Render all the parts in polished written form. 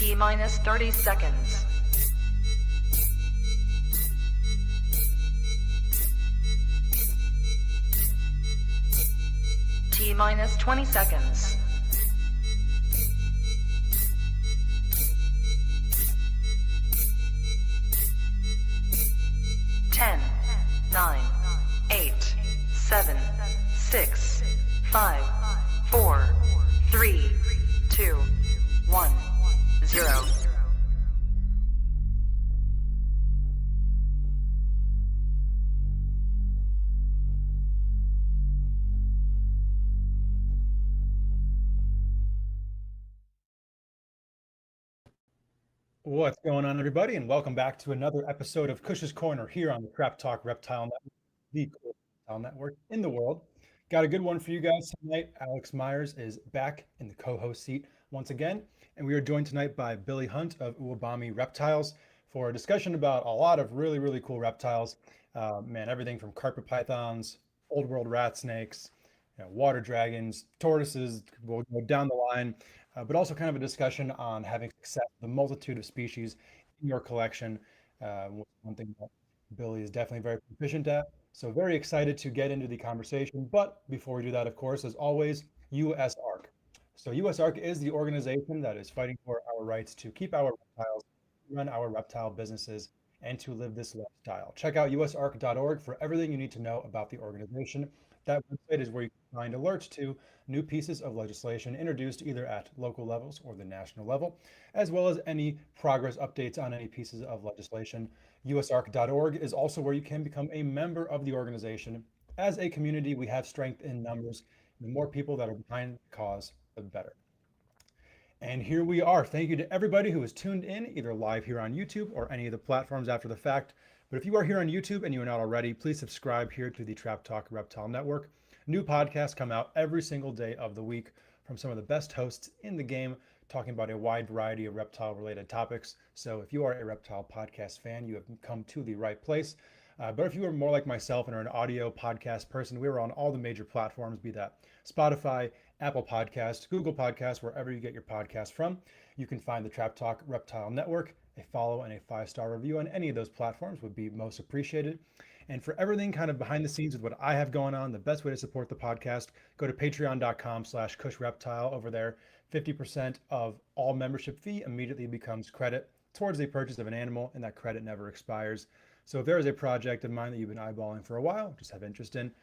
T-minus 30 seconds. T-minus 20 seconds. 10, 9, 8, 7, 6, 5, 4, 3, 2, 1, 0. What's going on, everybody, and welcome back to another episode of Kush's Corner here on the Crap Talk Reptile Network, the coolest reptile network in the world. Got a good one for you guys tonight. Alex Myers is back in the co-host seat once again, and we are joined tonight by Billy Hunt of Uwabami Reptiles for a discussion about a lot of really cool reptiles. Man, everything from carpet pythons, old world rat snakes, water dragons, tortoises. We'll go down the line. But also kind of a discussion on having success with a multitude of species in your collection. One thing that Billy is definitely very proficient at. So very excited to get into the conversation. But before we do that, of course, as always, USARC. So USARC is the organization that is fighting for our rights to keep our reptiles, run our reptile businesses, and to live this lifestyle. Check out usarc.org for everything you need to know about the organization. That website is where you can find alerts to new pieces of legislation introduced either at local levels or the national level, as well as any progress updates on any pieces of legislation. usarc.org is also where you can become a member of the organization. As a community, we have strength in numbers. The more people that are behind the cause, the better. And here we are. Thank you to everybody who has tuned in, either live here on YouTube or any of the platforms after the fact. But if you are here on YouTube and you are not already, please subscribe here to the Trap Talk Reptile Network. New podcasts come out every single day of the week from some of the best hosts in the game, talking about a wide variety of reptile-related topics. So if you are a reptile podcast fan, you have come to the right place. But if you are more like myself and are an audio podcast person, we are on all the major platforms, be that Spotify, Apple Podcasts, Google Podcasts, wherever you get your podcast from. You can find the Trap Talk Reptile Network. A follow and a 5-star review on any of those platforms would be most appreciated. And for everything kind of behind the scenes with what I have going on, the best way to support the podcast, go to patreon.com/CushReptile. Over there, 50% of all membership fee immediately becomes credit towards the purchase of an animal, and that credit never expires. So if there is a project of mine that you've been eyeballing for a while, just have interest in,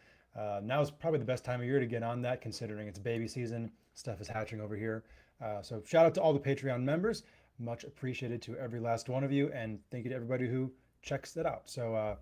now is probably the best time of year to get on that, considering it's baby season. Stuff is hatching over here. So shout out to all the Patreon members. Much appreciated to every last one of you, and thank you to everybody who checks that out. So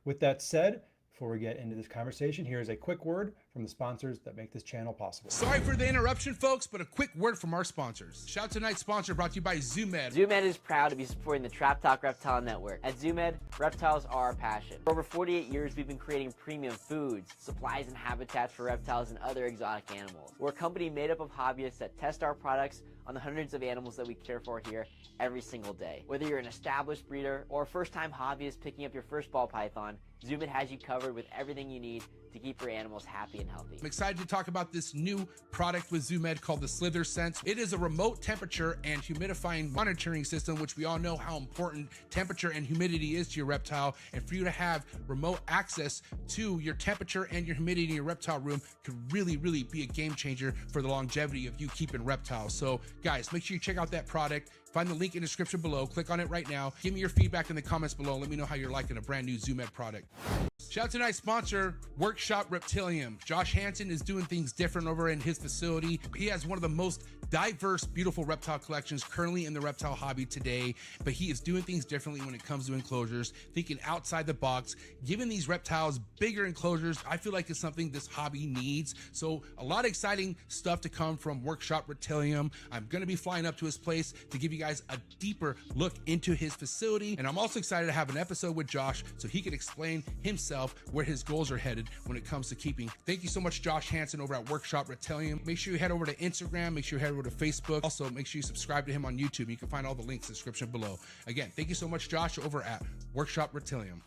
with that said, before we get into this conversation, here's a quick word from the sponsors that make this channel possible. Sorry for the interruption, folks, but a quick word from our sponsors. Shout out to tonight's sponsor brought to you by ZooMed. ZooMed is proud to be supporting the Trap Talk Reptile Network. At ZooMed, reptiles are our passion. For over 48 years, we've been creating premium foods, supplies, and habitats for reptiles and other exotic animals. We're a company made up of hobbyists that test our products on the hundreds of animals that we care for here every single day. Whether you're an established breeder or a first-time hobbyist picking up your first ball python, ZooMed has you covered with everything you need to keep your animals happy and healthy. I'm excited to talk about this new product with ZooMed called the Slither Sense. It is a remote temperature and humidifying monitoring system, which we all know how important temperature and humidity is to your reptile. And for you to have remote access to your temperature and your humidity in your reptile room could really be a game changer for the longevity of you keeping reptiles. So guys, make sure you check out that product. Find the link in the description below. Click on it right now. Give me your feedback in the comments below. Let me know how you're liking a brand new ZooMed product. Shout out to tonight's sponsor, Workshop Reptilium. Josh Hansen is doing things different over in his facility. He has one of the most diverse, beautiful reptile collections currently in the reptile hobby today, but he is doing things differently when it comes to enclosures, thinking outside the box, giving these reptiles bigger enclosures. I feel like it's something this hobby needs. So a lot of exciting stuff to come from Workshop Reptilium. I'm going to be flying up to his place to give you guys a deeper look into his facility. And I'm also excited to have an episode with Josh so he can explain himself where his goals are headed when it comes to keeping. Thank you so much, Josh Hansen over at Workshop Reptilium. Make sure you head over to Instagram. Make sure you head over to Facebook. Also, make sure you subscribe to him on YouTube. You can find all the links in the description below. Again, thank you so much, Josh, over at Workshop Reptilium.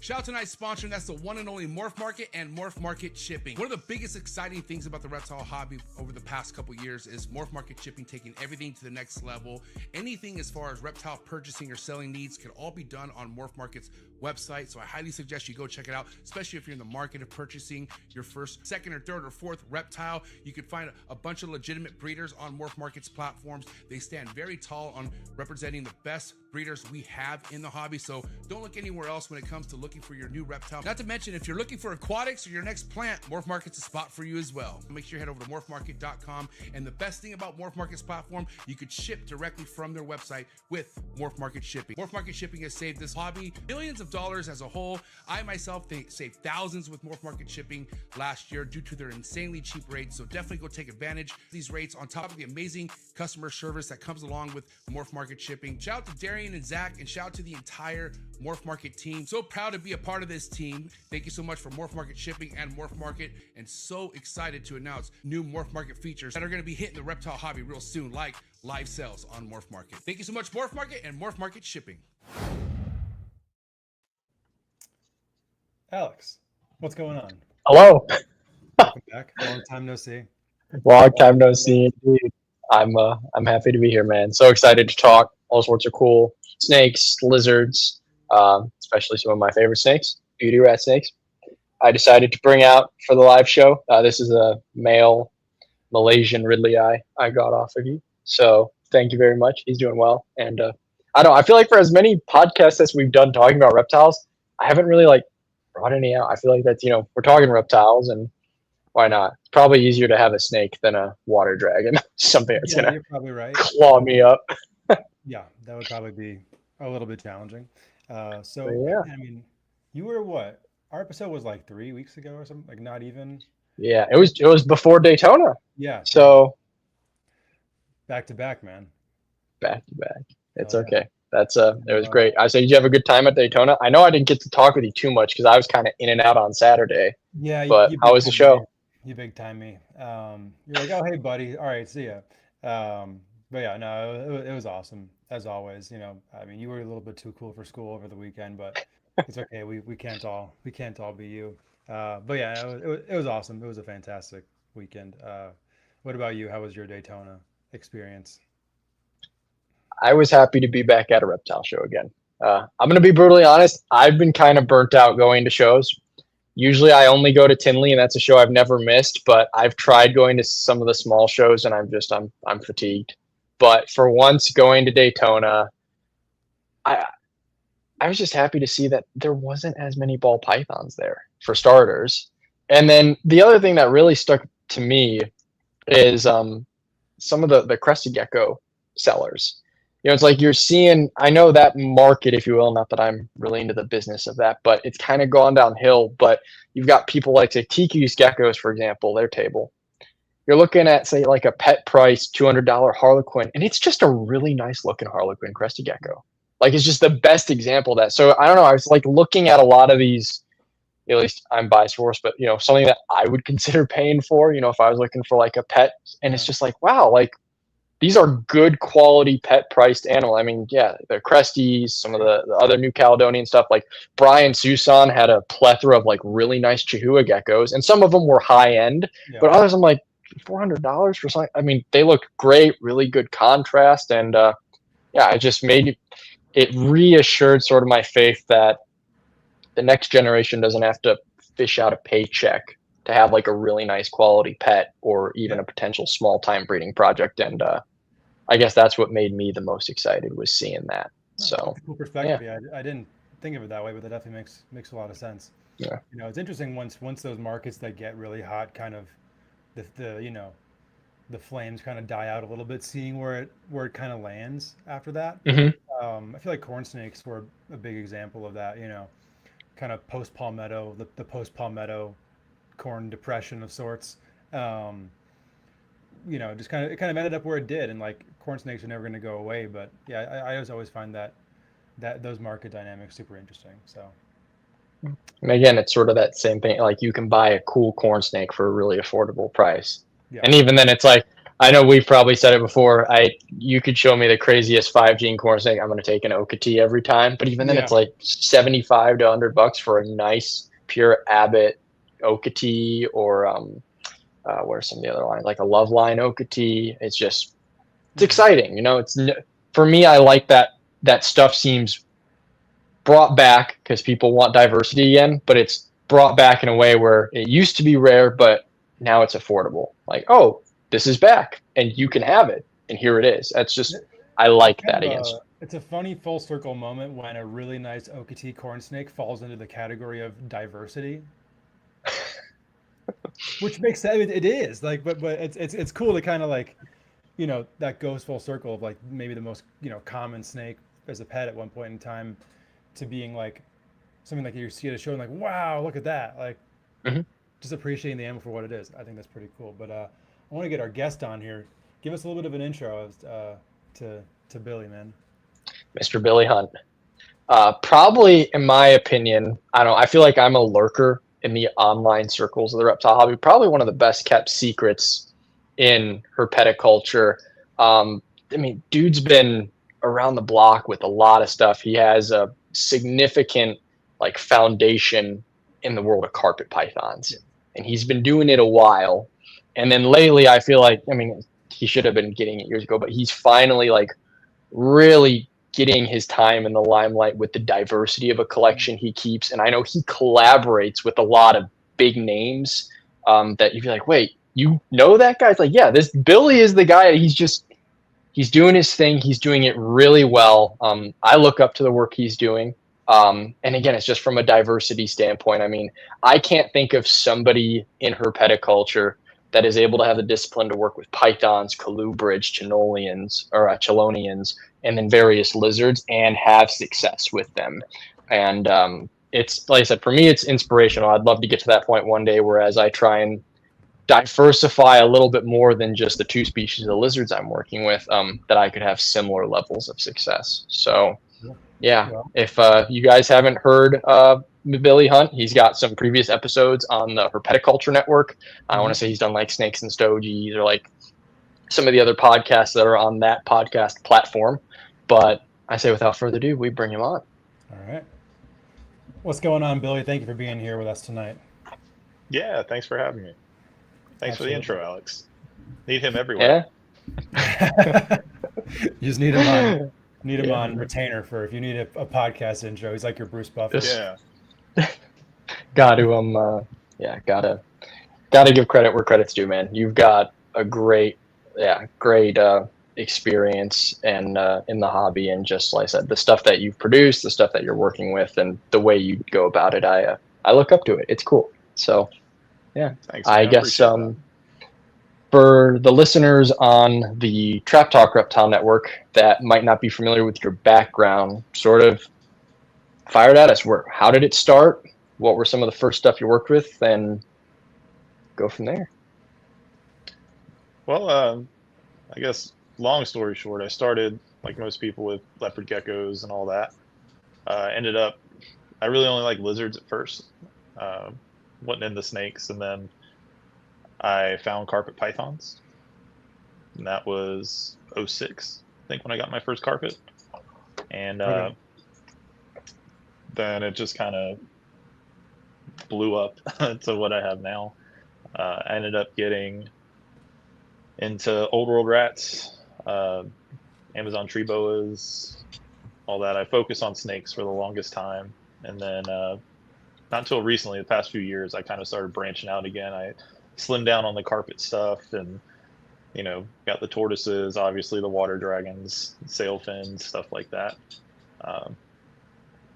Shout out to tonight's sponsor, and that's the one and only Morph Market and Morph Market Shipping. One of the biggest exciting things about the reptile hobby over the past couple years is Morph Market Shipping taking everything to the next level. Anything as far as reptile purchasing or selling needs can all be done on Morph Market's website. So I highly suggest you go check it out, especially if you're in the market of purchasing your first, second, or third, or fourth reptile. You can find a bunch of legitimate breeders on Morph Market's platforms. They stand very tall on representing the best breeders we have in the hobby. So don't look anywhere else when it comes to looking for your new reptile. Not to mention, if you're looking for aquatics or your next plant, Morph Market's a spot for you as well. Make sure you head over to morphmarket.com. And the best thing about Morph Market's platform, you could ship directly from their website with Morph Market Shipping. Morph Market Shipping has saved this hobby millions of dollars as a whole. I myself saved thousands with Morph Market Shipping last year due to their insanely cheap rates. So definitely go take advantage of these rates on top of the amazing customer service that comes along with Morph Market Shipping. Shout out to Darian and Zach, and shout out to the entire Morph Market team. So proud to be a part of this team. Thank you so much for Morph Market Shipping and Morph Market, and so excited to announce new Morph Market features that are going to be hitting the reptile hobby real soon, like live sales on Morph Market. Thank you so much, Morph Market and Morph Market Shipping. Alex, what's going on? Hello. Welcome back. Long time no see. Long time no see, indeed. I'm happy to be here, man. So excited to talk all sorts of cool snakes, lizards, especially some of my favorite snakes, beauty rat snakes. I decided to bring out for the live show. This is a male Malaysian Ridley eye I got off of you. So thank you very much. He's doing well. And I feel like for as many podcasts as we've done talking about reptiles, I haven't really brought any out. I feel like that's, we're talking reptiles, and why not? It's probably easier to have a snake than a water dragon. Something that's You're probably right. claw me up. Yeah, that would probably be a little bit challenging. Yeah. I mean, you were what? Our episode was like 3 weeks ago or something, not even. Yeah, it was before Daytona. Yeah. So back to back, man. Back to back. It's yeah. okay. It was great. I said, did you have a good time at Daytona? I know I didn't get to talk with you too much because I was kind of in and out on Saturday. Yeah. But how was the show? You big time me. You're like, oh, hey, buddy. All right, see ya. But yeah, no, it was awesome as always. I mean, you were a little bit too cool for school over the weekend, but it's okay. We can't all be you. But yeah, it was awesome. It was a fantastic weekend. What about you? How was your Daytona experience? I was happy to be back at a reptile show again. I'm going to be brutally honest. I've been kind of burnt out going to shows. Usually I only go to Tinley, and that's a show I've never missed, but I've tried going to some of the small shows, and I'm fatigued. But for once going to Daytona, I was just happy to see that there wasn't as many ball pythons there, for starters. And then the other thing that really stuck to me is some of the crested gecko sellers. It's like you're seeing, I know that market, if you will, not that I'm really into the business of that, but it's kind of gone downhill. But you've got people like, say, Tiki's geckos, for example, their table. You're looking at, say, like a pet price, $200 Harlequin, and it's just a really nice looking Harlequin crested gecko. It's just the best example of that. So I don't know, I was looking at a lot of these, at least I'm biased for, but something that I would consider paying for, if I was looking for a pet, and it's just wow, these are good quality pet priced animal. I mean, yeah, the Cresties, some of the other New Caledonian stuff, like Brian Susan had a plethora of really nice Chihuahua geckos, and some of them were high end, but others I'm like $400 for something. I mean, they look great, really good contrast, and it just made it reassured sort of my faith that the next generation doesn't have to fish out a paycheck to have a really nice quality pet or even a potential small time breeding project. And I guess that's what made me the most excited, was seeing that. So that's a cool perspective. Yeah, I didn't think of it that way, but that definitely makes a lot of sense. Yeah. It's interesting once those markets that get really hot, kind of the flames kind of die out a little bit, seeing where it kind of lands after that. Mm-hmm. I feel like corn snakes were a big example of that, kind of post palmetto, the post palmetto corn depression of sorts. Just kind of ended up where it did, and corn snakes are never going to go away. But yeah, I always find that those market dynamics super interesting. So, and again, it's sort of that same thing. You can buy a cool corn snake for a really affordable price, and even then, it's I know we've probably said it before. You could show me the craziest 5 gene corn snake, I'm going to take an Okatee every time. But even then, it's like $75 to $100 for a nice pure Abbott Okatee, or what are some of the other lines, like a Love Line Okatee. It's just, it's exciting, you know. For me, I like that stuff seems brought back because people want diversity again, but it's brought back in a way where it used to be rare, but now it's affordable. Like, oh, this is back and you can have it, and here it is. That's just, I like that against. It's a funny full circle moment when a really nice Okatee corn snake falls into the category of diversity. Which makes sense. It is like, but it's cool to kind of like, you know, that goes full circle of like maybe the most, you know, common snake as a pet at one point in time to being like something like you see at a show and like, wow, look at that. Like just appreciating the animal for what it is. I think that's pretty cool. But I want to get our guest on here. Give us a little bit of an intro to Billy, man. Mr. Billy Hunt. Probably, in my opinion, I feel like I'm a lurker in the online circles of the reptile hobby. Probably one of the best kept secrets in herpeticulture. I mean, dude's been around the block with a lot of stuff. He has a significant like foundation in the world of carpet pythons, and he's been doing it a while. And then lately, I feel like, I mean, he should have been getting it years ago, but he's finally like really getting his time in the limelight with the diversity of a collection he keeps. And I know he collaborates with a lot of big names that you'd be like, wait, you know that guy? It's like, yeah, this Billy is the guy. He's doing his thing. He's doing it really well. I look up to the work he's doing. And again, it's just from a diversity standpoint. I mean, I can't think of somebody in herpeticulture that is able to have the discipline to work with pythons, colubrids, chelonians, and then various lizards and have success with them. And it's, like I said, for me, it's inspirational. I'd love to get to that point one day, whereas I try and diversify a little bit more than just the 2 species of lizards I'm working with, that I could have similar levels of success. So yeah. If you guys haven't heard Billy Hunt, he's got some previous episodes on the Herpeticulture Network. I want to say he's done like Snakes and Stogies, or like some of the other podcasts that are on that podcast platform. But I say without further ado, we bring him on. All right. What's going on, Billy? Thank you for being here with us tonight. Yeah, thanks for having me. Thanks for the intro, Alex. Need him everywhere. Yeah. You just need him on. Need him on retainer for if you need a podcast intro. He's like your Bruce Buffett. Yeah. Gotta give credit where credit's due, man. You've got a great experience and in the hobby, and just like I said, the stuff that you've produced, the stuff that you're working with, and the way you go about it, I look up to it. It's cool. So yeah, thanks, I guess for the listeners on the Trap Talk Reptile Network that might not be familiar with your background, sort of fire it at us. How did it start? What were some of the first stuff you worked with? And go from there. Well, I guess long story short, I started like most people with leopard geckos and all that. Ended up, I really only liked lizards at first. Wasn't into snakes, and then I found carpet pythons, and that was 06, I think, when I got my first carpet. And then it just kind of blew up to what I have now. I ended up getting into old world rats, Amazon tree boas, all that. I focused on snakes for the longest time, and then not until recently, the past few years, I kind of started branching out again. I slimmed down on the carpet stuff, and got the tortoises, obviously the water dragons, sailfins, stuff like that.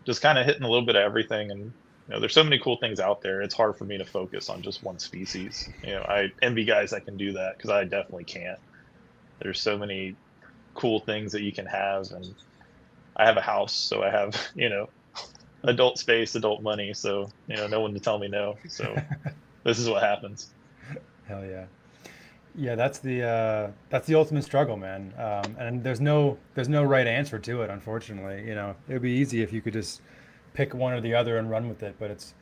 Just kind of hitting a little bit of everything, and there's so many cool things out there. It's hard for me to focus on just one species. I envy guys that can do that, because I definitely can't. There's so many cool things that you can have, and I have a house, so I have adult space, adult money, so no one to tell me no. So this is what happens. Hell yeah. Yeah, that's the ultimate struggle, man. And there's no right answer to it, unfortunately. It would be easy if you could just pick one or the other and run with it, but it's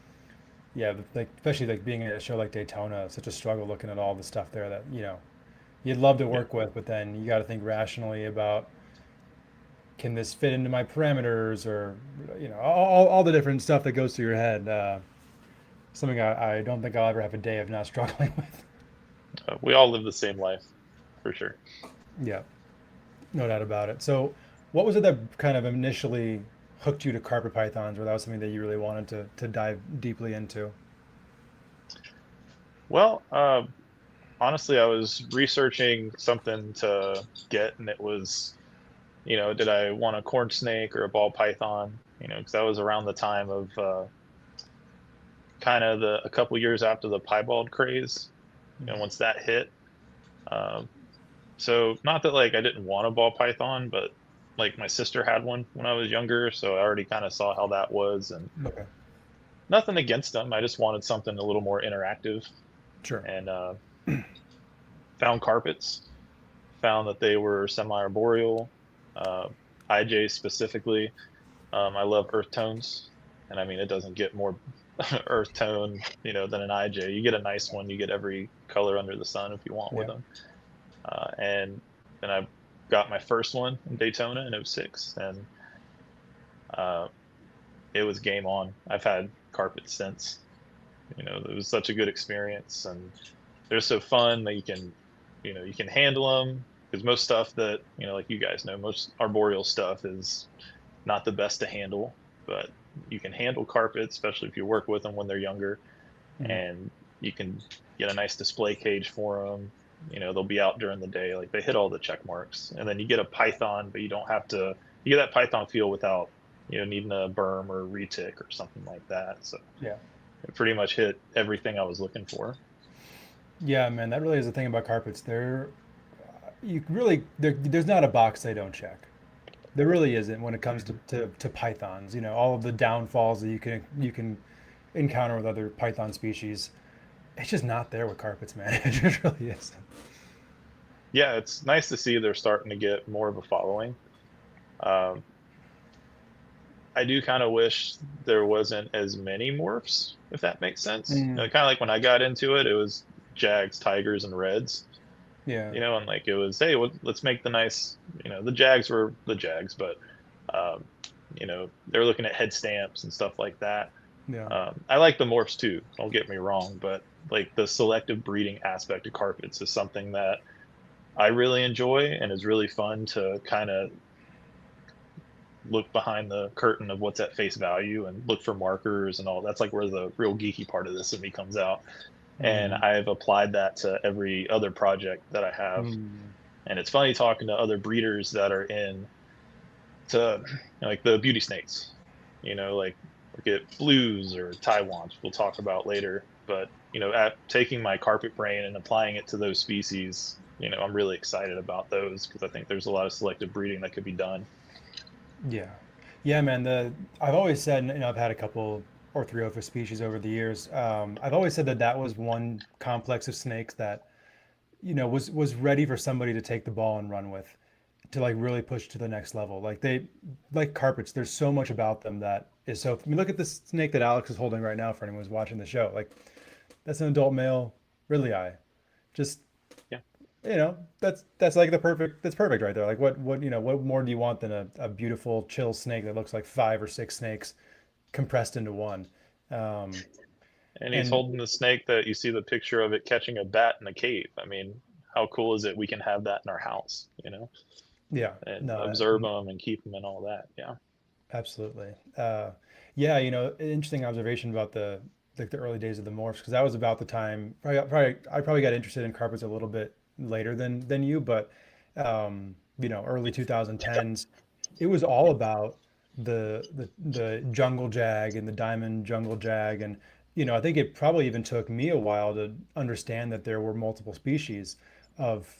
like, especially like being at a show like Daytona, it's such a struggle looking at all the stuff there that you you'd love to work with, but then you got to think rationally about, can this fit into my parameters, or all the different stuff that goes through your head. Something I don't think I'll ever have a day of not struggling with. We all live the same life, for sure. Yeah, no doubt about it. So what was it that kind of initially hooked you to carpet pythons, or that was something that you really wanted to dive deeply into? Well, honestly, I was researching something to get, and it was, did I want a corn snake or a ball python? Because that was around the time of kind of a couple years after the piebald craze. Once that hit. So not that like I didn't want a ball python, but like my sister had one when I was younger, so I already kind of saw how that was, and Okay. nothing against them. I just wanted something a little more interactive. Sure. And found carpets, found that they were semi-arboreal, IJs specifically. I love earth tones, and I mean, it doesn't get more earth tone, than an IJ. You get a nice one, you get every color under the sun if you want with them. And then I got my first one in Daytona in 06, and it was game on. I've had carpets since. It was such a good experience, and they're so fun that you can handle them, because most stuff that, like you guys know, most arboreal stuff is not the best to handle, but you can handle carpets, especially if you work with them when they're younger. And you can get a nice display cage for them. They'll be out during the day, like they hit all the check marks. And then you get a python, but you don't have to, you get that python feel without, needing a berm or a retic or something like that. So Yeah. it pretty much hit everything I was looking for. Yeah, man, that really is the thing about carpets. There's not a box they don't check. There really isn't when it comes to pythons. All of the downfalls that you can encounter with other python species. It's just not there with carpets, man. It just really isn't. Yeah, it's nice to see they're starting to get more of a following. I do kind of wish there wasn't as many morphs, if that makes sense. Kind of like when I got into it, it was Jags, Tigers, and Reds. Yeah. And like it was, hey, let's make the nice, the Jags were the Jags, but, they were looking at head stamps and stuff like that. Yeah. I like the morphs too, don't get me wrong, but like the selective breeding aspect of carpets is something that I really enjoy, and is really fun to kind of look behind the curtain of what's at face value and look for markers and all. That's like where the real geeky part of this in me comes out. And I've applied that to every other project that I have. And it's funny talking to other breeders that are to like the beauty snakes, like at blues or Taiwans, we'll talk about later. But, at taking my carpet brain and applying it to those species, I'm really excited about those, because I think there's a lot of selective breeding that could be done. Yeah. Yeah, man. I've always said, I've had a couple orthorhyophis species over the years. I've always said that was one complex of snakes that, was ready for somebody to take the ball and run with, to like really push to the next level. Like carpets, there's so much about them that is so. I mean, look at this snake that Alex is holding right now for anyone who's watching the show. Like, that's an adult male ridley eye. Just, that's like that's perfect right there. Like what more do you want than a beautiful chill snake that looks like 5 or 6 snakes compressed into one? And he's holding the snake that you see the picture of it catching a bat in a cave. I mean, how cool is it we can have that in our house, Yeah. and observe them and keep them and all that. Yeah. Absolutely. Yeah, interesting observation about the early days of the morphs, because that was about the time I probably got interested in carpets a little bit later than you, but early 2010s, it was all about the jungle jag and the diamond jungle jag. And I think it probably even took me a while to understand that there were multiple species of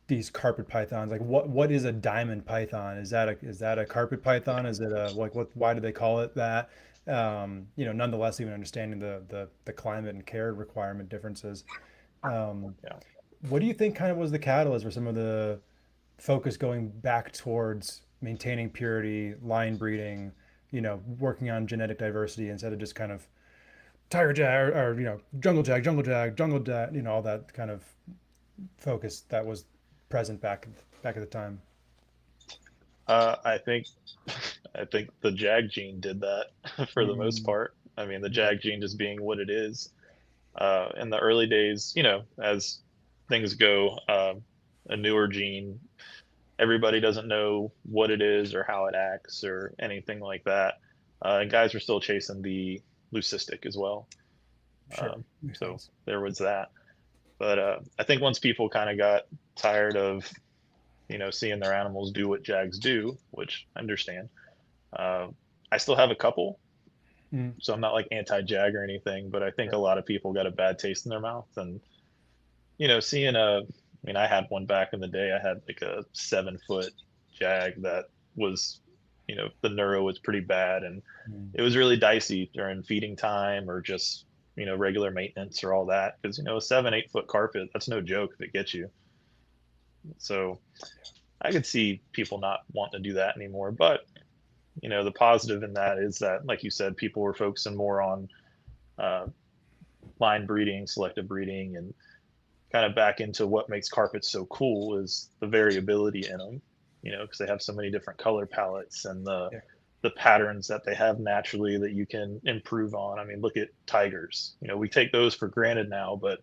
these carpet pythons. Like what is a diamond python? Is that a carpet python? Is it why do they call it that? Nonetheless, even understanding the climate and care requirement differences. What do you think kind of was the catalyst for some of the focus going back towards maintaining purity, line breeding, working on genetic diversity instead of just kind of tiger jag or jungle jag, all that kind of focus that was present back at the time? I think the Jag gene did that for the most part. I mean, the Jag gene just being what it is. In the early days, as things go, a newer gene, everybody doesn't know what it is or how it acts or anything like that. And guys were still chasing the leucistic as well. Sure. So there was that. But I think once people kind of got tired of, seeing their animals do what Jags do, which I understand, I still have a couple. So I'm not like anti-Jag or anything, but I think a lot of people got a bad taste in their mouth. And, seeing I had one back in the day. I had like a 7-foot Jag that was, the neuro was pretty bad, and it was really dicey during feeding time or just, regular maintenance or all that. Because, a 7-8 foot carpet, that's no joke if it gets you. So I could see people not wanting to do that anymore. But, the positive in that is that, like you said, people were focusing more on line breeding, selective breeding, and kind of back into what makes carpets so cool is the variability in them, because they have so many different color palettes and the patterns that they have naturally that you can improve on. I mean, look at tigers. We take those for granted now, but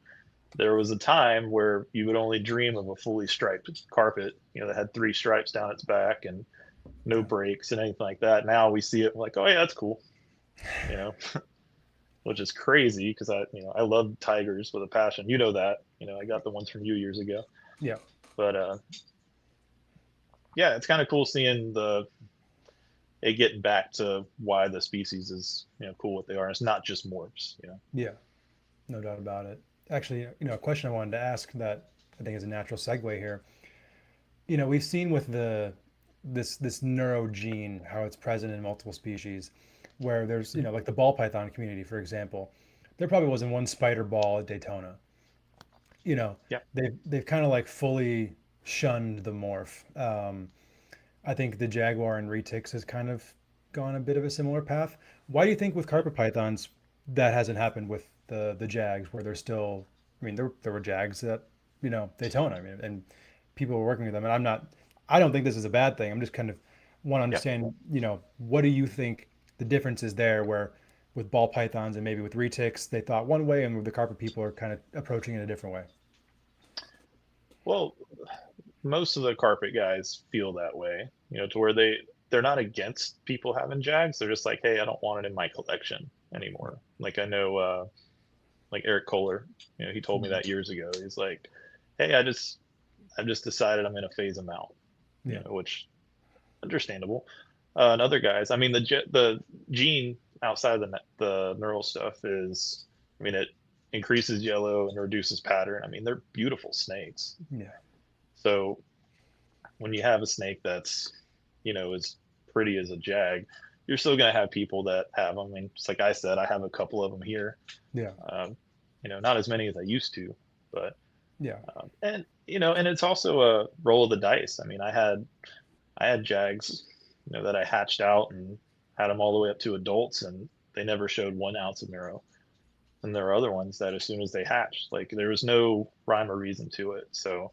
there was a time where you would only dream of a fully striped carpet, that had 3 stripes down its back and no breaks and anything like that. Now we see it like, oh yeah, that's cool, which is crazy because I love tigers with a passion. That. I got the ones from you years ago. Yeah. But yeah, it's kind of cool seeing it getting back to why the species is cool what they are. It's not just morphs. Yeah, no doubt about it. Actually, a question I wanted to ask that I think is a natural segue here. We've seen with this neuro gene how it's present in multiple species, where there's like the ball python community, for example. There probably wasn't one spider ball at Daytona. They've kind of like fully shunned the morph. I think the jaguar and retics has kind of gone a bit of a similar path. Why do you think with carpet pythons that hasn't happened with the jags, where they're still? I mean, there were jags at Daytona. I mean, and people were working with them. And I don't think this is a bad thing. I'm just kind of want to understand. What do you think the difference is there? Where with ball pythons and maybe with retics, they thought one way, and with the carpet people are kind of approaching it a different way. Well, most of the carpet guys feel that way, to where they're not against people having jags. They're just like, hey, I don't want it in my collection anymore. Like I know, like Eric Kohler, he told me that years ago. He's like, hey, I've just decided I'm going to phase them out, which understandable. And other guys, I mean, the gene outside of the neural stuff is, it increases yellow and reduces pattern. I mean, they're beautiful snakes. Yeah. So when you have a snake that's, as pretty as a jag, you're still going to have people that have them. I mean, just like I said, I have a couple of them here. Yeah. Not as many as I used to, but yeah. And it's also a roll of the dice. I mean, I had jags, that I hatched out and had them all the way up to adults, and they never showed 1 ounce of neuro. And there are other ones that as soon as they hatched, like there was no rhyme or reason to it. So,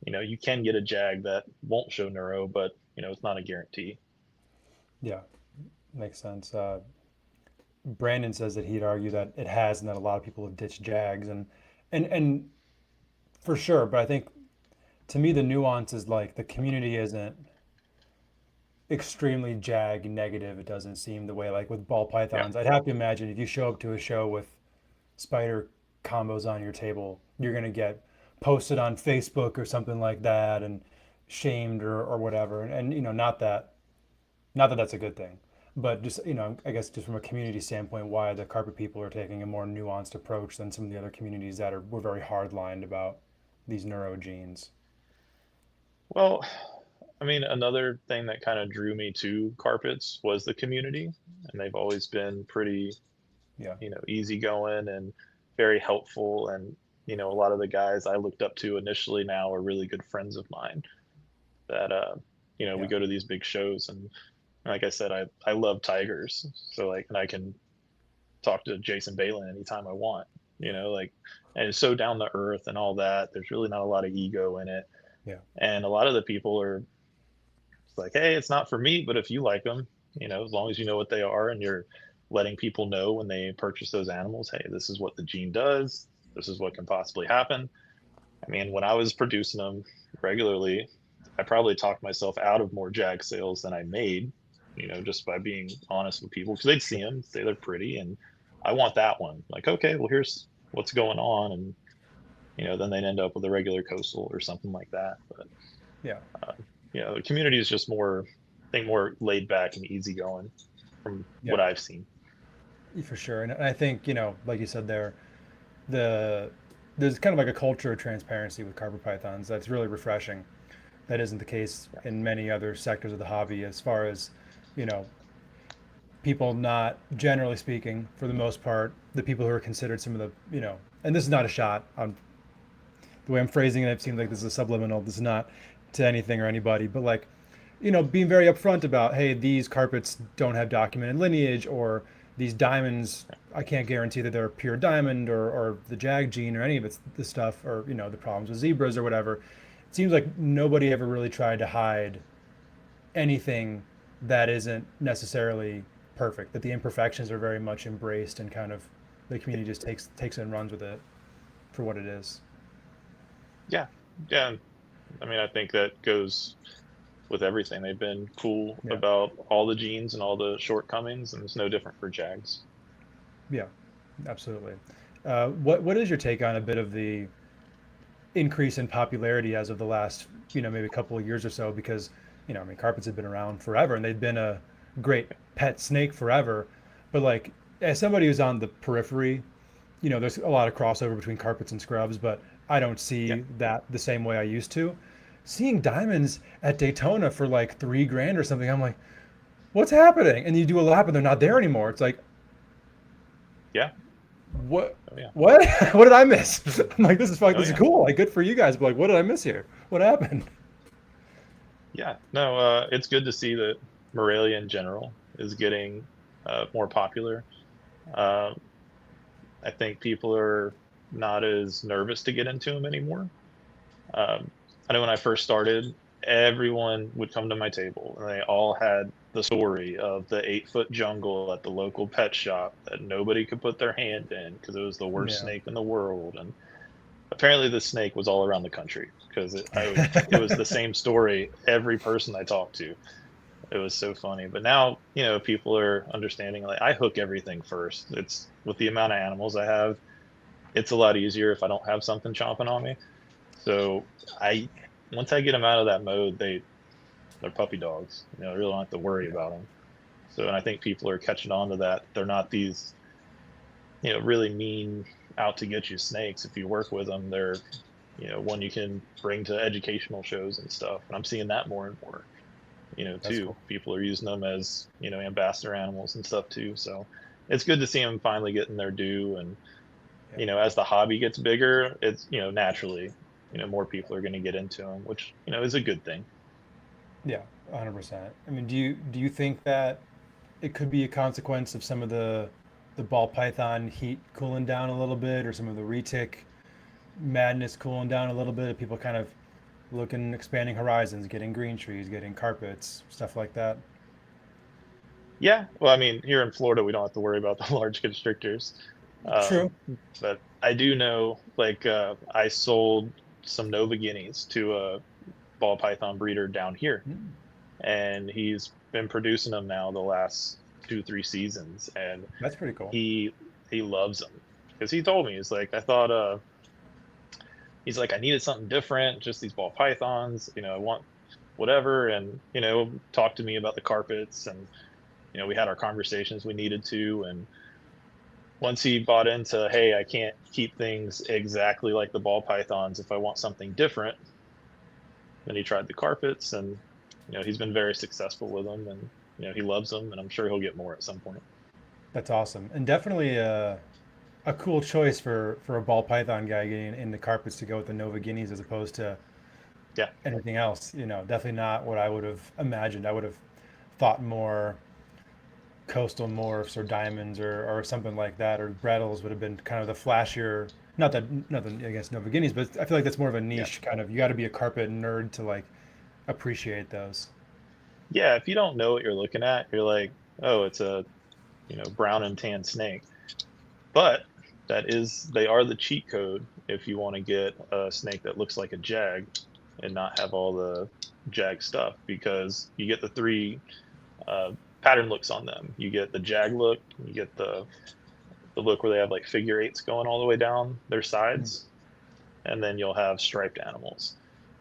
you can get a jag that won't show neuro, but it's not a guarantee. Yeah, makes sense. Brandon says that he'd argue that it has, and that a lot of people have ditched jags, and for sure. But I think to me the nuance is like the community isn't extremely jag negative. It doesn't seem the way like with ball pythons. I'd have to imagine if you show up to a show with spider combos on your table, you're gonna get posted on Facebook or something like that and shamed or whatever. And not that that's a good thing, but just I guess just from a community standpoint, why the carpet people are taking a more nuanced approach than some of the other communities that were very hard-lined about these neuro genes. Well, I mean, another thing that kind of drew me to carpets was the community, and they've always been pretty, easygoing and very helpful. And, a lot of the guys I looked up to initially now are really good friends of mine that, we go to these big shows, and like I said, I love tigers. So and I can talk to Jason Balin anytime I want, like and it's so down to earth and all that. There's really not a lot of ego in it. Yeah. And a lot of the people are like, hey, it's not for me, but if you like them, as long as you know what they are and you're letting people know when they purchase those animals, hey, this is what the gene does, this is what can possibly happen. I mean, when I was producing them regularly, I probably talked myself out of more jag sales than I made, just by being honest with people, because they'd see them, say they're pretty, and I want that one. Like, okay, well, here's what's going on, and then they'd end up with a regular coastal or something like that. But Yeah. the community is just more, I think, more laid back and easygoing from what I've seen. For sure. And I think, like you said there, there's kind of like a culture of transparency with carpet pythons that's really refreshing. That isn't the case in many other sectors of the hobby, as far as, people not, generally speaking, for the most part, the people who are considered some of the, and this is not a shot on the way I'm phrasing it. It seems like this is a subliminal. This is not to anything or anybody, but like, being very upfront about, hey, these carpets don't have documented lineage, or these diamonds, I can't guarantee that they're pure diamond, or the jag gene, or any of the stuff, or the problems with zebras or whatever. It seems like nobody ever really tried to hide anything that isn't necessarily perfect. That the imperfections are very much embraced, and kind of the community just takes it and runs with it for what it is. Yeah. I mean, I think that goes with everything. They've been cool about all the genes and all the shortcomings, and it's no different for jags. Yeah, absolutely. What is your take on a bit of the increase in popularity as of the last, maybe a couple of years or so? Because, I mean, carpets have been around forever, and they've been a great pet snake forever. But like, as somebody who's on the periphery, there's a lot of crossover between carpets and scrubs, but I don't see that the same way I used to. Seeing diamonds at Daytona for like $3,000 or something, I'm like, what's happening? And you do a lap and they're not there anymore. It's like, what? What? What did I miss? I'm like, this is fucking, this is cool. Like, good for you guys, but like, what did I miss here? What happened? Yeah, no, it's good to see that Morelia in general is getting more popular. I think people are not as nervous to get into them anymore. I know when I first started, everyone would come to my table and they all had the story of the 8-foot jungle at the local pet shop that nobody could put their hand in because it was the worst snake in the world. And apparently the snake was all around the country, because it was the same story every person I talked to. It was so funny. But now, people are understanding, like, I hook everything first. It's with the amount of animals I have, it's a lot easier if I don't have something chomping on me. So once I get them out of that mode, they're puppy dogs. I really don't have to worry about them. So, and I think people are catching on to that. They're not these, really mean, out to get you snakes. If you work with them, they're, one you can bring to educational shows and stuff. And I'm seeing that more and more, too. Cool. People are using them as, ambassador animals and stuff too. So it's good to see them finally getting their due. And, as the hobby gets bigger, it's, naturally, more people are going to get into them, which, is a good thing. Yeah, 100%. I mean, do you think that it could be a consequence of some of the ball python heat cooling down a little bit, or some of the retic madness cooling down a little bit? People kind of looking, expanding horizons, getting green trees, getting carpets, stuff like that. Yeah, well, I mean, here in Florida, we don't have to worry about the large constrictors. True. But I do know, like, I sold some Nova Guineas to a ball python breeder down here, and he's been producing them now the last 2-3 seasons, and that's pretty cool. He loves them, because he told me, he's like, I thought he's like, I needed something different, just these ball pythons, I want whatever, and talk to me about the carpets, and we had our conversations we needed to. And once he bought into, hey, I can't keep things exactly like the ball pythons if I want something different, then he tried the carpets, and he's been very successful with them, and he loves them, and I'm sure he'll get more at some point. That's awesome, and definitely a cool choice for a ball python guy getting into carpets, to go with the Nova Guineas as opposed to anything else. Definitely not what I would have imagined. I would have thought more coastal morphs or diamonds or something like that, or Brettles would have been kind of the flashier Not that nothing against Nova Guineas, but I feel like that's more of a niche kind of. You got to be a carpet nerd to like appreciate those. Yeah, if you don't know what you're looking at, you're like, oh, it's a brown and tan snake. But they are the cheat code if you want to get a snake that looks like a jag and not have all the jag stuff, because you get the three pattern looks on them. You get the jag look, you get the look where they have like figure eights going all the way down their sides, and then you'll have striped animals.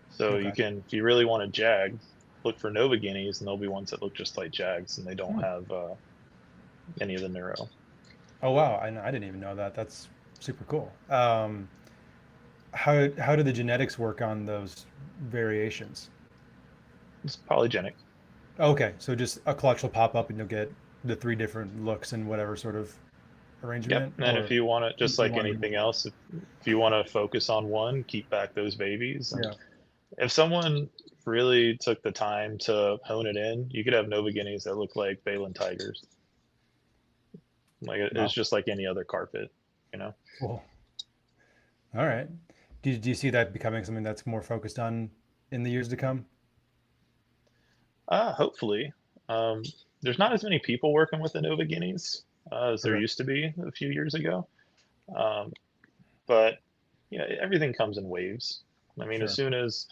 So you can, if you really want a jag, look for Nova Guineas, and there'll be ones that look just like jags, and they don't have any of the neuro. Oh wow, I didn't even know that. That's super cool. How do the genetics work on those variations? It's polygenic. Okay, so just a clutch will pop up and you'll get the three different looks and whatever sort of arrangement. Yep. And if you want to, just like anything else, if you want to focus on one, keep back those babies. And if someone really took the time to hone it in, you could have Nova Guineas that look like Balin tigers. Like it's just like any other carpet, Cool. All right. Do you see that becoming something that's more focused on in the years to come? Hopefully. There's not as many people working with the Nova Guineas as there used to be a few years ago. But everything comes in waves. I mean, as soon as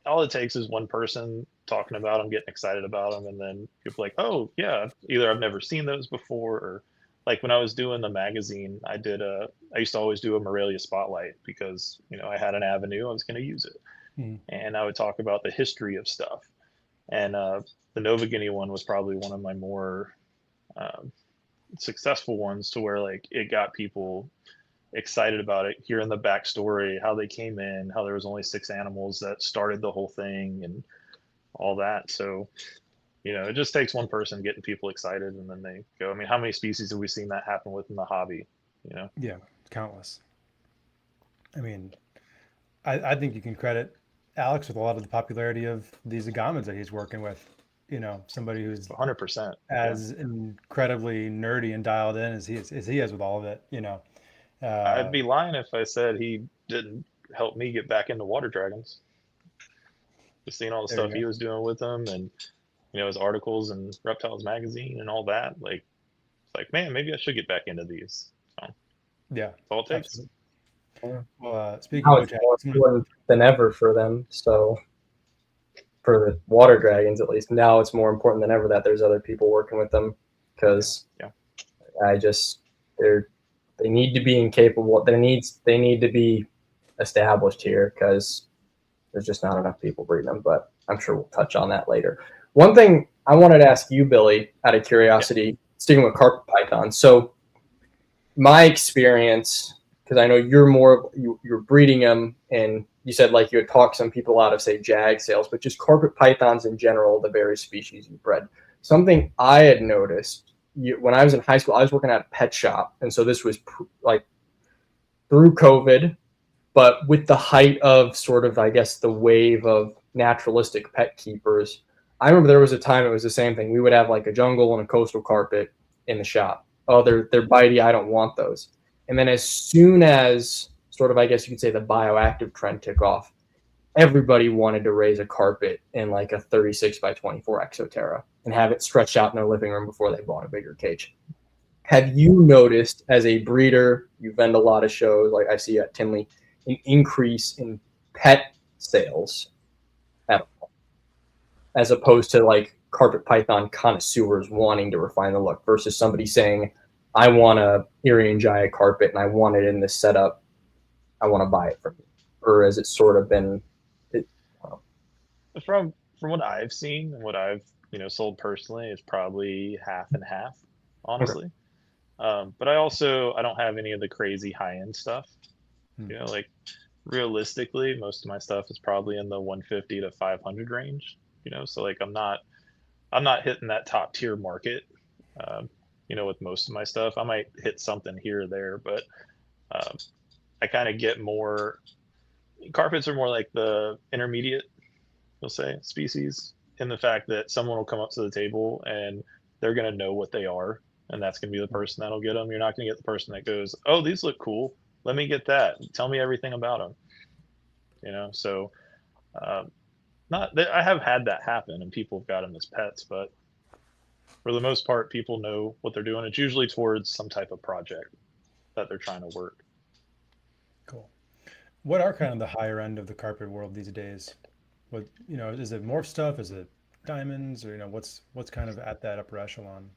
all it takes is one person talking about them, getting excited about them, and then people like, oh yeah, either I've never seen those before, or like when I was doing the magazine, I used to always do a Morelia spotlight because I had an avenue, I was going to use it, and I would talk about the history of stuff. And the Nova Guinea one was probably one of my more successful ones, to where like it got people excited about it, hearing the backstory, how they came in, how there was only 6 animals that started the whole thing, and all that. So it just takes one person getting people excited, and then they go. I mean, how many species have we seen that happen with in the hobby? Yeah, countless. I mean, I think you can credit Alex with a lot of the popularity of these agamids that he's working with. Somebody who's 100% as incredibly nerdy and dialed in as he is with all of it. I'd be lying if I said he didn't help me get back into water dragons. Just seeing all the stuff he was doing with them, and his articles and Reptiles magazine and all that. Like, it's like, man, maybe I should get back into these. So, that's all it takes. Well, speaking now of it's more important than ever for them. So for the water dragons, at least now it's more important than ever that there's other people working with them, because they need to be incapable. They need to be established here, because there's just not enough people breeding them. But I'm sure we'll touch on that later. One thing I wanted to ask you, Billy, out of curiosity, sticking with carpet pythons. So my experience, because I know you're breeding them, and you said like you had talked some people out of, say, jag sales, but just carpet pythons in general, the various species you bred. Something I had noticed when I was in high school, I was working at a pet shop, and so this was like through COVID, but with the height of sort of, I guess, the wave of naturalistic pet keepers. I remember there was a time it was the same thing. We would have like a jungle and a coastal carpet in the shop. Oh, they're bitey. I don't want those. And then as soon as sort of, I guess you could say, the bioactive trend took off, everybody wanted to raise a carpet in like a 36 by 24 Exoterra and have it stretched out in their living room before they bought a bigger cage. Have you noticed, as a breeder, you vend a lot of shows, like I see at Tinley, an increase in pet sales at all, as opposed to like carpet python connoisseurs wanting to refine the look versus somebody saying, I want a Irian Jaya carpet and I want it in this setup, I want to buy it from you? Or has it sort of been from what I've seen and what I've sold personally, it's probably half and half, honestly. But I don't have any of the crazy high-end stuff. Like realistically, most of my stuff is probably in the 150 to 500 range. So like I'm not hitting that top tier market. With most of my stuff, I might hit something here or there, but I kind of get more. Carpets are more like the intermediate, you'll say, species, in the fact that someone will come up to the table and they're going to know what they are, and that's going to be the person that'll get them. You're not going to get the person that goes, oh, these look cool, let me get that. Tell me everything about them. You know, so not that I have had that happen and people have got them as pets, but for the most part, people know what they're doing. It's usually towards some type of project that they're trying to work. Cool. What are kind of the higher end of the carpet world these days? What, you know, is it morph stuff? Is it diamonds, or, you know, what's kind of at that upper echelon?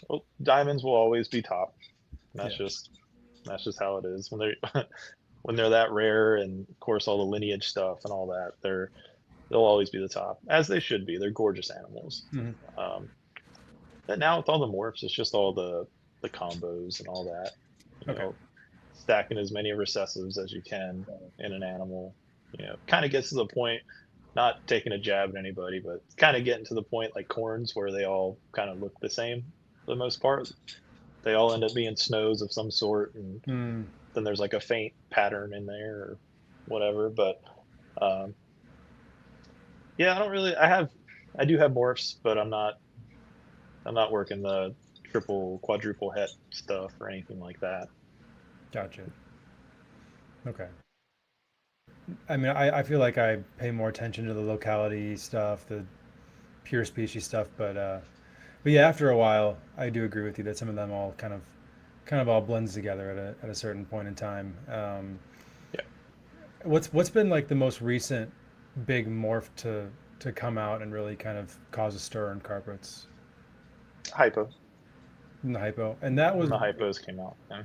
Well, diamonds will always be top. That's Yeah. just how it is. When they're when they're that rare, and of course all the lineage stuff and all that, they'll always be the top, as they should be. They're gorgeous animals. Mhm. But now with all the morphs, it's just all the combos and all that. You Okay. know, stacking as many recessives as you can in an animal. You know, kind of gets to the point, not taking a jab at anybody, but kind of getting to the point like corns where they all kind of look the same for the most part. They all end up being snows of some sort, and Mm, then there's like a faint pattern in there or whatever. But um, yeah, I do have morphs, but I'm not working the triple, quadruple het stuff or anything like that. gotcha. Okay. I mean, I feel like I pay more attention to the locality stuff, the pure species stuff, but yeah, after a while, I do agree with you that some of them all kind of all blends together at a certain point in time. Yeah. What's been like the most recent big morph to come out and really kind of cause a stir in carpets Hypo. in the hypo? And that When the hypos came out. Yeah.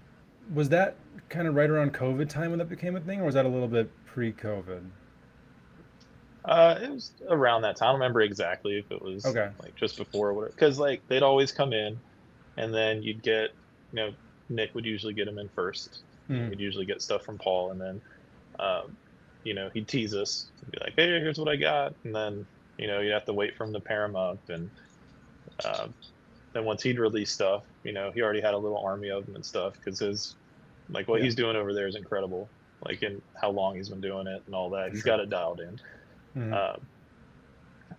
was that kind of right around COVID time when that became a thing, or was that a little bit pre-COVID? It was around that time. I don't remember exactly if it was Okay. like just before or whatever. Because like they'd always come in, and then you'd get, you know, Nick would usually get them in first. Mhm. We'd usually get stuff from Paul, and then, you know, he'd tease us, and be like, "Hey, here's what I got," and then, you know, you'd have to wait for him to pair them up, and uh, then once he'd release stuff, you know, he already had a little army of them and stuff, because his like what Yeah. he's doing over there is incredible. Like in how long he's been doing it and all that, he's got it dialed in. Mhm.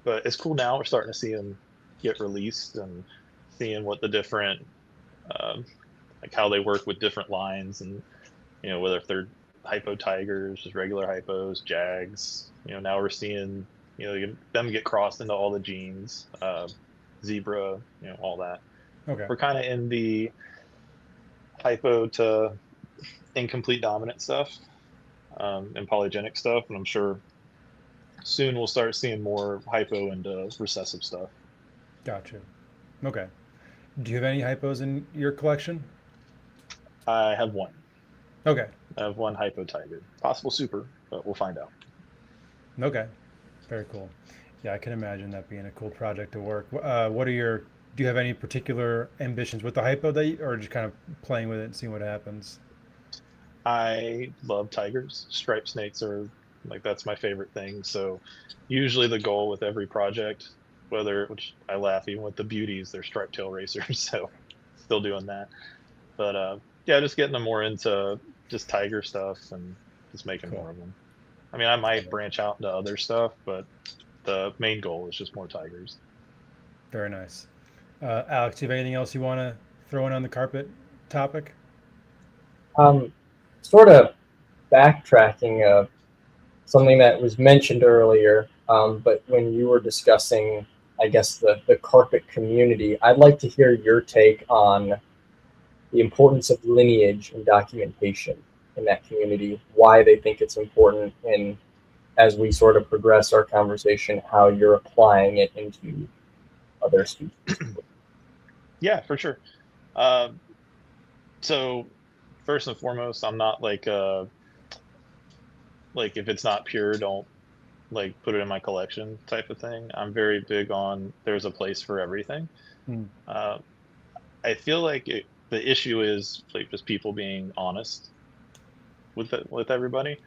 But it's cool now. We're starting to see them get released and seeing what the different, um, like how they work with different lines, and you know whether if they're hypo tigers, just regular hypos, jags. You know, now we're seeing, you know, them get crossed into all the genes, zebra, you know, all that. Okay. We're kind of in the hypo to incomplete dominant stuff, and polygenic stuff, and I'm sure soon we'll start seeing more hypo and recessive stuff. Gotcha. Okay. Do you have any hypos in your collection? I have one. Okay. I have one hypo tiger, possible super, but we'll find out. Okay. Very cool. Yeah, I can imagine that being a cool project to work. What are your, do you have any particular ambitions with the hypo that you, or just kind of playing with it and seeing what happens? I love tigers. Striped snakes are like, that's my favorite thing. So usually the goal with every project, which I laugh, even with the beauties, they're striped tail racers. So still doing that. But yeah, just getting them more into just tiger stuff and just making Cool. more of them. I mean, I might branch out into other stuff, but the main goal is just more tigers. Very nice. Alex, do you have anything else you want to throw in on the carpet topic? Sort of backtracking something that was mentioned earlier, but when you were discussing, I guess, the carpet community, I'd like to hear your take on the importance of lineage and documentation in that community, why they think it's important, and as we sort of progress our conversation, how you're applying it into other species. Yeah, for sure. So first and foremost, I'm not like if it's not pure, don't like put it in my collection type of thing. I'm very big on there's a place for everything. Hmm. I feel like the issue is like just people being honest with everybody.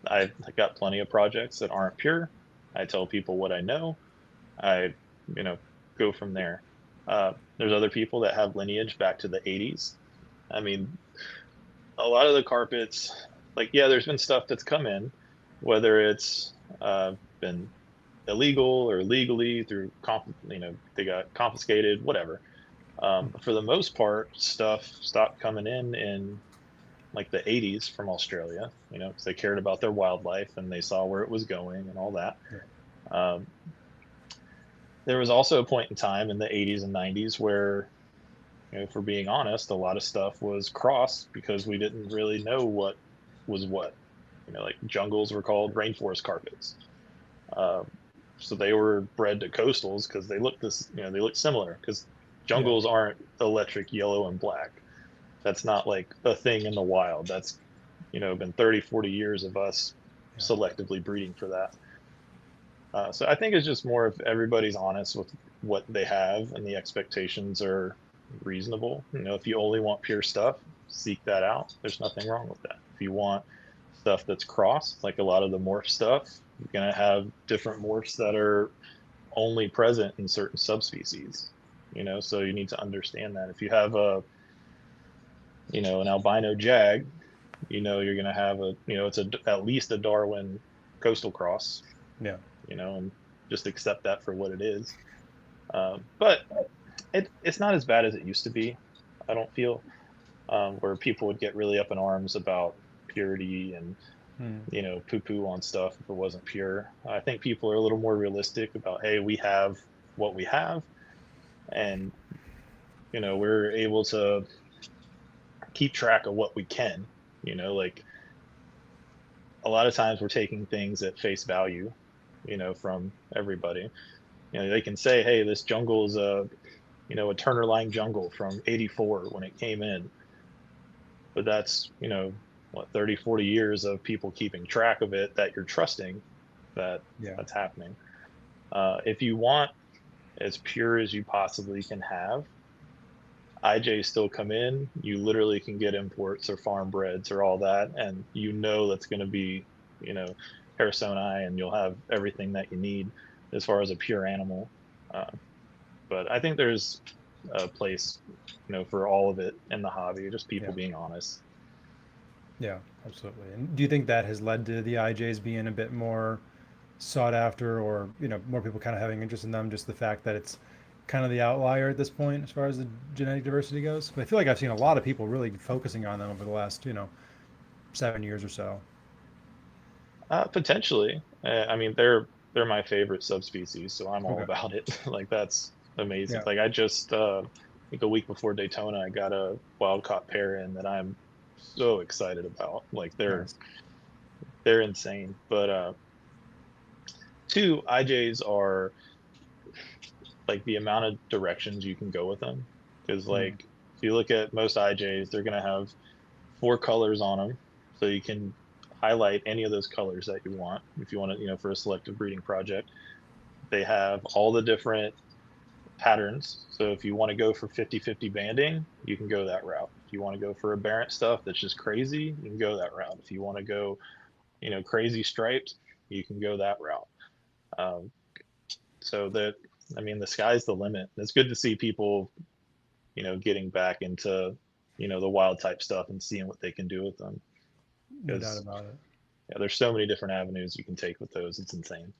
I've got plenty of projects that aren't pure. I tell people what I know. I, you know, go from there. There's other people that have lineage back to the 80s. I mean, a lot of the carpets, like, yeah, there's been stuff that's come in, whether it's been illegal or legally through, you know, they got confiscated, whatever. For the most part, stuff stopped coming in like the 80s from Australia, you know, because they cared about their wildlife and they saw where it was going and all that. Yeah. There was also a point in time in the 80s and 90s where, you know, if we're being honest, a lot of stuff was crossed because we didn't really know what was what. You know, like jungles were called rainforest carpets. So they were bred to coastals because they look they look similar, because jungles aren't electric yellow and black. That's not like a thing in the wild. That's, you know, been 30, 40 years of us selectively breeding for that. So I think it's just more if everybody's honest with what they have and the expectations are reasonable. You know, if you only want pure stuff, seek that out. There's nothing wrong with that. If you want stuff that's crossed, like a lot of the morph stuff, you're going to have different morphs that are only present in certain subspecies, you know, so you need to understand that. If you have an albino jag, you know, you're going to have it's at least a Darwin coastal cross, you know, and just accept that for what it is. But it's not as bad as it used to be, I don't feel, where people would get really up in arms about purity and you know, poo-poo on stuff if it wasn't pure. I think people are a little more realistic about, hey, we have what we have, and you know, we're able to keep track of what we can. You know, like a lot of times we're taking things at face value, you know, from everybody. You know, they can say, hey, this jungle is a Turner line jungle from '84 when it came in, but that's, you know, what, 30, 40 years of people keeping track of it that you're trusting that's happening. If you want as pure as you possibly can have, IJs still come in. You literally can get imports or farm breds or all that, and you know that's going to be, you know, Harrisoni, and you'll have everything that you need as far as a pure animal. But I think there's a place, you know, for all of it in the hobby, just people being honest. Yeah, absolutely. And do you think that has led to the IJs being a bit more sought after, or, you know, more people kind of having interest in them, just the fact that it's kind of the outlier at this point as far as the genetic diversity goes? But I feel like I've seen a lot of people really focusing on them over the last, you know, 7 years or so. Potentially. I mean, they're my favorite subspecies, so I'm all about it. Like, that's amazing. Like, I just I think a week before Daytona, I got a wild caught pair in that I'm so excited about. Like, they're insane. But 2 IJs are like the amount of directions you can go with them, because like if you look at most IJs, they're going to have 4 colors on them, so you can highlight any of those colors that you want if you want to, you know, for a selective breeding project. They have all the different patterns, so if you want to go for 50-50 banding, you can go that route. If you want to go for aberrant stuff that's just crazy, you can go that route. If you want to go, you know, crazy stripes, you can go that route. So that, I mean, the sky's the limit. It's good to see people, you know, getting back into, you know, the wild type stuff and seeing what they can do with them. No doubt about it. Yeah, there's so many different avenues you can take with those. It's insane.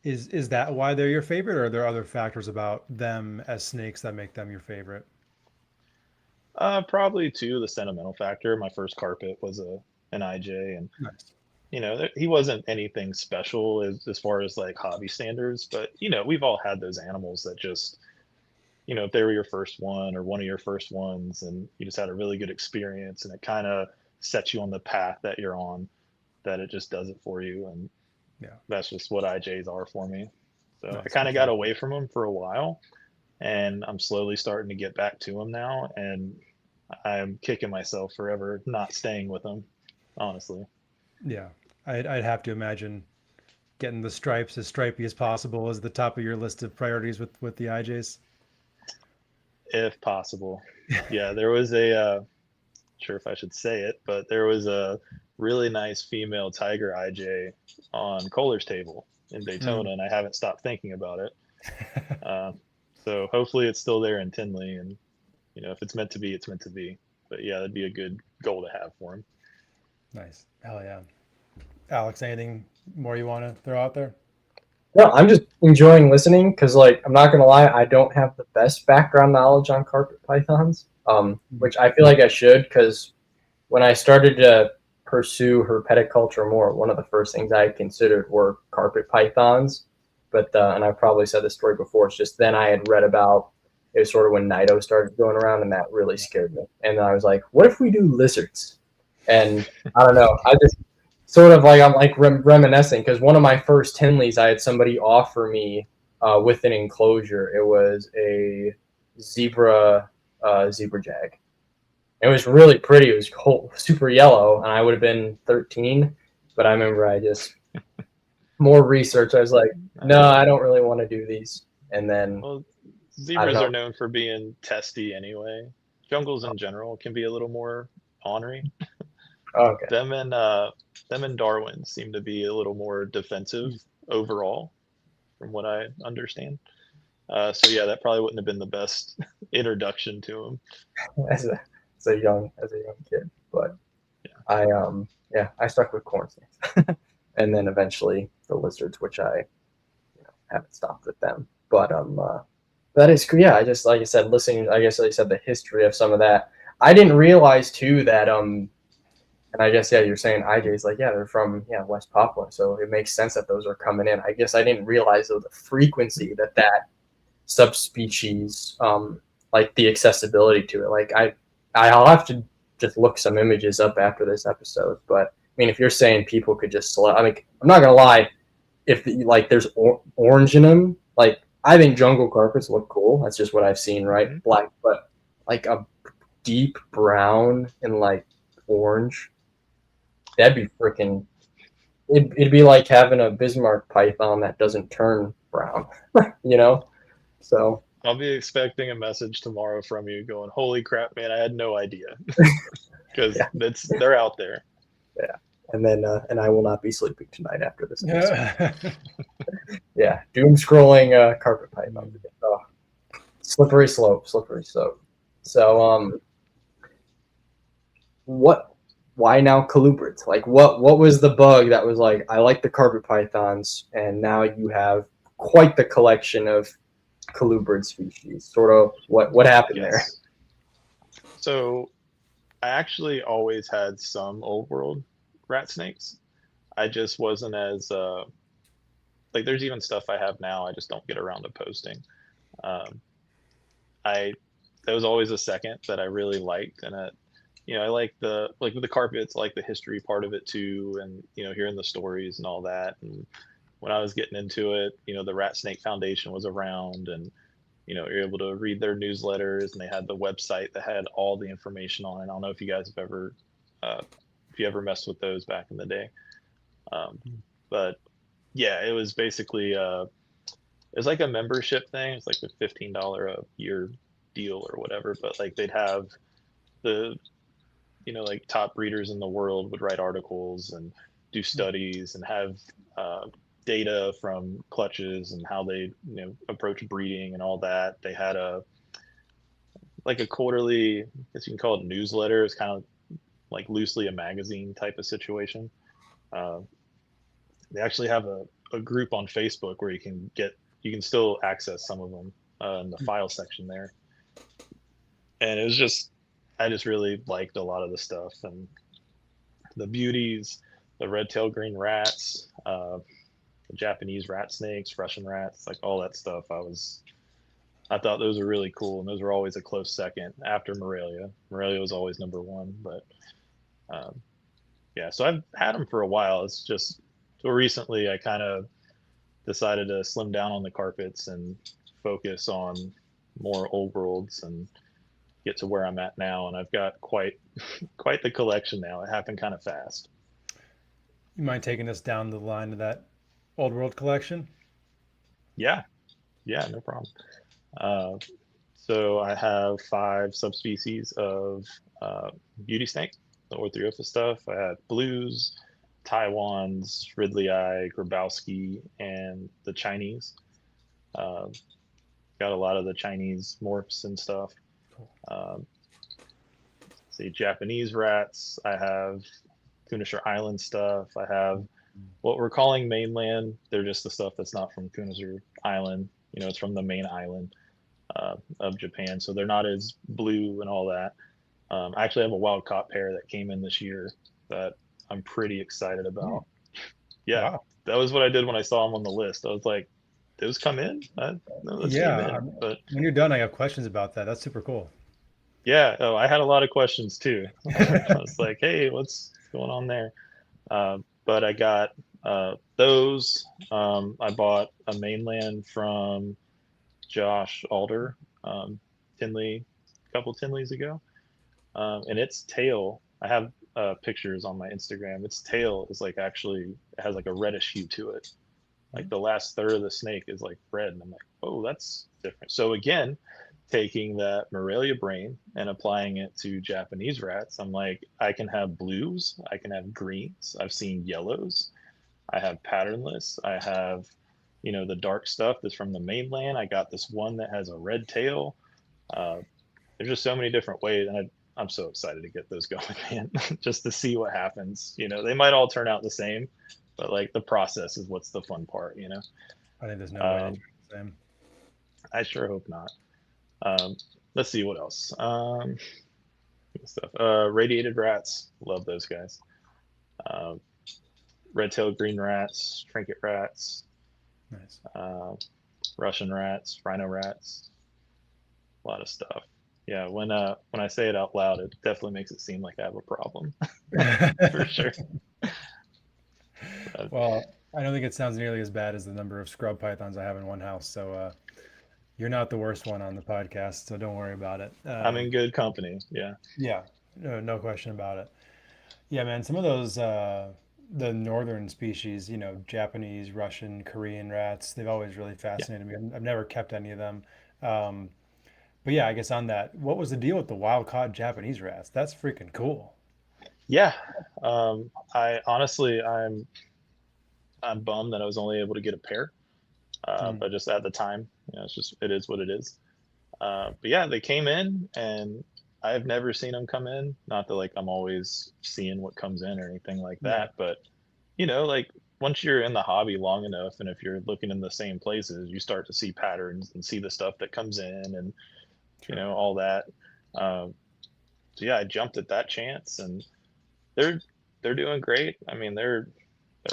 Is that why they're your favorite, or are there other factors about them as snakes that make them your favorite? Probably too the sentimental factor. My first carpet was an IJ, and you know, he wasn't anything special as far as like hobby standards, but you know, we've all had those animals that just, you know, if they were your first one or one of your first ones, and you just had a really good experience, and it kind of sets you on the path that you're on, that it just does it for you. And that's just what IJs are for me. So I kind of got away from them for a while, and I'm slowly starting to get back to them now, and I'm kicking myself forever not staying with them, honestly. Yeah, I'd have to imagine getting the stripes as stripy as possible is the top of your list of priorities with the IJs. If possible. Yeah, there was a sure if I should say it, but there was a really nice female tiger IJ on Kohler's table in Daytona, and I haven't stopped thinking about it. So hopefully it's still there in Tinley, and you know, if it's meant to be, it's meant to be. But yeah, that'd be a good goal to have for him. Nice. Hell yeah. Alex, anything more you want to throw out there? No, I'm just enjoying listening because, like, I'm not going to lie, I don't have the best background knowledge on carpet pythons, which I feel like I should, because when I started to pursue herpetoculture more, one of the first things I considered were carpet pythons. But and I've probably said this story before. It's just then I had read about it was sort of when Nido started going around, and that really scared me. And I was like, what if we do lizards? And I don't know. I just sort of like I'm like reminiscing because one of my first Tinleys, I had somebody offer me with an enclosure. It was a zebra jag. It was really pretty. It was super yellow, and I would have been 13. But I remember I just more research. I was like, no, I don't really want to do these. And then Well, zebras are known for being testy anyway. Jungles in general can be a little more ornery. okay. Them and Darwin seem to be a little more defensive overall, from what I understand. So yeah, that probably wouldn't have been the best introduction to them. as a young kid, but yeah. I stuck with corn snakes, and then eventually the lizards, which I haven't stopped with them. But that is cool. Yeah, I just like I said, listening. I guess like I said the history of some of that. I didn't realize too that and I guess you're saying IJ's like they're from West Papua, so it makes sense that those are coming in. I guess I didn't realize though the frequency that subspecies like the accessibility to it. Like I'll have to just look some images up after this episode. But I mean, if you're saying people could just select, I mean, I'm not gonna lie. If there's orange in them, like I think jungle carpets look cool. That's just what I've seen, right? Mm-hmm. Black, but like a deep brown and like orange, that'd be freaking. It'd be like having a Bismarck python that doesn't turn brown, So I'll be expecting a message tomorrow from you going, "Holy crap, man! I had no idea," because they're out there. Yeah, and then and I will not be sleeping tonight after this episode. Yeah, doom scrolling carpet python. Oh, slippery slope. So why now colubrids? Like what was the bug that was like, I like the carpet pythons, and now you have quite the collection of colubrid species. Sort of what happened there? So I actually always had some old world rat snakes. I just wasn't as like there's even stuff I have now I just don't get around to posting. There was always a second that I really liked, and I like with the carpets, I like the history part of it too, and hearing the stories and all that. And when I was getting into it, the Rat Snake Foundation was around, and you're able to read their newsletters, and they had the website that had all the information on it. I don't know if you guys have ever messed with those back in the day, but yeah, it was basically it was like a membership thing. It's like a $15 a year deal or whatever, but like they'd have the like top breeders in the world would write articles and do studies and have data from clutches and how they approach breeding and all that. They had a quarterly, I guess you can call it newsletter. It's kind of like loosely a magazine type of situation. They actually have a group on Facebook where you can still access some of them in the file section there. And it was I just really liked a lot of the stuff, and the beauties, the red-tailed green rats, the Japanese rat snakes, Russian rats, like all that stuff. I thought those were really cool, and those were always a close second after Morelia. Morelia was always number one, but so I've had them for a while. It's just so recently I kind of decided to slim down on the carpets and focus on more old worlds and get to where I'm at now, and I've got quite the collection now. It happened kind of fast. You mind taking us down the line of that old world collection? Yeah, no problem. So I have 5 subspecies of beauty snake, the Orthorhynchus stuff. I had blues, Taiwans, Ridley-eye, Grabowski, and the Chinese. Got a lot of the Chinese morphs and stuff. Japanese rats. I have Kunisher Island stuff. I have what we're calling mainland. They're just the stuff that's not from Kunisher Island. It's from the main island of Japan, so they're not as blue and all that. I actually have a wild caught pair that came in this year that I'm pretty excited about. Yeah, Wow. that was what I did when I saw them on the list. I was like, those come in? No, those came Yeah. in. But When you're done, I have questions about that. That's super cool. yeah, oh, I had a lot of questions too. I was like, hey, what's going on there? But I got those. I bought a mainland from Josh Alder, Tinley, a couple Tinleys ago. And its tail, I have pictures on my Instagram. Its tail is like actually, it has like a reddish hue to it. Like the last third of the snake is like red. And I'm like, oh, that's different. So again, taking that Morelia brain and applying it to Japanese rats, I'm like, I can have blues, I can have greens, I've seen yellows, I have patternless, I have, you know, the dark stuff that's from the mainland. I got this one that has a red tail. There's just so many different ways, and I'm so excited to get those going, man. Just to see what happens. You know, they might all turn out the same, but like the process is what's the fun part, you know. I think there's no way it's the same. I sure hope not. Let's see what else. Stuff. Radiated rats, love those guys. Red-tailed green rats, trinket rats, Nice. Russian rats, rhino rats, a lot of stuff. Yeah, when I say it out loud, it definitely makes it seem like I have a problem, for sure. Well, I don't think it sounds nearly as bad as the number of scrub pythons I have in one house. So you're not the worst one on the podcast, so don't worry about it. I'm in good company. Yeah. Yeah, no question about it. Yeah, man, some of those the northern species, you know, Japanese, Russian, Korean rats, they've always really fascinated me. I've never kept any of them. But yeah, I guess on that, what was the deal with the wild caught Japanese rats? That's freaking cool. Yeah. I honestly, I'm bummed that I was only able to get a pair. But just at the time, you know, it's just, it is what it is. But yeah, they came in and I've never seen them come in. Not that like I'm always seeing what comes in or anything like that, but you know, like once you're in the hobby long enough, and if you're looking in the same places, you start to see patterns and see the stuff that comes in, and you know, all that. So yeah, I jumped at that chance, and they're doing great. I mean, they're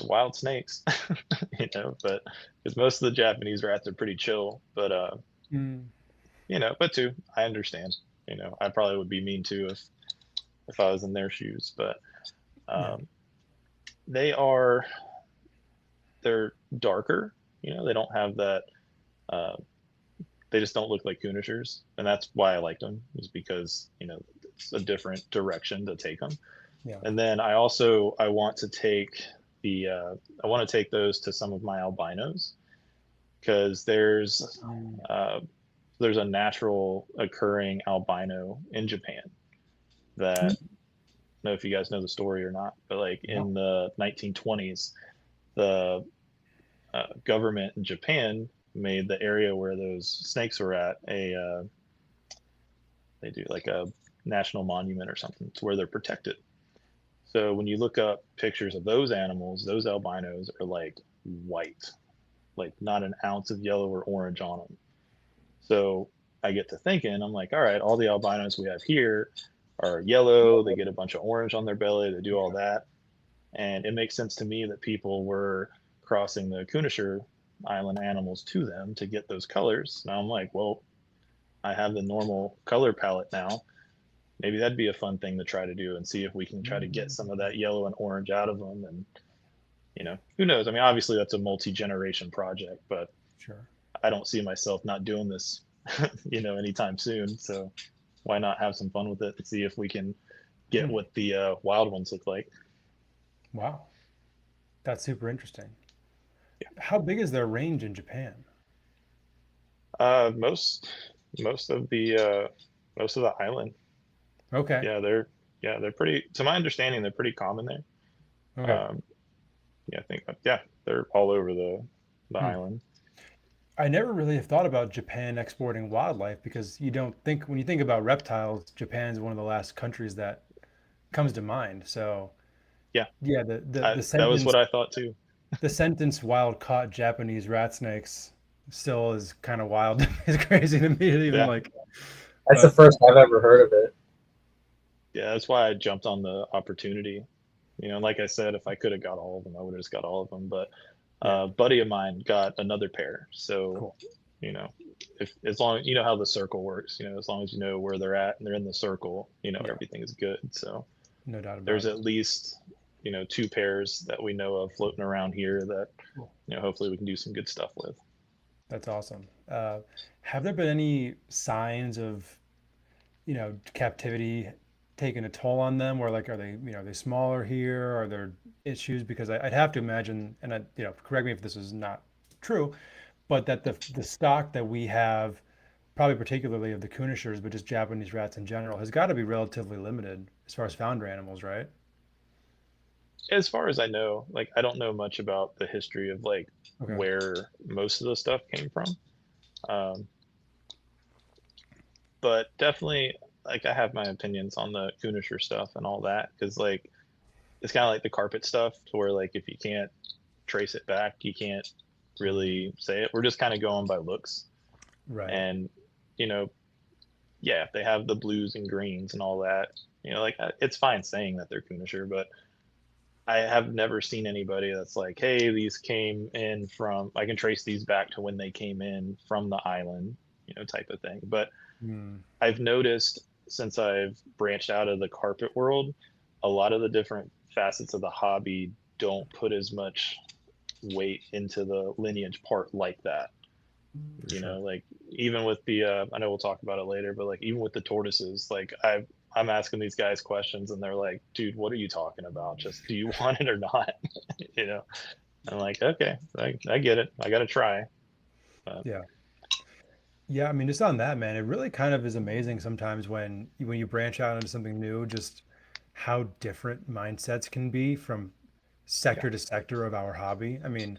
wild snakes, you know, but because most of the Japanese rats are pretty chill, but you know, but too, I understand. You know, I probably would be mean too if I was in their shoes, but they're darker. You know, they don't have that. They just don't look like Kunishers, and that's why I liked them. Is because, you know, it's a different direction to take them. Yeah. And then I want to take I want to take those to some of my albinos, because there's a natural occurring albino in Japan that, I don't know if you guys know the story or not, but like in the 1920s, the government in Japan made the area where those snakes were at they do like a national monument or something to where they're protected. So when you look up pictures of those animals, those albinos are like white, like not an ounce of yellow or orange on them. So I get to thinking, I'm like, all right, all the albinos we have here are yellow, they get a bunch of orange on their belly, they do all that. And it makes sense to me that people were crossing the Kunisher Island animals to them to get those colors. Now I'm like, well, I have the normal color palette now. Maybe that'd be a fun thing to try to do and see if we can try to get some of that yellow and orange out of them. And, you know, who knows? I mean, obviously that's a multi-generation project, but Sure. I don't see myself not doing this, you know, anytime soon. So why not have some fun with it and see if we can get what the wild ones look like. Wow. That's super interesting. Yeah. How big is their range in Japan? Most of the island. Okay. Yeah, they're pretty, to my understanding, they're pretty common there. Okay. Yeah, I think, they're all over the island. I never really have thought about Japan exporting wildlife, because you don't think, when you think about reptiles, Japan's one of the last countries that comes to mind. So yeah, the sentence, that was what I thought too. The sentence "wild caught Japanese rat snakes" still is kind of wild. It's crazy to me to even like. That's the first I've ever heard of it. Yeah, that's why I jumped on the opportunity. Like I said, if I could have got all of them, I would have just got all of them. But a buddy of mine got another pair. So, Cool. if as long how the circle works, as long as you know where they're at and they're in the circle, everything is good. So No doubt about there's it. at least 2 pairs that we know of floating around here that Cool. hopefully we can do some good stuff with. That's awesome. Have there been any signs of, captivity taking a toll on them? Or like, are they smaller here? Are there issues? Because I'd have to imagine, and correct me if this is not true, but that the stock that we have, probably particularly of the Kunishers, but just Japanese rats in general, has got to be relatively limited as far as founder animals, right? As far as I know, like I don't know much about the history of like Okay. where most of the stuff came from. But definitely, like I have my opinions on the Kunisher stuff and all that, because like it's kind of like the carpet stuff, to where like if you can't trace it back, you can't really say it. We're just kind of going by looks, Right. and yeah, if they have the blues and greens and all that, like it's fine saying that they're Kunisher, but I have never seen anybody that's like, hey, these came in from, I can trace these back to when they came in from the island, type of thing. But Hmm. I've noticed since I've branched out of the carpet world, a lot of the different facets of the hobby don't put as much weight into the lineage part like that. Sure. Like even with the, I know we'll talk about it later, but like even with the tortoises, like I'm asking these guys questions and they're like, dude, what are you talking about? Just, do you want it or not? I'm like, okay, I get it. I got to try. Yeah. Yeah, I mean, just on that, man, it really kind of is amazing sometimes when you branch out into something new, just how different mindsets can be from sector to sector of our hobby. I mean,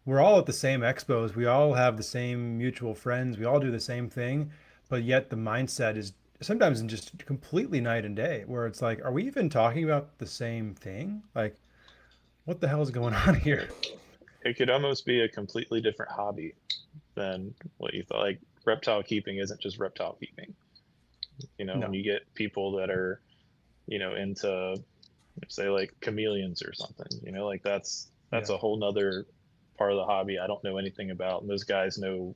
we're all at the same expos, we all have the same mutual friends, we all do the same thing, but yet the mindset is sometimes just completely night and day, where it's like, are we even talking about the same thing? Like, what the hell is going on here? It could almost be a completely different hobby than what you thought. Like reptile keeping isn't just reptile keeping. When No. you get people that are, into say like chameleons or something, like that's Yeah. a whole nother part of the hobby I don't know anything about. And those guys know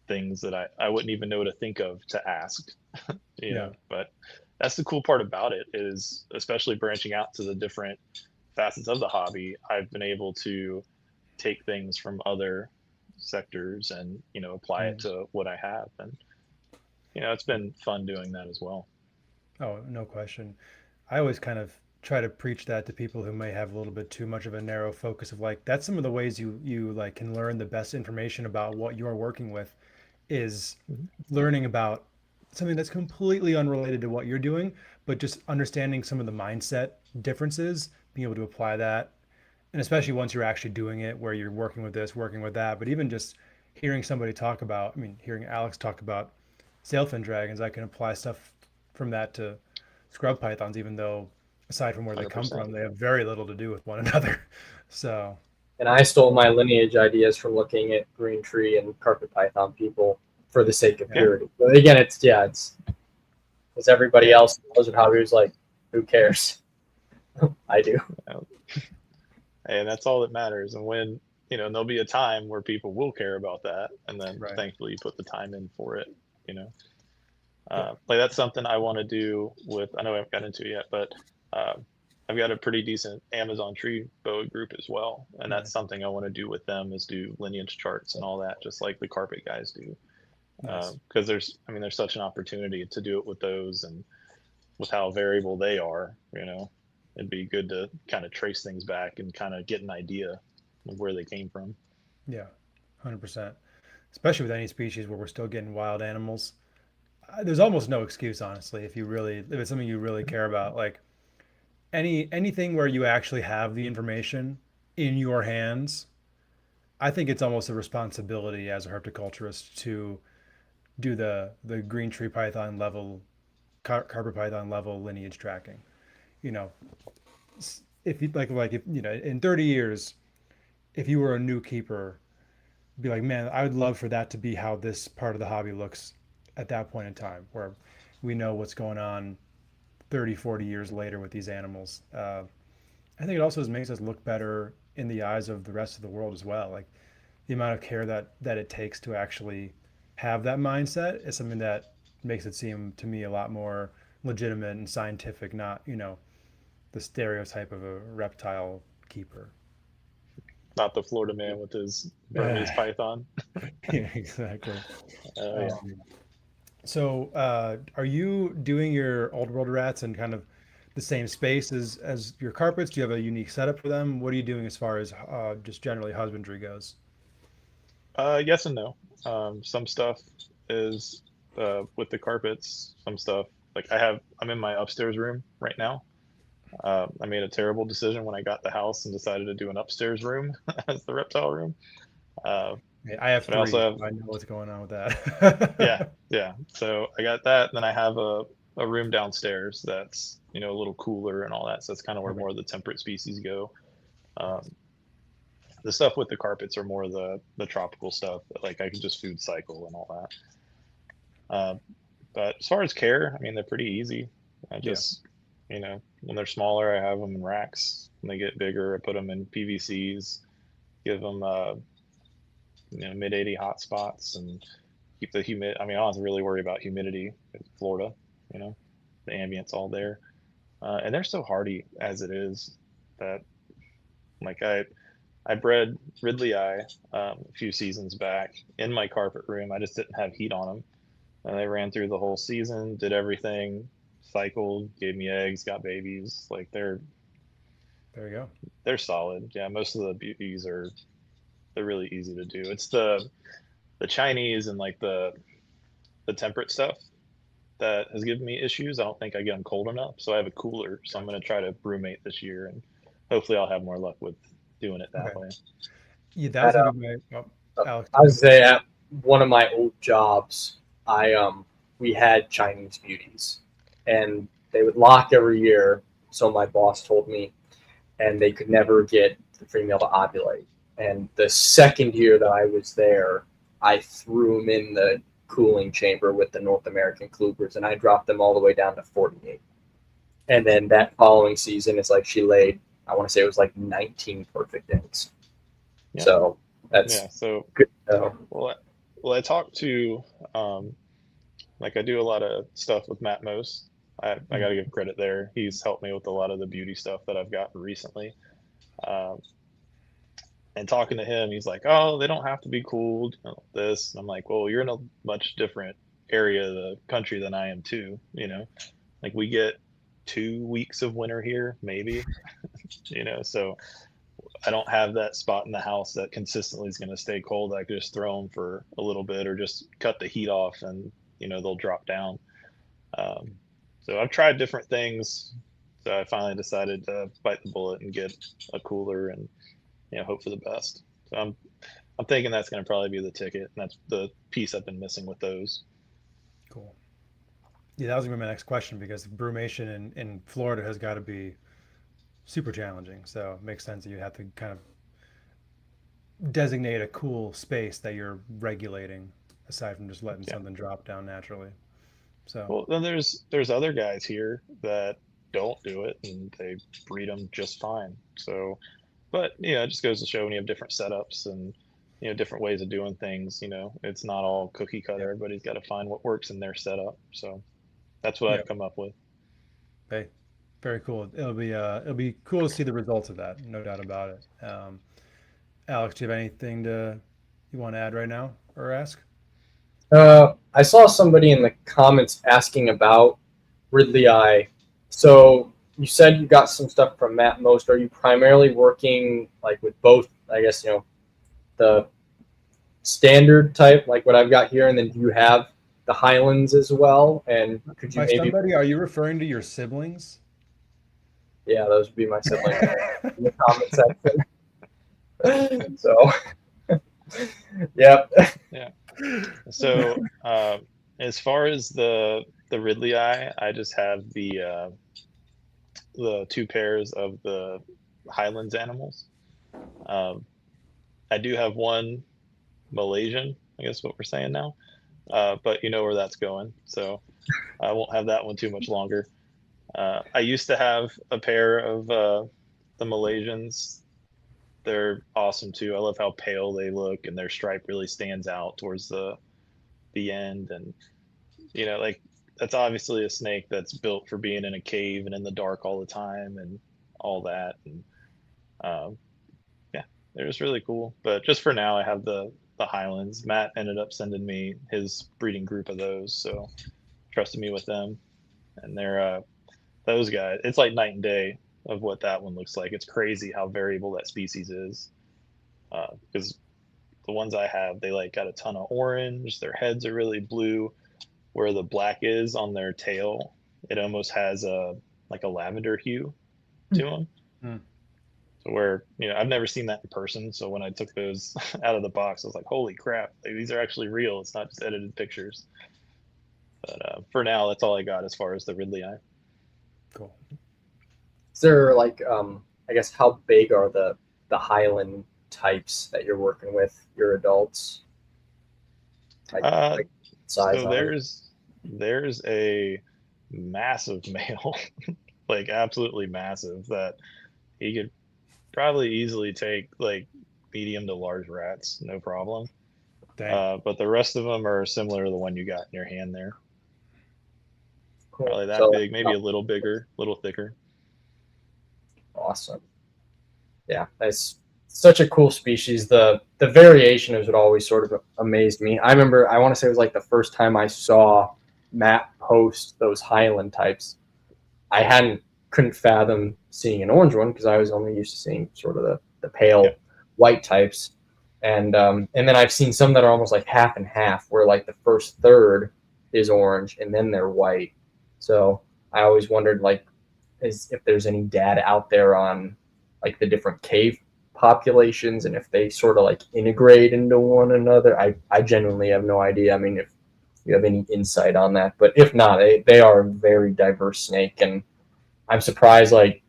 things that I wouldn't even know to think of to ask, Yeah. but that's the cool part about it, is especially branching out to the different facets of the hobby. I've been able to take things from other sectors and, apply it Mm. to what I have. And, it's been fun doing that as well. Oh, no question. I always kind of try to preach that to people who may have a little bit too much of a narrow focus of like, that's some of the ways you like can learn the best information about what you're working with, is Mhm. learning about something that's completely unrelated to what you're doing, but just understanding some of the mindset differences, being able to apply that. And especially once you're actually doing it, where you're working with this, working with that, but even just hearing somebody talk about, I mean, hearing Alex talk about sailfin dragons, I can apply stuff from that to scrub pythons, even though aside from where they come 100%. from, they have very little to do with one another. So And I stole my lineage ideas from looking at green tree and carpet python people for the sake of yeah, purity. But again, it's as everybody Yeah. else knows it, hobby was like, who cares? I do. And that's all that matters. And when, there'll be a time where people will care about that. And then right. thankfully you put the time in for it, like that's something I want to do with, I know I haven't got into it yet, but I've got a pretty decent Amazon tree boa group as well. And that's Nice. something I want to do with them, is do lineage charts and all that, just like the carpet guys do. Nice. Because there's such an opportunity to do it with those, and with how variable they are, it'd be good to kind of trace things back and kind of get an idea of where they came from. Yeah, 100%. Especially with any species where we're still getting wild animals. There's almost no excuse, honestly, if it's something you really care about. Like anything where you actually have the information in your hands, I think it's almost a responsibility as a herpetoculturist to do the green tree python level, carpet python level lineage tracking. You know, if you like if in 30 years, if you were a new keeper, be like, man, I would love for that to be how this part of the hobby looks at that point in time, where we know what's going on 30, 40 years later with these animals. I think it also makes us look better in the eyes of the rest of the world as well. Like the amount of care that it takes to actually have that mindset is something that makes it seem to me a lot more legitimate and scientific, not, the stereotype of a reptile keeper. Not the Florida man with his Burmese python. Yeah, exactly. Yeah. So are you doing your old world rats in kind of the same space as your carpets? Do you have a unique setup for them? What are you doing as far as just generally husbandry goes? Yes and no. Some stuff is with the carpets. Some stuff like I'm in my upstairs room right now. I made a terrible decision when I got the house and decided to do an upstairs room as the reptile room. I have But three. I also have, I know what's going on with that. yeah. So I got that, and then I have a room downstairs that's a little cooler and all that. So that's kind of where more of the temperate species go. The stuff with the carpets are more the tropical stuff. Like I can just food cycle and all that. But as far as care, I mean, they're pretty easy. I just, when they're smaller, I have them in racks. When they get bigger, I put them in PVCs, give them, mid 80 hot spots and keep the humid. I mean, I don't have to really worry about humidity in Florida, the ambient's all there. And they're so hardy as it is that like I bred Ridley Eye a few seasons back in my carpet room. I just didn't have heat on them. And they ran through the whole season, did everything, cycled, gave me eggs, got babies. Like there you go. They're solid. Yeah, most of the beauties they're really easy to do. It's the Chinese and like the temperate stuff that has given me issues. I don't think I get them cold enough. So I have a cooler. So I'm going to try to brewmate this year, and hopefully I'll have more luck with doing it that way. Yeah, that's gonna be Alex. I was there at one of my old jobs. We had Chinese beauties, and they would lock every year. So my boss told me, and they could never get the female to ovulate. And the second year that I was there, I threw them in the cooling chamber with the North American Klubers, and I dropped them all the way down to 48. And then that following season, it's like she laid, I want to say it was like 19 perfect eggs. Yeah. So that's good. Well, I talked to, like I do a lot of stuff with Matt Mose. I got to give credit there. He's helped me with a lot of the beauty stuff that I've gotten recently. And talking to him, he's like, oh, they don't have to be cooled, this. And I'm like, well, you're in a much different area of the country than I am too, like we get 2 weeks of winter here, maybe, so I don't have that spot in the house that consistently is going to stay cold. I could just throw them for a little bit or just cut the heat off and, they'll drop down. So I've tried different things. So I finally decided to bite the bullet and get a cooler and, hope for the best. So I'm thinking that's going to probably be the ticket, and that's the piece I've been missing with those. Cool. Yeah, that was gonna be my next question, because brumation in Florida has got to be super challenging. So it makes sense that you have to kind of designate a cool space that you're regulating, aside from just letting something drop down naturally. So well, then there's other guys here that don't do it and they breed them just fine. So, but it just goes to show when you have different setups and different ways of doing things, it's not all cookie cutter. Everybody's got to find what works in their setup. So that's what I've come up with. Hey, very cool. It'll be cool to see the results of that, no doubt about it. Alex, do you have anything you want to add right now or ask? I saw somebody in the comments asking about Ridley Eye. So you said you got some stuff from Matt Most. Are you primarily working like with both, I guess, the standard type, like what I've got here, and then do you have the Highlands as well? And could you are you referring to your siblings? Yeah, those would be my siblings in the comment section. So, yep. Yeah. So, as far as the Ridley Eye, I just have the 2 pairs of the Highlands animals. I do have one Malaysian, I guess what we're saying now, but you know where that's going, so I won't have that one too much longer. I used to have a pair of the Malaysians. They're awesome too. I love how pale they look, and their stripe really stands out towards the end. And you know, like that's obviously a snake that's built for being in a cave and in the dark all the time and all that. And yeah, they're just really cool. But just for now, I have the Highlands. Matt ended up sending me his breeding group of those, so trusted me with them. And they're those guys. It's like night and day of what that one looks like. It's crazy how variable that species is. Because the ones I have, they like got a ton of orange. Their heads are really blue. Where the black is on their tail, it almost has a like a lavender hue to them. Mm. So where, you know, I've never seen that in person. So when I took those out of the box, I was like, holy crap, like, these are actually real. It's not just edited pictures. But for now, that's all I got as far as the Ridley eye. Cool. Is there like, I guess, how big are the Highland types that you're working with, your adults? Like size so there's a massive male, like absolutely massive, that he could probably easily take like medium to large rats, no problem. But the rest of them are similar to the one you got in your hand there. Cool. Probably that big, maybe a little bigger, a little thicker. Awesome. Yeah, that's such a cool species. The variation is what always sort of amazed me. I remember, I want to say it was like the first time I saw Matt post those Highland types. I couldn't fathom seeing an orange one because I was only used to seeing sort of the pale white types. And then I've seen some that are almost like half and half, where like the first third is orange and then they're white. So I always wondered like if there's any data out there on like the different cave populations and if they sort of like integrate into one another. I genuinely have no idea. I mean, if you have any insight on that, but if not, they are a very diverse snake, and I'm surprised, like,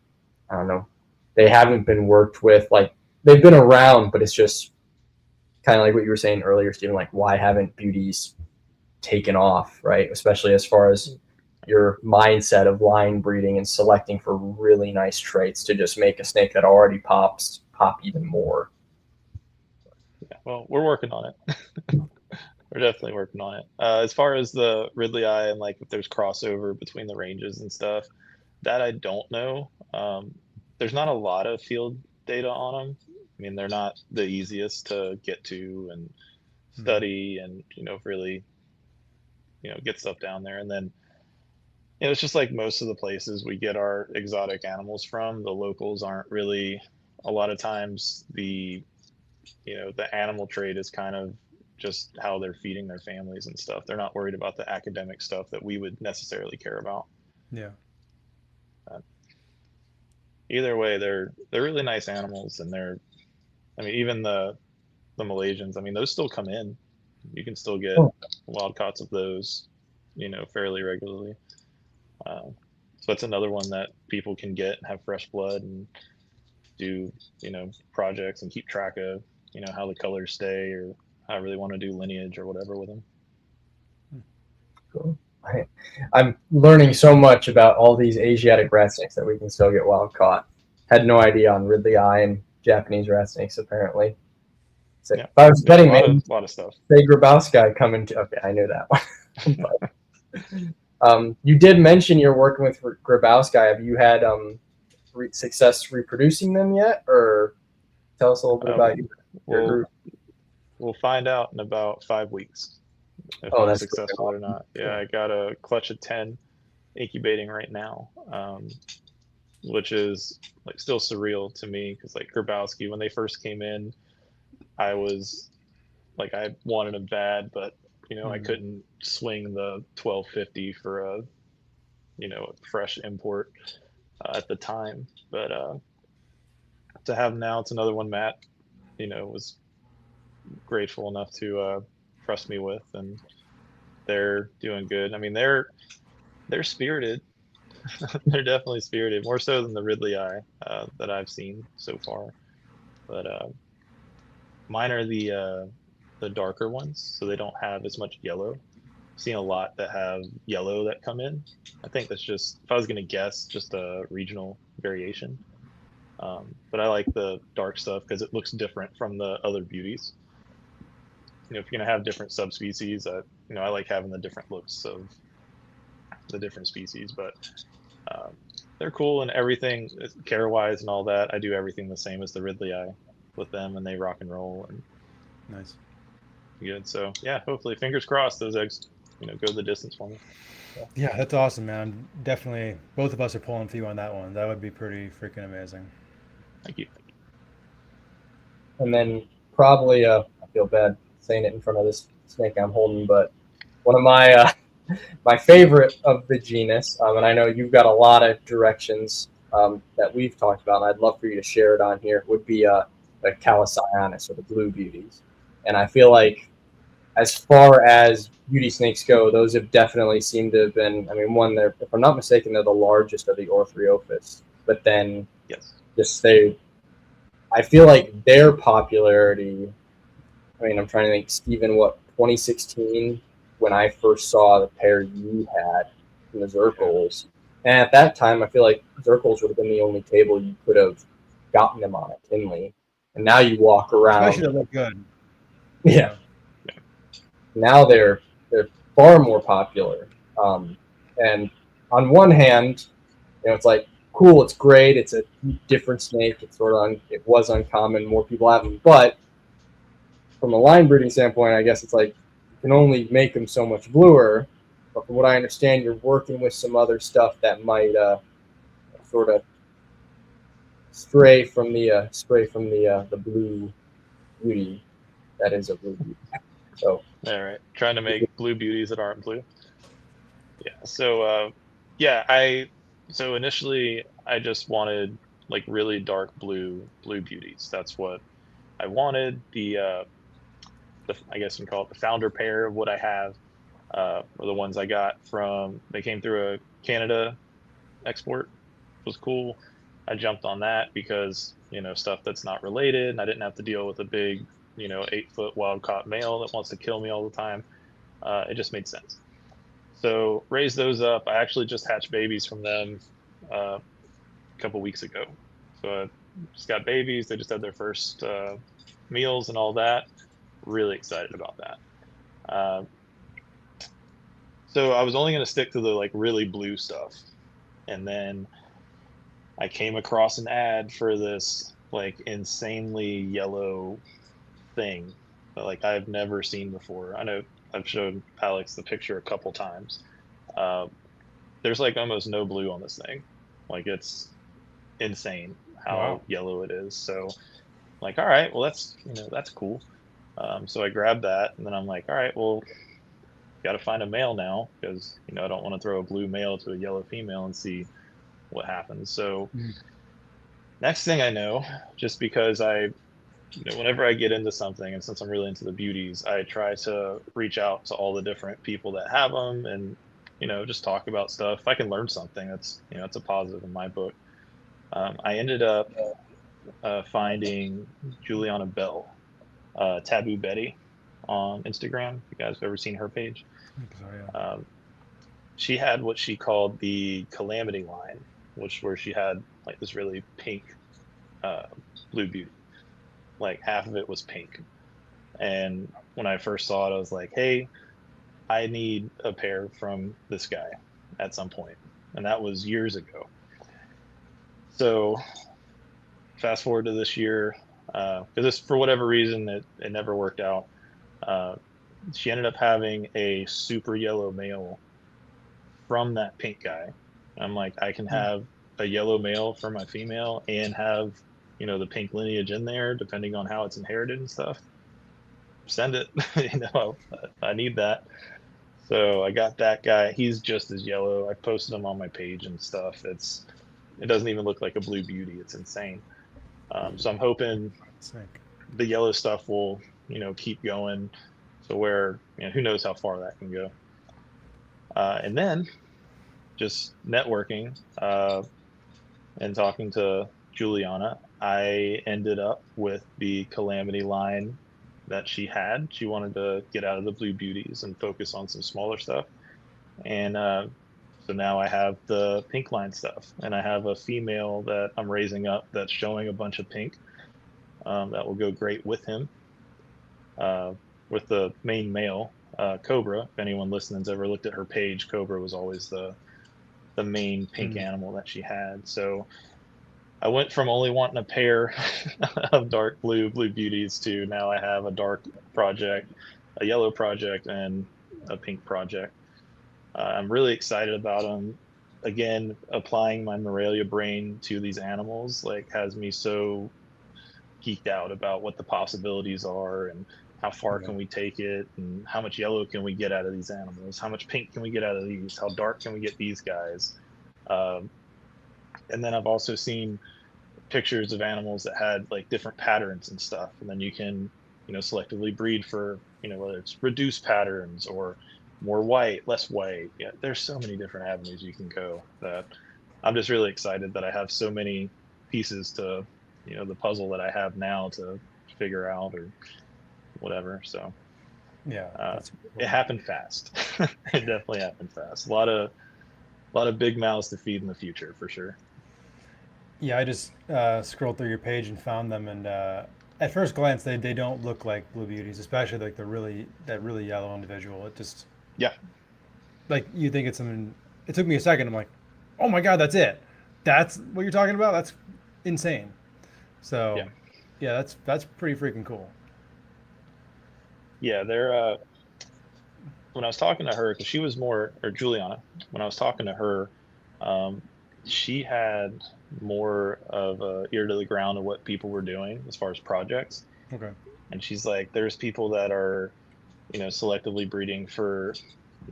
I don't know, they haven't been worked with. Like, they've been around, but it's just kind of like what you were saying earlier, Stephen, like, why haven't beauties taken off, right? Especially as far as your mindset of line breeding and selecting for really nice traits to just make a snake that already pop even more. Yeah, well, we're working on it. We're definitely working on it. As far as the Ridley eye and like if there's crossover between the ranges and stuff, that I don't know. There's not a lot of field data on them. I mean, they're not the easiest to get to and study and, you know, really, you know, get stuff down there. And then, you know, it's just like most of the places we get our exotic animals from, the locals aren't really, a lot of times the, you know, the animal trade is kind of just how they're feeding their families and stuff. They're not worried about the academic stuff that we would necessarily care about. Yeah. Either way, they're really nice animals, and they're, I mean, even the Malaysians, I mean, those still come in. You can still get wild caughts of those, you know, fairly regularly. So that's another one that people can get and have fresh blood and do, you know, projects and keep track of, you know, how the colors stay or however they want to do lineage or whatever with them. Cool. I'm learning so much about all these Asiatic rat snakes that we can still get wild caught. Had no idea on Ridley eye and Japanese rat snakes, apparently. So yeah. If I was betting, a lot of stuff. Say Grabowski coming to, okay, I knew that one. You did mention you're working with Grabowski. Have you had success reproducing them yet? Or tell us a little bit about your group. We'll find out in about 5 weeks if I'm successful or not. Yeah, I got a clutch of 10 incubating right now, which is like still surreal to me because like Grabowski, when they first came in, I was like, I wanted them bad, but you know, I couldn't swing the 1250 for a, you know, a fresh import at the time. But to have now, it's another one Matt, you know, was grateful enough to trust me with, and they're doing good. I mean, they're spirited. They're definitely spirited, more so than the Ridley eye that I've seen so far. But mine are the darker ones, so they don't have as much yellow. seen a lot that have yellow that come in. I think that's just, if I was going to guess, just a regional variation. But I like the dark stuff because it looks different from the other beauties. You know, if you're going to have different subspecies, you know, I like having the different looks of the different species, but they're cool and everything care wise and all that. I do everything the same as the Ridley Eye with them, and they rock and roll and Nice. good. So yeah, hopefully, fingers crossed, those eggs, you know, go the distance for me. Yeah, that's awesome, man. Definitely, both of us are pulling for you on that one. That would be pretty freaking amazing. Thank you. And then probably, I feel bad saying it in front of this snake I'm holding, but one of my my favorite of the genus, and I know you've got a lot of directions that we've talked about, and I'd love for you to share it on here, would be the Calicyanus, or the blue beauties. And I feel like as far as beauty snakes go, those have definitely seemed to have been, I mean, one, they're, if I'm not mistaken, they're the largest of the Orthriophis, but then Yes. just I feel like their popularity, I mean, I'm trying to think, Steven, what, 2016, when I first saw the pair you had in the Zirkles. And at that time, I feel like Zirkles would have been the only table you could have gotten them on at Tinley. And now you walk around. Especially they look good. Yeah. Now they're far more popular. And on one hand, you know, it's like, cool, it's great, it's a different snake, it's sort of it was uncommon, more people have them, but from a line breeding standpoint, I guess it's like you can only make them so much bluer. But from what I understand, you're working with some other stuff that might sort of stray from the blue beauty that is a blue beauty. So All right, trying to make blue beauties that aren't blue. Yeah. So yeah, so initially I just wanted like really dark blue beauties. That's what I wanted. The I guess you can call it the founder pair of what I have, were the ones I got from, they came through a Canada export. It was cool. I jumped on that because, you know, stuff that's not related, and I didn't have to deal with a big, you know, 8-foot wild caught male that wants to kill me all the time. It just made sense. So raised those up. I actually just hatched babies from them a couple weeks ago. So I just got babies. They just had their first meals and all that. Really excited about that. So I was only going to stick to the like really blue stuff, and then I came across an ad for this like insanely yellow thing that like I've never seen before. I know I've showed Alex the picture a couple times. There's like almost no blue on this thing. Like it's insane how yellow it is. So like, all right, well that's, you know, that's cool. So I grabbed that, and then I'm like, all right, well, got to find a male now, because, you know, I don't want to throw a blue male to a yellow female and see what happens. So next thing I know, just because you know, whenever I get into something, and since I'm really into the beauties, I try to reach out to all the different people that have them, and, you know, just talk about stuff. If I can learn something, that's, you know, it's a positive in my book. I ended up finding Juliana Bell, Taboo Betty on Instagram. You guys have ever seen her page? She had what she called the Calamity line, where she had like this really pink blue beauty. Like half of it was pink. And when I first saw it, I was like, hey, I need a pair from this guy at some point. And that was years ago. So fast forward to this year, because this, for whatever reason, it never worked out. She ended up having a super yellow male from that pink guy. I'm like, I can have a yellow male for my female and have, you know, the pink lineage in there, depending on how it's inherited and stuff. Send it. You know, I need that. So I got that guy. He's just as yellow. I posted him on my page and stuff. It doesn't even look like a blue beauty. It's insane. So I'm hoping the yellow stuff will, you know, keep going. So where, you know, who knows how far that can go. And then just networking and talking to Juliana, I ended up with the Calamity line that she had. She wanted to get out of the blue beauties and focus on some smaller stuff. And so now I have the pink line stuff, and I have a female that I'm raising up that's showing a bunch of pink that will go great with him. With the main male, Cobra. If anyone listening's ever looked at her page, Cobra was always the main pink animal that she had. So I went from only wanting a pair of dark blue beauties to now I have a dark project, a yellow project, and a pink project. I'm really excited about them. Again, applying my Morelia brain to these animals like has me so geeked out about what the possibilities are and how far can we take it, and how much yellow can we get out of these animals, how much pink can we get out of these, how dark can we get these guys. And then I've also seen pictures of animals that had like different patterns and stuff, and then you can, you know, selectively breed for, you know, whether it's reduced patterns or more white, less white. Yeah, there's so many different avenues you can go that I'm just really excited that I have so many pieces to, you know, the puzzle that I have now to figure out or whatever. So Yeah, it happened fast. It definitely happened fast. A lot of big mouths to feed in the future for sure. Yeah, I just scrolled through your page and found them, and at first glance, they don't look like blue beauties, especially like that really yellow individual. It just like you think it's something. It took me a second. I'm like, oh my god, that's it. That's what you're talking about. That's insane. So yeah, that's pretty freaking cool. Yeah, they're when I was talking to her, because she was more, or Juliana, when I was talking to her, she had more of a ear to the ground of what people were doing as far as projects. Okay. And she's like, there's people that are, you know, selectively breeding for,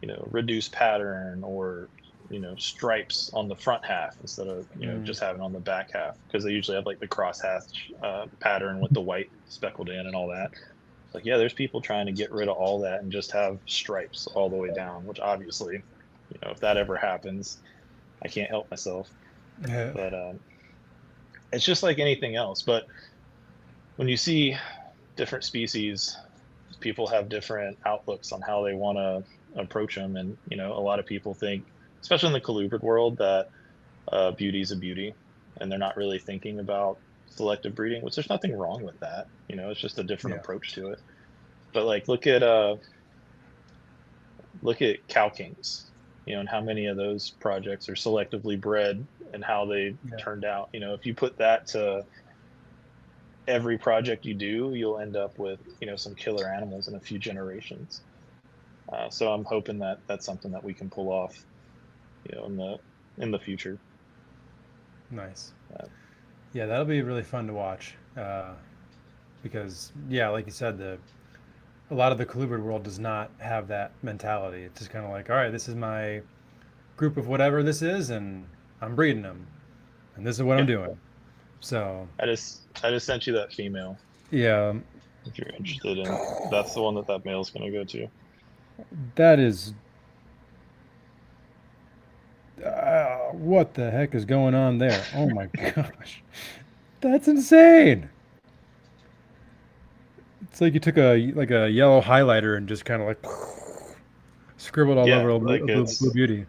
you know, reduced pattern or, you know, stripes on the front half instead of, you know, just having on the back half, because they usually have like the crosshatch pattern with the white speckled in and all that. It's like, yeah, there's people trying to get rid of all that and just have stripes all the way down, which obviously, you know, if that ever happens, I can't help myself. Yeah. But it's just like anything else. But when you see different species, people have different outlooks on how they want to approach them. And, you know, a lot of people think, especially in the colubrid world, that beauty is a beauty, and they're not really thinking about selective breeding, which there's nothing wrong with that. You know, it's just a different approach to it. But like, look at cow kings, you know, and how many of those projects are selectively bred and how they turned out. You know, if you put that to every project you do, you'll end up with, you know, some killer animals in a few generations. So I'm hoping that that's something that we can pull off, you know, in the future. Nice. Yeah, that'll be really fun to watch, because yeah, like you said, a lot of the colubrid world does not have that mentality. It's just kind of like, all right, this is my group of whatever this is, and I'm breeding them, and this is what I'm doing. So I just sent you that female. Yeah. If you're interested in, that's the one that male's going to go to. That is, what the heck is going on there? Oh my gosh, that's insane. It's like you took a yellow highlighter and just kind of like scribbled all over like a blue beauty.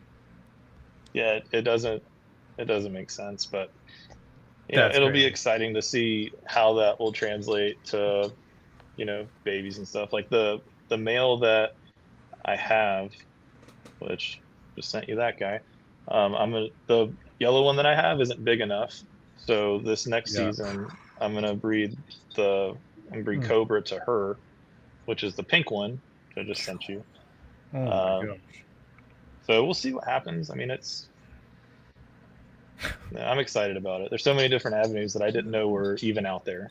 Yeah, it doesn't make sense, but yeah, it'll be exciting to see how that will translate to, you know, babies and stuff. Like the male that I have, which just sent you that guy. The yellow one that I have isn't big enough, so this next season I'm gonna breed Cobra to her, which is the pink one that I just sent you. Oh my gosh. So we'll see what happens. I mean, I'm excited about it. There's so many different avenues that I didn't know were even out there.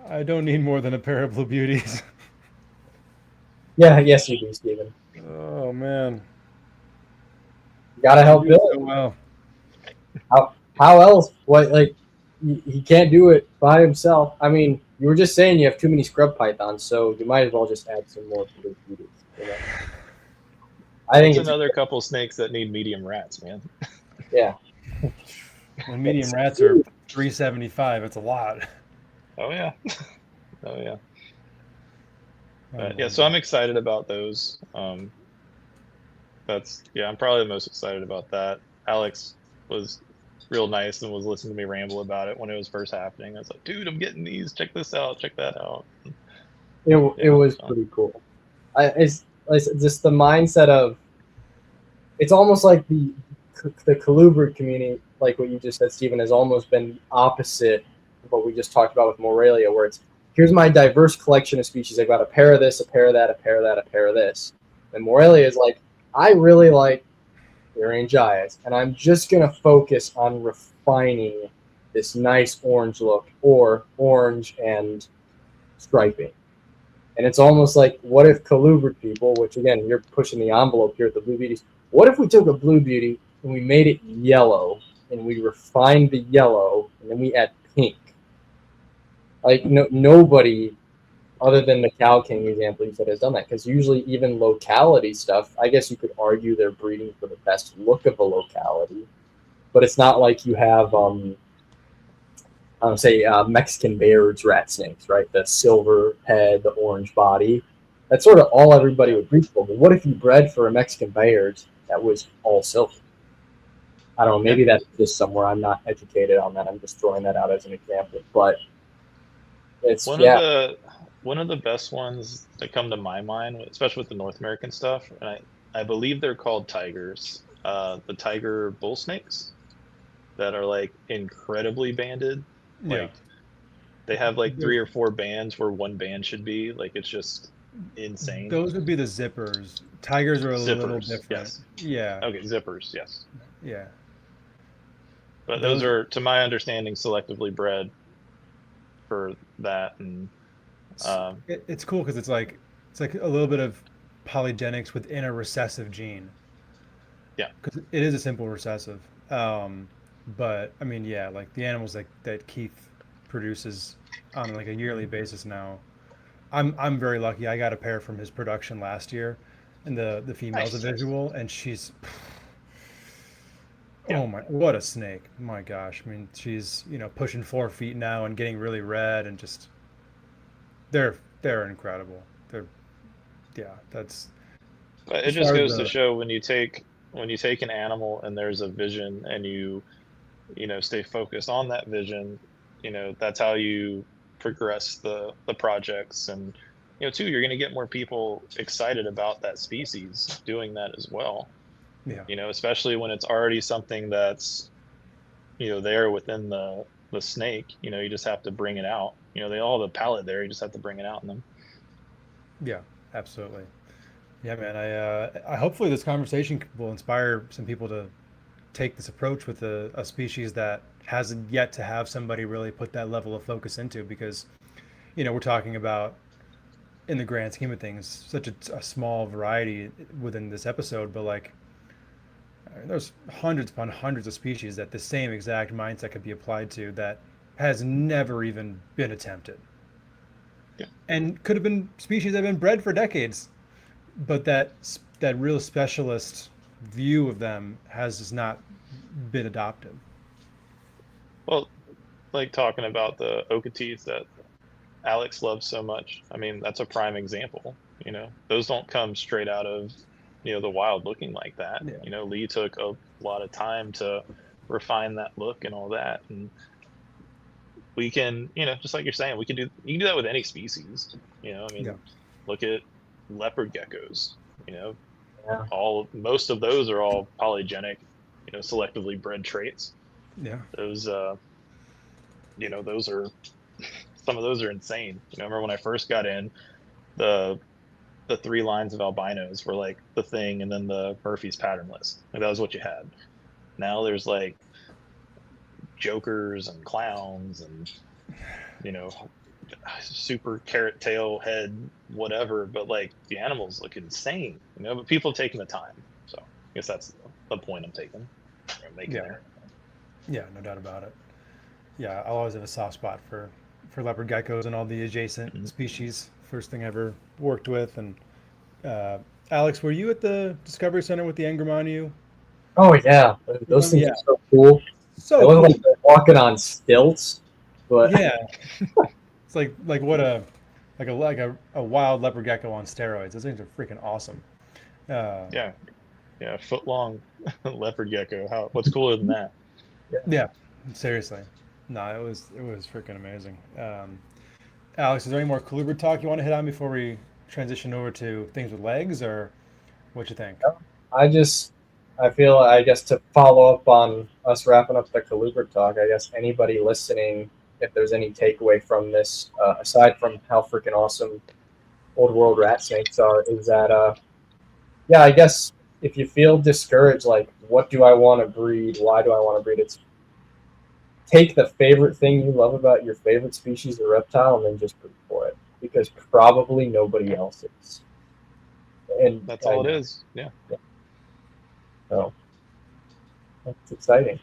I don't need more than a pair of blue beauties. Yeah, yes you do, Steven. Oh man. You gotta help Bill. So well. How else? What, like, he can't do it by himself. I mean, you were just saying you have too many scrub pythons, so you might as well just add some more blue beauties. You know? I think it's another couple snakes that need medium rats, man. Yeah. When medium rats are 375, it's a lot. Oh yeah. Oh yeah. But yeah, so I'm excited about those. I'm probably the most excited about that. Alex was real nice and was listening to me ramble about it when it was first happening. I was like, dude, I'm getting these. Check this out. Check that out. It was pretty cool. It's just the mindset of, it's almost like the colubrid community, like what you just said, Stephen, has almost been the opposite of what we just talked about with Morelia, where it's, here's my diverse collection of species. I've got a pair of this, a pair of that, a pair of that, a pair of this. And Morelia is like, I really like Iriangias, and I'm just going to focus on refining this nice orange look, or orange and striping. And it's almost like, what if colubrid people, which again, you're pushing the envelope here at the Blue Beauties, what if we took a Blue Beauty and we made it yellow, and we refined the yellow, and then we add pink? Like, nobody other than the Cow King example you said has done that, because usually even locality stuff, I guess you could argue they're breeding for the best look of a locality, but it's not like you have Mexican Bayard's rat snakes, right? The silver head, the orange body. That's sort of all everybody would breed for. But what if you bred for a Mexican Bayard's that was all silver? I don't know. Maybe that's just somewhere. I'm not educated on that. I'm just throwing that out as an example. But it's one of the best ones that come to my mind, especially with the North American stuff, and I believe they're called tigers. The tiger bull snakes that are like incredibly banded. Like they have like 3 or 4 bands where one band should be. Like, it's just insane. Those would be the zippers. Tigers are a little different. Yes. Yeah. Okay, zippers. Yes. Yeah. But those are, to my understanding, selectively bred for that, and it's cool because it's like a little bit of polygenics within a recessive gene. Yeah. Because it is a simple recessive. But I mean, yeah, like the animals that Keith produces on like a yearly basis now, I'm very lucky. I got a pair from his production last year, and the female's a visual, and she's oh my, what a snake. My gosh. I mean, she's, pushing 4 feet now and getting really red, and just they're incredible. That's but it just goes to show, when you take an animal and there's a vision, and you stay focused on that vision, that's how you progress the projects. And too, you're going to get more people excited about that species doing that as well. Especially when it's already something that's there within the snake. You just have to bring it out. They all have the palette there, you just have to bring it out in them. Yeah, absolutely. Yeah, man, I hopefully this conversation will inspire some people to take this approach with a species that hasn't yet to have somebody really put that level of focus into, because we're talking about, in the grand scheme of things, such a small variety within this episode, but like there's hundreds upon hundreds of species that the same exact mindset could be applied to that has never even been attempted. And could have been species that have been bred for decades, but that real specialist view of them has just not been adopted. Well, like talking about the Okeetes that Alex loves so much, I mean, that's a prime example. Those don't come straight out of the wild looking like that. Lee took a lot of time to refine that look and all that, and we can, just like you're saying, you can do that with any species. Look at leopard geckos. Most of those are all polygenic, selectively bred traits. Those those are, some of those are insane. I remember when I first got in, the 3 lines of albinos were like the thing, and then the Murphy's pattern list. Like, that was what you had. Now there's like jokers and clowns and super carrot tail head whatever, but like the animals look insane, but people have taken the time. So I guess that's the point I'm making there. Yeah, no doubt about it. Yeah, I'll always have a soft spot for leopard geckos and all the adjacent species. First thing I ever worked with. And Alex, were you at the Discovery Center with the Angermanu? Oh yeah, those things are so cool. So they look like they're walking on stilts, but yeah, it's like what a a wild leopard gecko on steroids. Those things are freaking awesome. Yeah, foot long leopard gecko. What's cooler than that? Yeah, seriously. No, it was freaking amazing. Alex, is there any more colubrid talk you want to hit on before we transition over to things with legs, or what you think? I feel, I guess, to follow up on us wrapping up the colubrid talk, I guess anybody listening, if there's any takeaway from this, aside from how freaking awesome old world rat snakes are, is that, yeah, I guess if you feel discouraged, like, what do I want to breed? Why do I want to breed? It's take the favorite thing you love about your favorite species of reptile and then just breed for it, because probably nobody else is. And that's all it is. Yeah. So that's exciting.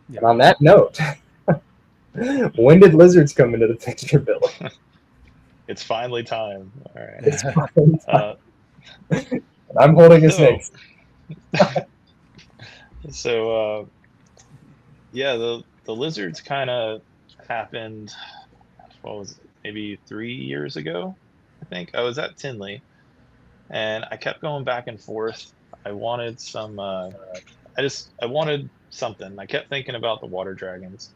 Yeah. And on that note, when did lizards come into the picture, Billy? It's finally time. All right. It's finally time. I'm holding a snake. So, yeah, the lizards kind of happened, what was it, maybe 3 years ago, I think. I was at Tinley, and I kept going back and forth. I wanted some, I wanted something. I kept thinking about the water dragons.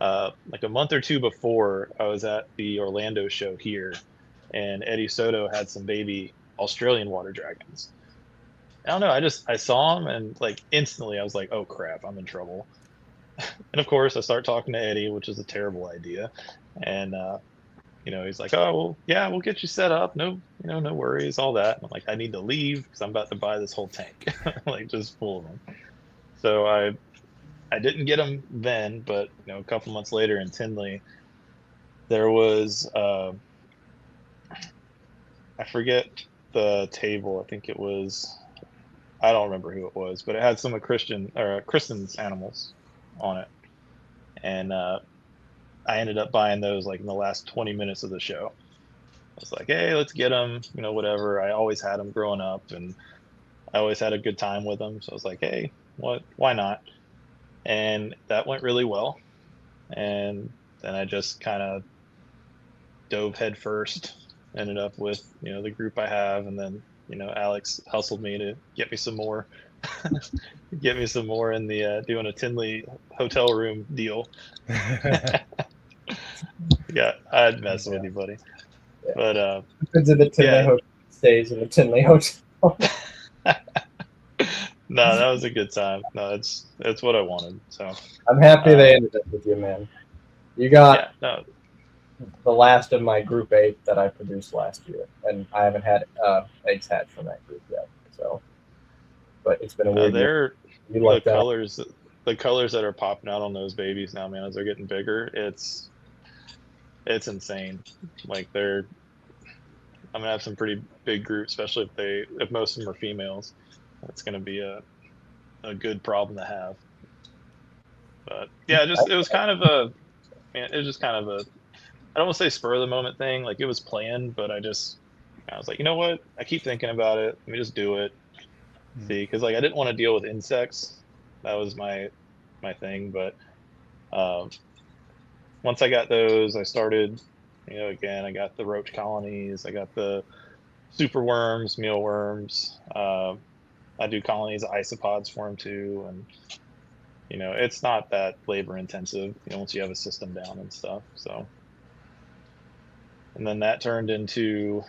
Like a month or two before, I was at the Orlando show here, and Eddie Soto had some baby Australian water dragons. I don't know, I saw them, and like instantly I was like, oh crap, I'm in trouble. And of course I start talking to Eddie, which is a terrible idea. And he's like, oh well, yeah, we'll get you set up, no worries, all that. And I'm like, I need to leave because I'm about to buy this whole tank, like just full of them. So I didn't get them then, but a couple months later in Tinley, there was I forget the table. I think it was, I don't remember who it was, but it had some of Kristen's animals on it, and I ended up buying those like in the last 20 minutes of the show. I was like, hey, let's get them, whatever. I always had them growing up, and I always had a good time with them. So I was like, hey, why not? And that went really well. And then I just kind of dove head first, ended up with, the group I have. And then, Alex hustled me to get me some more, in the, doing a Tinley hotel room deal. Yeah, I'd mess with you, buddy. Yeah. But, to the Tinley hotel stays in the Tinley hotel. No, that was a good time. No, it's what I wanted. So I'm happy they ended up with you, man. You got the last of my group 8 that I produced last year, and I haven't had eggs hatched from that group yet. So, but it's been a weird year. The colors that are popping out on those babies now, man, as they're getting bigger, it's insane. Like I'm gonna have some pretty big groups, especially if most of them are females. It's going to be a good problem to have. But yeah, it was kind of a, I don't want to say spur of the moment thing. Like it was planned, but I was like, you know what? I keep thinking about it. Let me just do it. See, because like I didn't want to deal with insects. That was my thing. But once I got those, I started, again, I got the roach colonies. I got the super worms, mealworms. I do colonies of isopods for them too, and it's not that labor intensive. Once you have a system down and stuff. So, and then that turned into,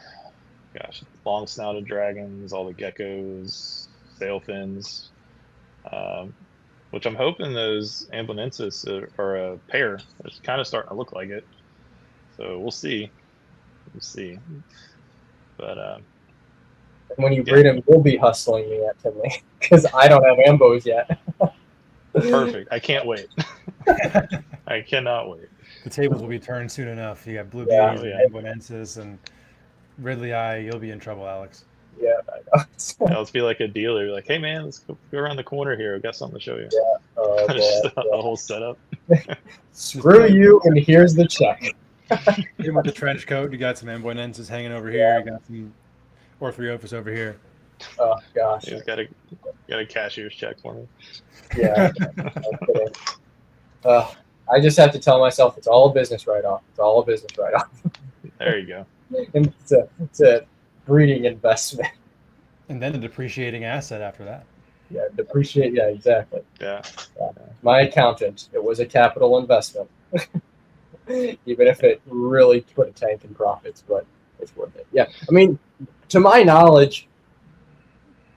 long snouted dragons, all the geckos, sailfins, which I'm hoping those ambonensis are a pair. It's kind of starting to look like it. So we'll see. But when you breed them, you'll be hustling me at Tinley because I don't have ambos yet. Perfect. I can't wait. I cannot wait. The tables will be turned soon enough. You got blue beauties and ambonensis and Ridley Eye. You'll be in trouble, Alex. Yeah, I know. Let's be like a dealer. Like, hey man, let's go around the corner here. I've got something to show you. Yeah. The whole setup. Screw you, and here's the check. Hit him with the trench coat. You got some ambonensis hanging over here. You got some Orthriophis over here. Oh gosh. You got a cashier's check for me. Yeah. I just have to tell myself it's all a business write-off. It's all a business write-off. There you go. And it's a breeding investment. And then a depreciating asset after that. Yeah, depreciate. Yeah, exactly. Yeah. My accountant, it was a capital investment, even if it really put a tank in profits, but it's worth it. Yeah, I mean, to my knowledge,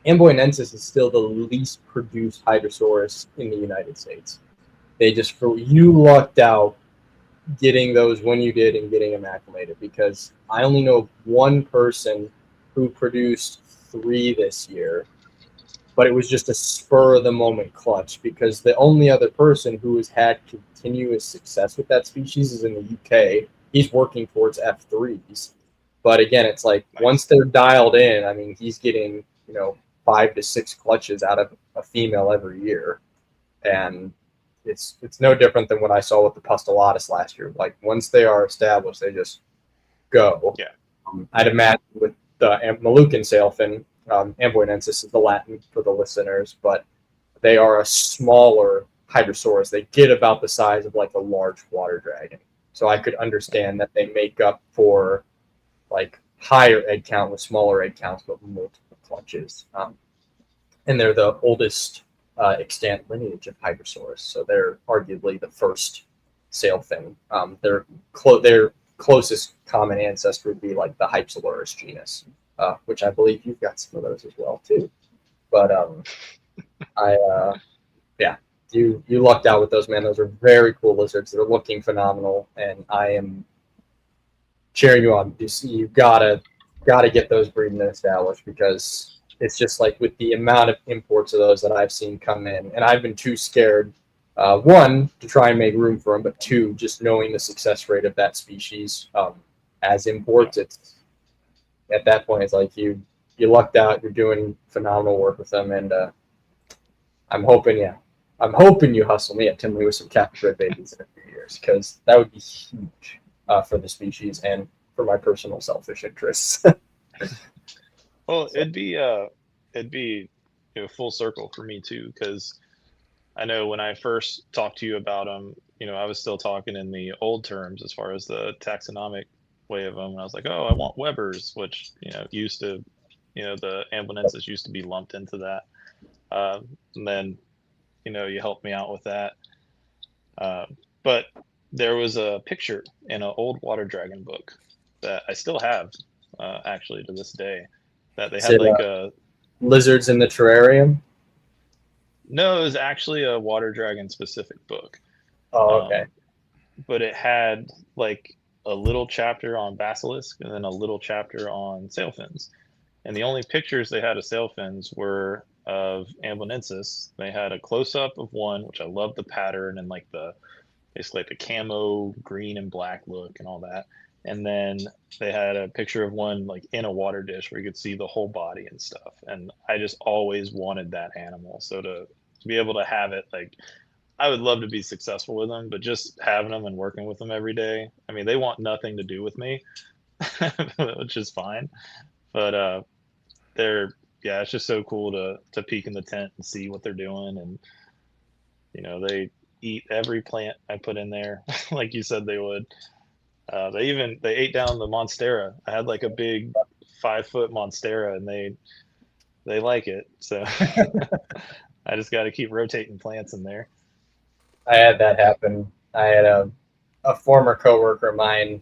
Amboinensis is still the least produced Hydrosaurus in the United States. They just, you lucked out getting those when you did and getting them acclimated, because I only know of one person who produced 3 this year, but it was just a spur of the moment clutch, because the only other person who has had continuous success with that species is in the UK. He's working towards F3s. But again, it's like once they're dialed in, I mean, he's getting, 5 to 6 clutches out of a female every year. And it's no different than what I saw with the Pustullatus last year. Like once they are established, they just go. Yeah. I'd imagine with the Moluccan sailfin, Amboinensis is the Latin for the listeners, but they are a smaller Hydrosaurus. They get about the size of like a large water dragon. So I could understand that they make up for like higher egg count with smaller egg counts, but multiple clutches. And they're the oldest extant lineage of Hydrosaurus, so they're arguably the first sailfin. Their closest common ancestor would be like the Hypsilurus genus, which I believe you've got some of those as well too. But you lucked out with those, man. Those are very cool lizards. They're looking phenomenal, and I am cheering you on. You gotta get those breeding established, because it's just like with the amount of imports of those that I've seen come in, and I've been too scared, 1, to try and make room for them, but 2, just knowing the success rate of that species as imports, it's at that point, it's like you lucked out. You're doing phenomenal work with them, and I'm hoping you hustle me at Tinley with some captive babies in a few years, because that would be huge for the species and for my personal selfish interests. Well, it'd be full circle for me too, because I know when I first talked to you about them, I was still talking in the old terms as far as the taxonomic way of them, and I was like, oh, I want Weber's, which used to, the Ambonensis used to be lumped into that, and then you helped me out with that, but there was a picture in an old water dragon book that I still have, actually to this day, that they had like a lizards in the terrarium. No, it was actually a water dragon specific book. Oh, okay. But it had like a little chapter on basilisk and then a little chapter on sailfins. And the only pictures they had of sailfins were of Ambonensis. They had a close up of one, which I loved the pattern and like basically like the camo green and black look and all that. And then they had a picture of one like in a water dish where you could see the whole body and stuff. And I just always wanted that animal. So to be able to have it, like, I would love to be successful with them, but just having them and working with them every day. I mean, they want nothing to do with me, which is fine. But it's just so cool to peek in the tent and see what they're doing. And, they eat every plant I put in there, like you said they would. They ate down the monstera. I had like a big 5-foot monstera, and they like it. So I just got to keep rotating plants in there. I had that happen. I had a former coworker of mine.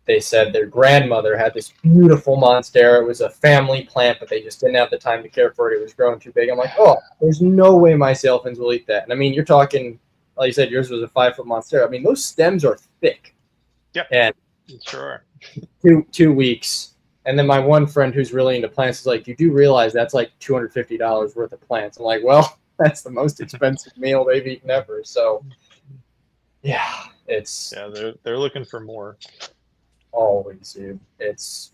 They said their grandmother had this beautiful monstera. It was a family plant, but they just didn't have the time to care for it. It was growing too big. I'm like, oh, there's no way my sailfins will eat that. And I mean, you're talking, like you said, yours was a 5-foot monstera. I mean, those stems are thick. Yep. And sure. 2 weeks. And then my one friend who's really into plants is like, you do realize that's like $250 worth of plants. I'm like, well, that's the most expensive meal they've eaten ever. So yeah, they're looking for more. Always, dude. It's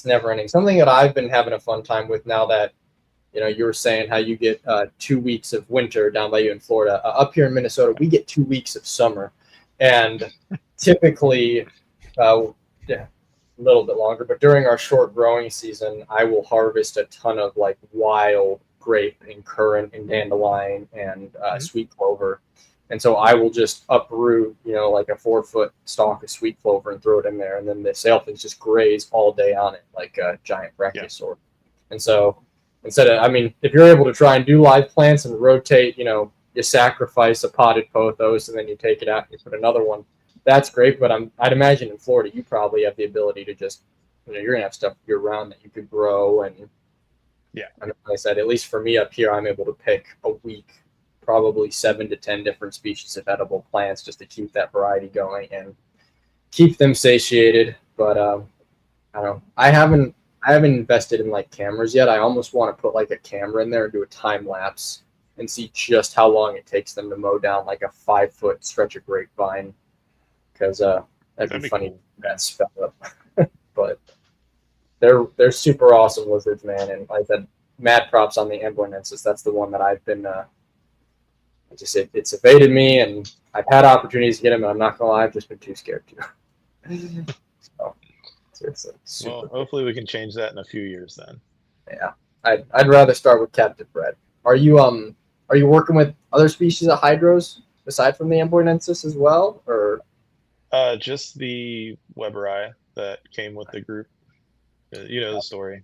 never ending. Something that I've been having a fun time with now that, you were saying how you get 2 weeks of winter down by you in Florida. Up here in Minnesota, we get 2 weeks of summer. And typically, a little bit longer, but during our short growing season, I will harvest a ton of like wild grape and currant and dandelion and sweet clover. And so I will just uproot, you know, like a 4-foot stalk of sweet clover and throw it in there. And then the sailfins just graze all day on it like a giant brachiosaur. And so instead of, I mean, if you're able to try and do live plants and rotate, you know, you sacrifice a potted pothos and then you take it out and you put another one, that's great. But I'd imagine in Florida, you probably have the ability to just, you know, you're gonna have stuff year round that you could grow. And yeah, and like I said, at least for me up here, I'm able to pick a week, probably 7 to 10 different species of edible plants just to keep that variety going and keep them satiated. But I don't know. I haven't invested in like cameras yet. I almost want to put like a camera in there and do a time lapse and see just how long it takes them to mow down like a 5-foot stretch of grapevine, because that'd be funny. Cool. That spell up. But they're super awesome lizards, man. And like I said, mad props on the Amboinensis. That's the one that I've been it's evaded me, and I've had opportunities to get him, and I'm not gonna lie, I've just been too scared to. So it's a super Well, hopefully we can change that in a few years then. yeah. I'd rather start with captive bred. Are you working with other species of hydros aside from the Amboinensis as well, or Just the Weberi that came with the group. You know the story.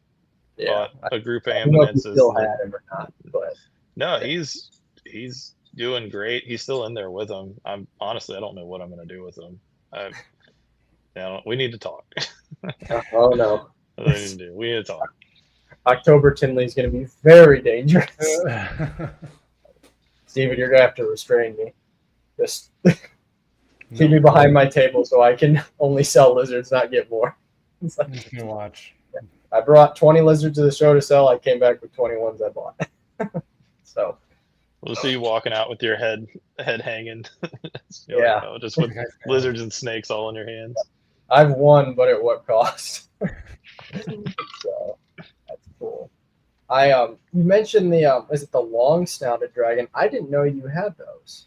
yeah? Bought a group of I don't know if you Amboinensis. still had him or not, but No, he's doing great. He's still in there with them. I don't know what I'm gonna do with him. We need to talk. oh no, We need to talk. October Tinley is going to be very dangerous. Steven, you're going to have to restrain me. Just keep me behind my table so I can only sell lizards, not get more. You can watch. I brought 20 lizards to the show to sell. I came back with 20 ones I bought. So We'll see you walking out with your head hanging. Yeah. Just with lizards and snakes all in your hands. I've won, but at what cost? So that's cool. You mentioned the is it the long snouted dragon? I didn't know you had those.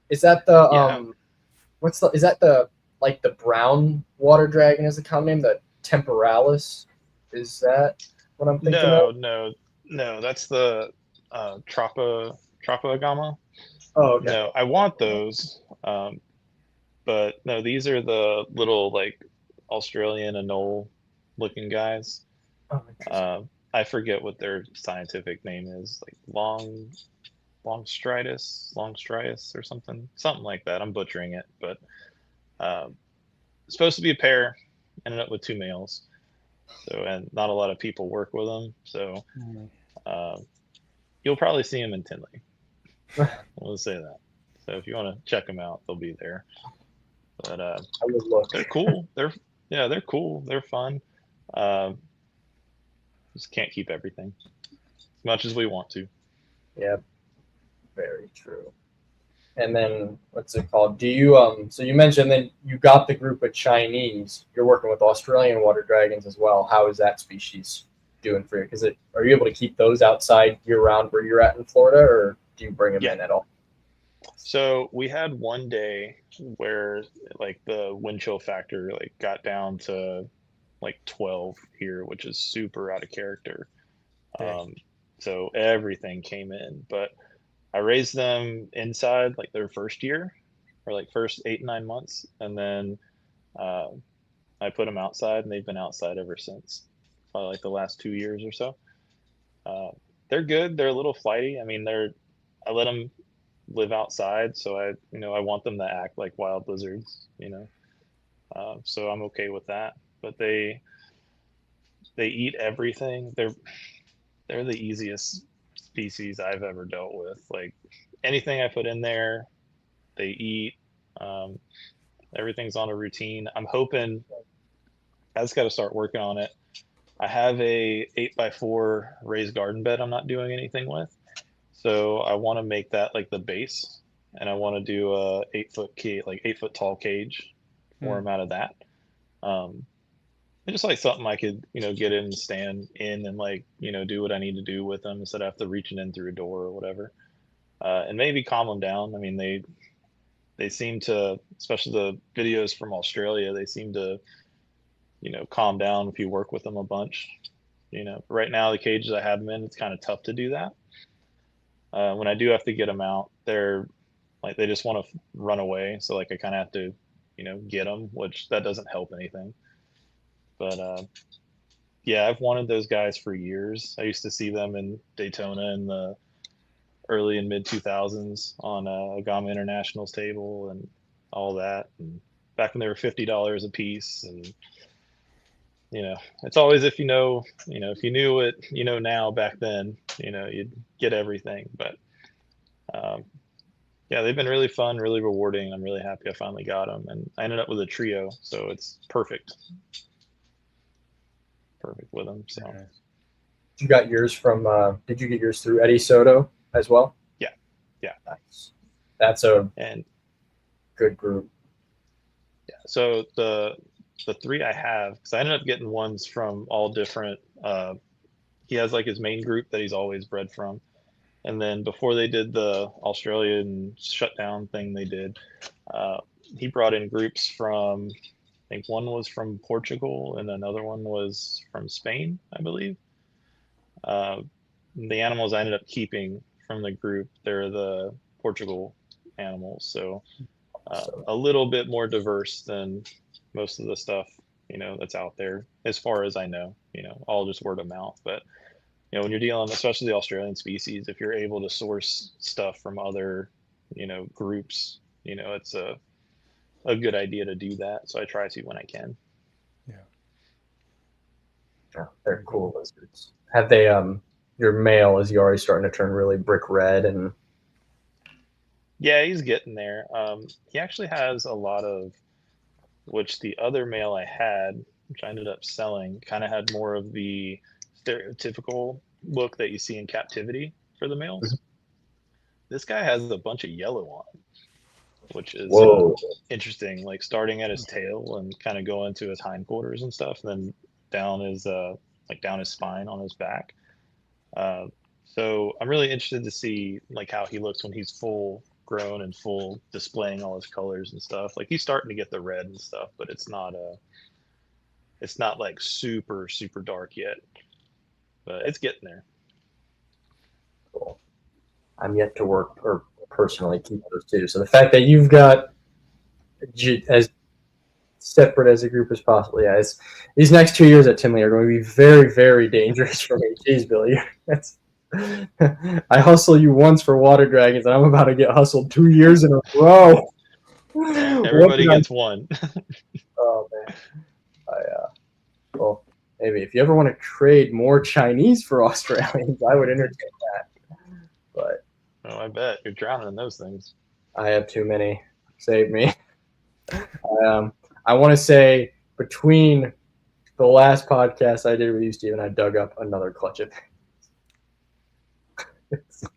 Is that the is that the like the brown water dragon is the common name? The temporalis? Is that what I'm thinking of? No, that's the Tropogama. Oh, okay. No, I want those. But no, these are the little like Australian anole looking guys. Oh, I forget what their scientific name is, like longstritis or something like that. I'm butchering it, but it's supposed to be a pair. Ended up with 2 males. So, and not a lot of people work with them. So you'll probably see them in Tinley. We'll say that. So if you want to check them out, they'll be there. But I would look. they're cool. They're cool. They're fun. Just can't keep everything as much as we want to. Yeah, very true. And then what's it called? Do you so you mentioned that you got the group of Chinese. You're working with Australian water dragons as well. How is that species doing for you? Because are you able to keep those outside year round where you're at in Florida, or do you bring them in at all? So we had one day where like the wind chill factor like got down to like 12 here, which is super out of character. So everything came in, but I raised them inside like their first year or like first 8-9 months. And then I put them outside and they've been outside ever since, probably like the last 2 years or so. They're good. They're a little flighty. I mean, I let them live outside. So I want them to act like wild lizards, so I'm okay with that. But they eat everything. They're the easiest species I've ever dealt with. Like anything I put in there, they eat. Everything's on a routine. I'm hoping I just got to start working on it. I have a 8x4 raised garden bed I'm not doing anything with. So I want to make that like the base, and I want to do a 8 foot tall cage for them out of that. And just like something I could, get in and stand in and like, do what I need to do with them instead of have to reaching in through a door or whatever. And maybe calm them down. I mean, they seem to, especially the videos from Australia, they seem to, calm down if you work with them a bunch. Right now the cages I have them in, it's kind of tough to do that. When I do have to get them out, they're like they just want to run away. So like I kind of have to, get them, which that doesn't help anything. But yeah, I've wanted those guys for years. I used to see them in Daytona in the early and mid 2000s on Agama International's table and all that. And back when they were $50 a piece. And, it's always if you knew what you know now back then, you'd get everything. But yeah, they've been really fun, really rewarding. I'm really happy I finally got them. And I ended up with a trio, so it's perfect. Perfect with them. So you got yours from, did you get yours through Eddie Soto as well? Yeah. Nice. That's a good group. Yeah. So the 3 I have, because I ended up getting ones from all different, he has like his main group that he's always bred from. And then before they did the Australian shutdown thing they did, he brought in groups from, I think one was from Portugal and another one was from Spain, I believe. The animals I ended up keeping from the group, they're the Portugal animals. So a little bit more diverse than most of the stuff, that's out there as far as I know, all just word of mouth. But, when you're dealing, especially the Australian species, if you're able to source stuff from other, groups, it's a good idea to do that. So I try to when I can. Yeah. Yeah, they're cool lizards. Have they, your male, is he already starting to turn really brick red? And yeah, he's getting there. He actually has a lot of, which the other male I had, which I ended up selling, kind of had more of the stereotypical look that you see in captivity for the males. Mm-hmm. This guy has a bunch of yellow on him, which is interesting, like starting at his tail and kind of going to his hindquarters and stuff, and then down his down his spine on his back. So I'm really interested to see like how he looks when he's full grown and full displaying all his colors and stuff. Like he's starting to get the red and stuff, but it's not like super dark yet, but it's getting there. Cool. I'm yet to work or personally keep those too. So the fact that you've got as separate as a group as possible, yeah, these next 2 years at Tinley are going to be very, very dangerous for me. Jeez, Billy, I hustle you once for water dragons, and I'm about to get hustled 2 years in a row. Everybody gets one. Oh man, well, maybe if you ever want to trade more Chinese for Australians, I would entertain that. But I bet you're drowning in those things. I have too many. Save me. I want to say between the last podcast I did with you, Steven, I dug up another clutch of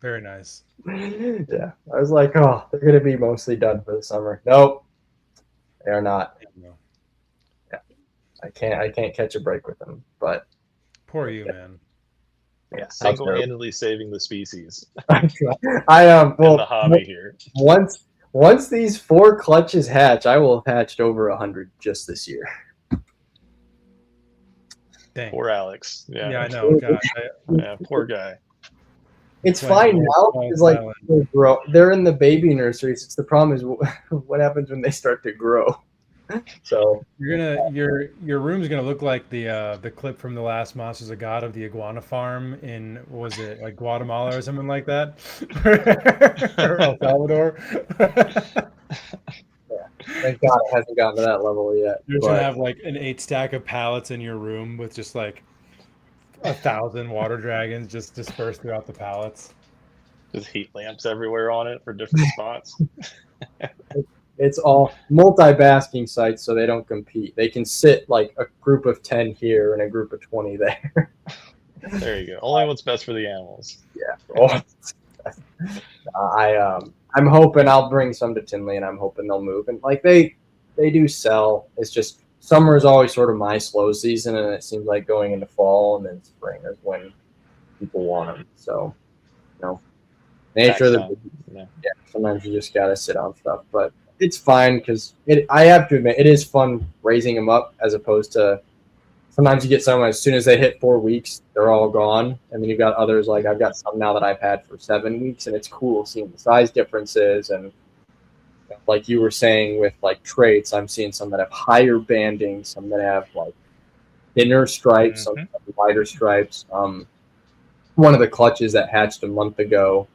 Very nice. Yeah. I was like, oh, they're going to be mostly done for the summer. Nope. They are not. Yeah. I can't catch a break with them, but poor you, man. Yeah, single-handedly saving the species. Well, the hobby here. Once these 4 clutches hatch, I will have hatched over 100 just this year. Dang. Poor Alex. Yeah, I know. God, yeah, poor guy. It's fine now because like they're in the baby nurseries. It's the problem is what happens when they start to grow. So your room's gonna look like the clip from the last Monsters of God of the iguana farm in, what was it, like Guatemala or something like that, or El Salvador. Yeah. Thank God it hasn't gotten to that level yet. You're gonna have like an 8 stack of pallets in your room with just like 1,000 water dragons just dispersed throughout the pallets. Just heat lamps everywhere on it for different spots. It's all multi-basking sites, so they don't compete. They can sit like a group of 10 here and a group of 20 there. There you go. Only what's best for the animals. Yeah. I'm hoping I'll bring some to Tinley, and I'm hoping they'll move. And like they do sell. It's just summer is always sort of my slow season, and it seems like going into fall and then spring is when people want them. So, nature of the sometimes you just gotta sit on stuff, but it's fine because I have to admit it is fun raising them up as opposed to sometimes you get some as soon as they hit 4 weeks they're all gone, and then you've got others like I've got some now that I've had for 7 weeks, and it's cool seeing the size differences and like you were saying with like traits, I'm seeing some that have higher banding, some that have like thinner stripes, some that have wider stripes. One of the clutches that hatched a month ago,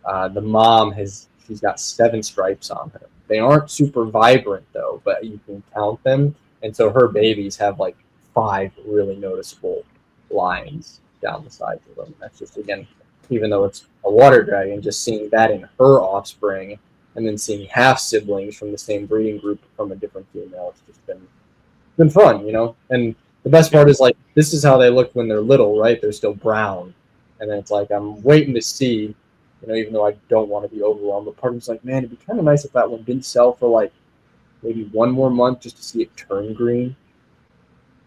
the mom she's got 7 stripes on her. They aren't super vibrant though, but you can count them. And so her babies have like 5 really noticeable lines down the sides of them. That's just, again, even though it's a water dragon, just seeing that in her offspring and then seeing half siblings from the same breeding group from a different female, it's just been fun, you know? And the best part is like, this is how they look when they're little, right? They're still brown. And then it's like, I'm waiting to see, you know, even though I don't want to be overwhelmed, but part of me's like, man, it'd be kind of nice if that one didn't sell for like maybe 1 more month just to see it turn green.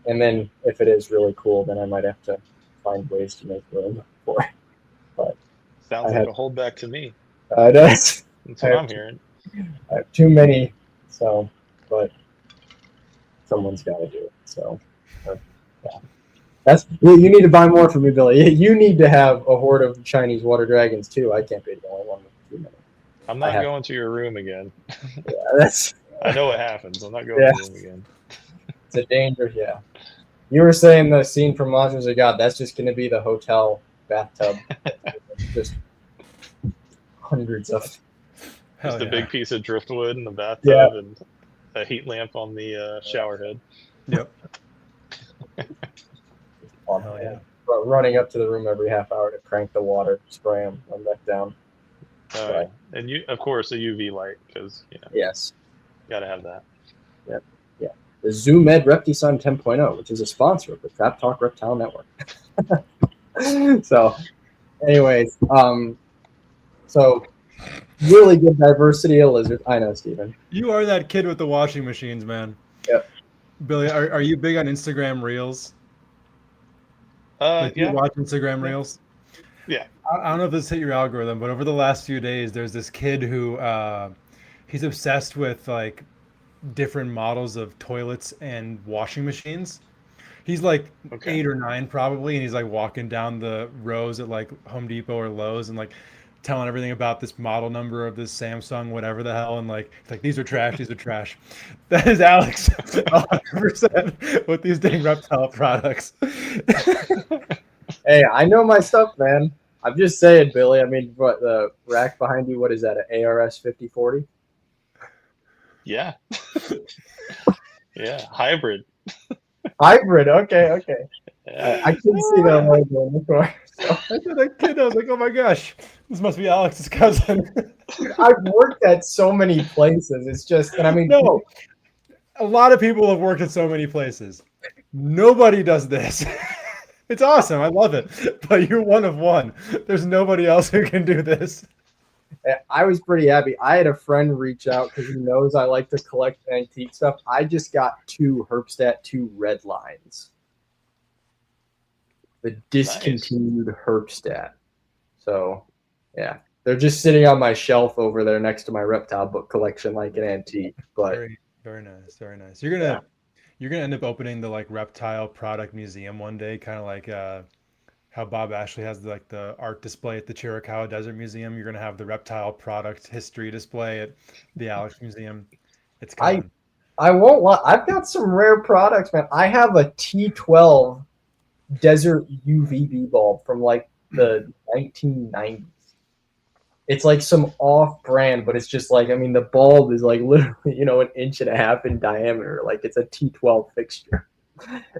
And then if it is really cool, then I might have to find ways to make room for it. But Sounds like a holdback to me. That's what I'm hearing. I have too many, so, but someone's got to do it. So, yeah. You need to buy more for me, Billy. You need to have a horde of Chinese water dragons too. I can't be the only one with too many. I'm not going to your room again. Yeah, I know what happens. I'm not going to your room again. It's a danger, yeah. You were saying the scene from Monsters of God, that's just going to be the hotel bathtub. Just hundreds of. Just a big piece of driftwood in the bathtub and a heat lamp on the shower head. Yep. Hell yeah. Running up to the room every half hour to crank the water, spray them, run back down. Right. And of course, a UV light, because yes, got to have that. Yep. Yeah. The ZooMed ReptiSun 10.0, which is a sponsor of the Trap Talk Reptile Network. So, anyways, so really good diversity of lizards. I know, Steven. You are that kid with the washing machines, man. Yep. Billy, are you big on Instagram Reels? Yeah. You watch Instagram Reels? Yeah. I don't know if this hit your algorithm, but over the last few days, there's this kid who he's obsessed with like different models of toilets and washing machines. He's like 8 or 9 probably, and he's like walking down the rows at like Home Depot or Lowe's and like telling everything about this model number of this Samsung, whatever the hell, and like it's like these are trash, these are trash. That is Alex 100% with these dang reptile products. Hey, I know my stuff, man. I'm just saying, Billy. I mean, what the rack behind you? What is that? An ARS 5040? Yeah. Yeah, hybrid. Hybrid. Okay. Yeah. I couldn't see that logo in the corner. So. I said that kid, I was like, oh my gosh, this must be Alex's cousin. I've worked at so many places. It's just, and I mean, no, a lot of people have worked at so many places. Nobody does this. It's awesome. I love it. But you're one of one. There's nobody else who can do this. I was pretty happy. I had a friend reach out because he knows I like to collect antique stuff. I just got 2 Herbstat 2 red lines. The discontinued Herbstat. So, yeah. They're just sitting on my shelf over there next to my reptile book collection like an antique. But very, very nice. Very nice. You're gonna end up opening the like reptile product museum one day, kind of like how Bob Ashley has like the art display at the Chiricahua Desert Museum. You're gonna have the reptile product history display at the Alex Museum. It's coming. I won't lie. I've got some rare products, man. I have a T12 desert UVB bulb from like the 1990s. It's like some off-brand, but it's just like, I mean, the bulb is like literally, an 1.5 inches in diameter. Like it's a T12 fixture.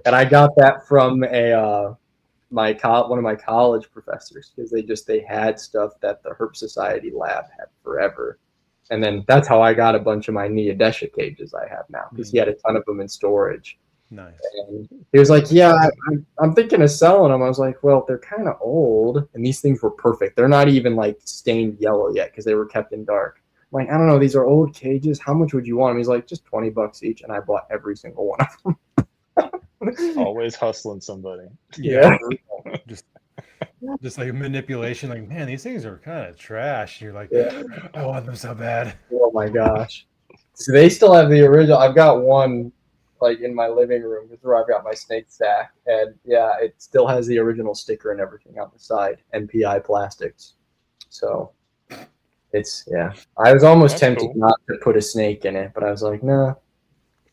And I got that from one of my college professors because they had stuff that the Herp Society lab had forever. And then that's how I got a bunch of my Neodesha cages I have now because he had a ton of them in storage. Nice. And he was like, yeah, I'm thinking of selling them. I was like, well, they're kind of old. And these things were perfect. They're not even like stained yellow yet because they were kept in dark. I'm like, I don't know. These are old cages. How much would you want them? He's like, just $20 each. And I bought every single one of them. Always hustling somebody. Yeah. just like manipulation. Like, man, these things are kind of trash. You're like, I want them so bad. Oh my gosh. So they still have the original. I've got one like in my living room where I've got my snake stack, and yeah, it still has the original sticker and everything on the side, NPI plastics. So It's I was almost That's tempted cool. not to put a snake in it, but I was like, no,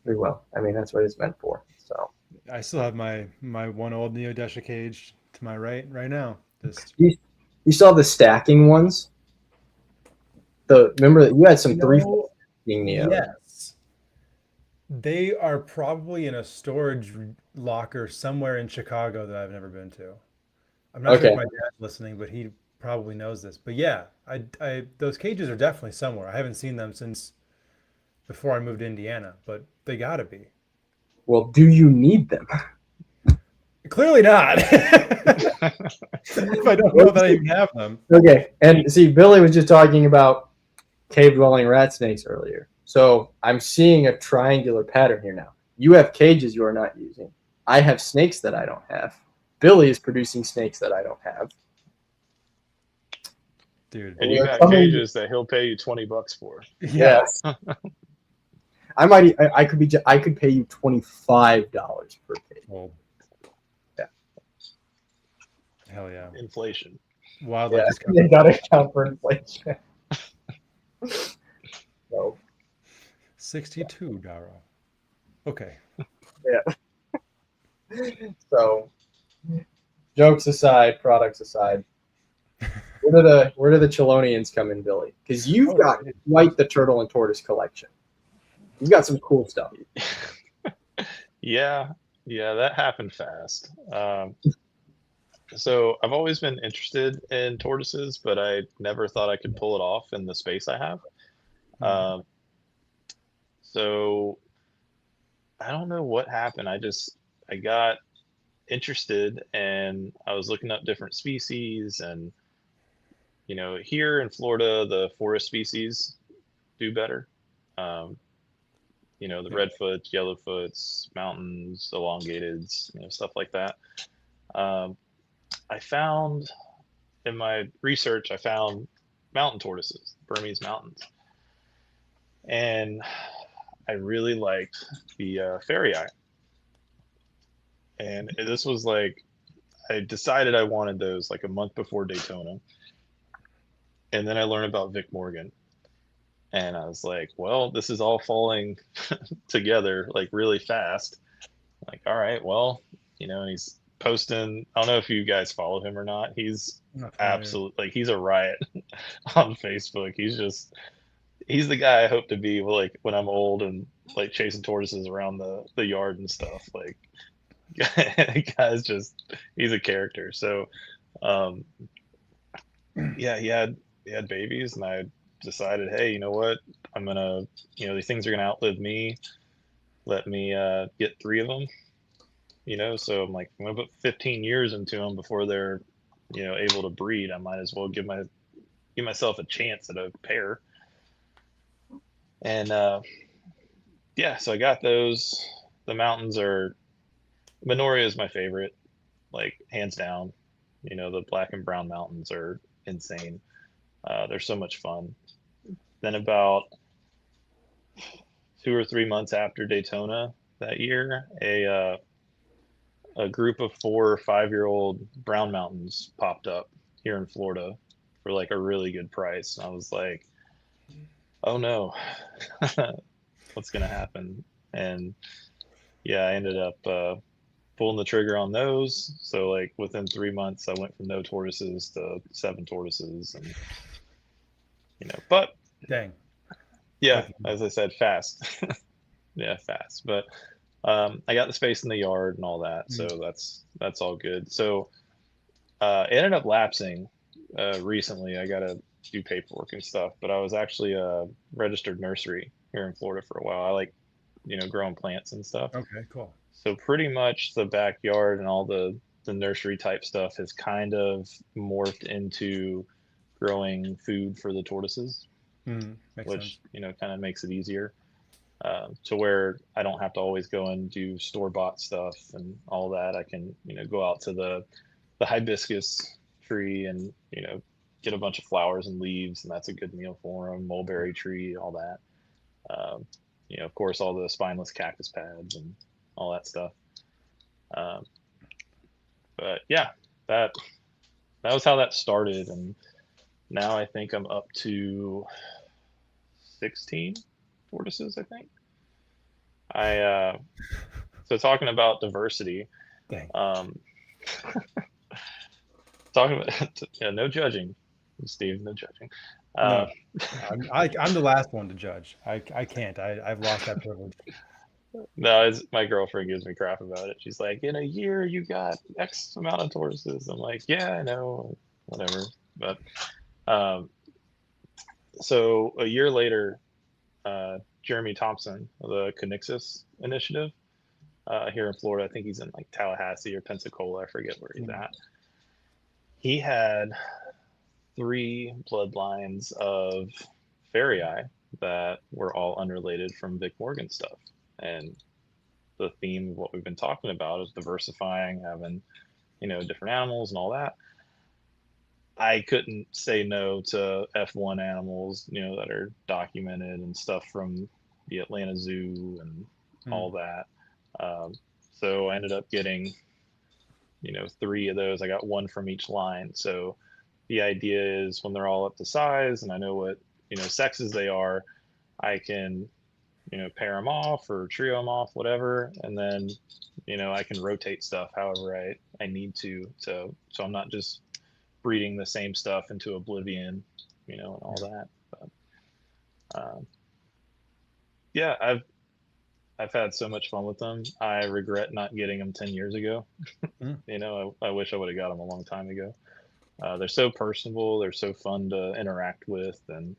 we will. I mean, that's what it's meant for. So I still have my one old Neodesha cage to my right now. Just you saw the stacking ones. Remember that you had some three no, Neos. yes. They are probably in a storage locker somewhere in Chicago that I've never been to. I'm not sure if my dad's listening, but he probably knows this. But yeah, I those cages are definitely somewhere. I haven't seen them since before I moved to Indiana, but they gotta be. Well, do you need them? Clearly not. If I don't know that I even have them. Okay, and see, Billy was just talking about cave-dwelling rat snakes earlier. So I'm seeing a triangular pattern here now. You have cages you are not using. I have snakes that I don't have. Billy is producing snakes that I don't have. Dude. And you got cages that he'll pay you $20 for. Yes. I could pay you $25 per cage. Well, yeah. Hell yeah. Inflation. Wildlife is They gotta account for inflation. So 62 Daro. Okay. Yeah. So jokes aside, products aside, where do the Chelonians come in, Billy? Because you've got quite the turtle and tortoise collection. You've got some cool stuff. Yeah, that happened fast. So I've always been interested in tortoises, but I never thought I could pull it off in the space I have. So I don't know what happened. I got interested and I was looking up different species, and here in Florida, the forest species do better. The redfoots, yellowfoots, mountains, elongateds, stuff like that. I found in my research, I found mountain tortoises, Burmese mountains. And I really liked the fairy eye. And this was like, I decided I wanted those like a month before Daytona. And then I learned about Vic Morgan. And I was like, well, this is all falling together like really fast. Like, all right, well, and he's posting. I don't know if you guys follow him or not. He's absolutely he's a riot on Facebook. He's the guy I hope to be like when I'm old and like chasing tortoises around the yard and stuff. Like, the guy's he's a character. So, yeah, he had babies, and I decided, hey, you know what? I'm gonna, these things are gonna outlive me. Let me get 3 of them. So I'm like, I'm gonna put 15 years into them before they're, able to breed. I might as well give myself a chance at a pair. And so I got those. The mountains are, Minoria is my favorite, like hands down. The black and brown mountains are insane. They're so much fun. Then about 2 or 3 months after Daytona that year, a group of 4 or 5-year-old brown mountains popped up here in Florida for like a really good price. And I was like, oh no, what's gonna happen? And yeah, I ended up pulling the trigger on those. So like within 3 months, I went from no tortoises to 7 tortoises, and but dang, yeah, as I said, fast. Yeah, fast. But I got the space in the yard and all that, so that's all good. So it ended up lapsing recently. I got to do paperwork and stuff, but I was actually a registered nursery here in Florida for a while. I like, growing plants and stuff. Okay, cool. So pretty much the backyard and all the nursery type stuff has kind of morphed into growing food for the tortoises, which sense. Kind of makes it easier. To where I don't have to always go and do store-bought stuff and all that. I can, go out to the hibiscus tree and, get a bunch of flowers and leaves, and that's a good meal for them. Mulberry tree, all that. Of course, all the spineless cactus pads and all that stuff. But yeah, that was how that started. And, now I think I'm up to 16 tortoises, I think. So talking about diversity, Dang. talking about no judging, Steve, no judging. No, I'm the last one to judge. I can't. I've lost that privilege. No, my girlfriend gives me crap about it. She's like, in a year you got X amount of tortoises. I'm like, yeah, I know, whatever. But so a year later, Jeremy Thompson of the Kinixis initiative here in Florida, I think he's in like Tallahassee or Pensacola, I forget where he's at. He had 3 bloodlines of Fairei that were all unrelated from Vic Morgan stuff. And the theme of what we've been talking about is diversifying, having, different animals and all that. I couldn't say no to F1 animals, that are documented and stuff from the Atlanta Zoo and all that. So I ended up getting, 3 of those. I got 1 from each line. So the idea is when they're all up to size and I know what, sexes they are, I can, pair them off or trio them off, whatever. And then, I can rotate stuff however I need to. So I'm not just breeding the same stuff into oblivion, and all that. But yeah, I've had so much fun with them. I regret not getting them 10 years ago. I wish I would have got them a long time ago. They're so personable. They're so fun to interact with. And,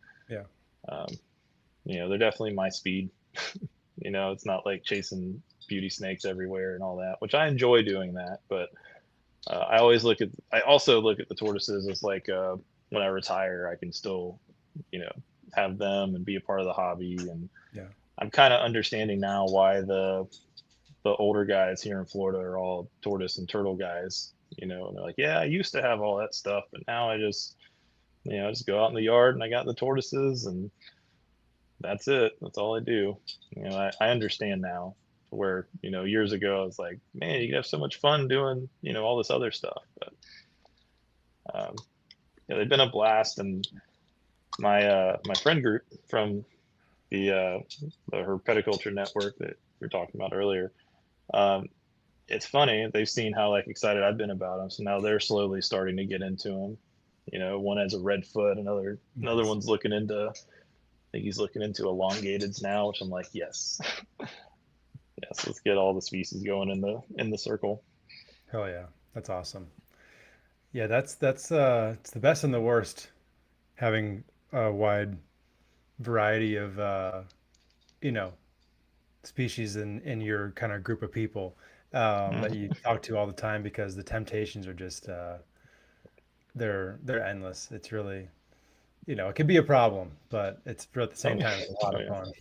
they're definitely my speed. It's not like chasing beauty snakes everywhere and all that, which I enjoy doing that. But I also look at the tortoises as like when I retire, I can still, have them and be a part of the hobby. And I'm kind of understanding now why the older guys here in Florida are all tortoise and turtle guys, and they're like, yeah, I used to have all that stuff, but now I just, I just go out in the yard and I got the tortoises and that's it. That's all I do. I understand now where, years ago I was like, man, you could have so much fun doing, all this other stuff. But they've been a blast. And my friend group from the herpetoculture network that we were talking about earlier, it's funny, they've seen how like excited I've been about them, so now they're slowly starting to get into them. One has a red foot, another one's looking into, I think he's looking into elongateds now, which I'm like, yes. Yes, let's get all the species going in the circle. Hell yeah, that's awesome. Yeah, that's it's the best and the worst, having a wide variety of species in your kind of group of people that you talk to all the time, because the temptations are just they're endless. It's really, it could be a problem, but it's at the same time it's a lot of fun.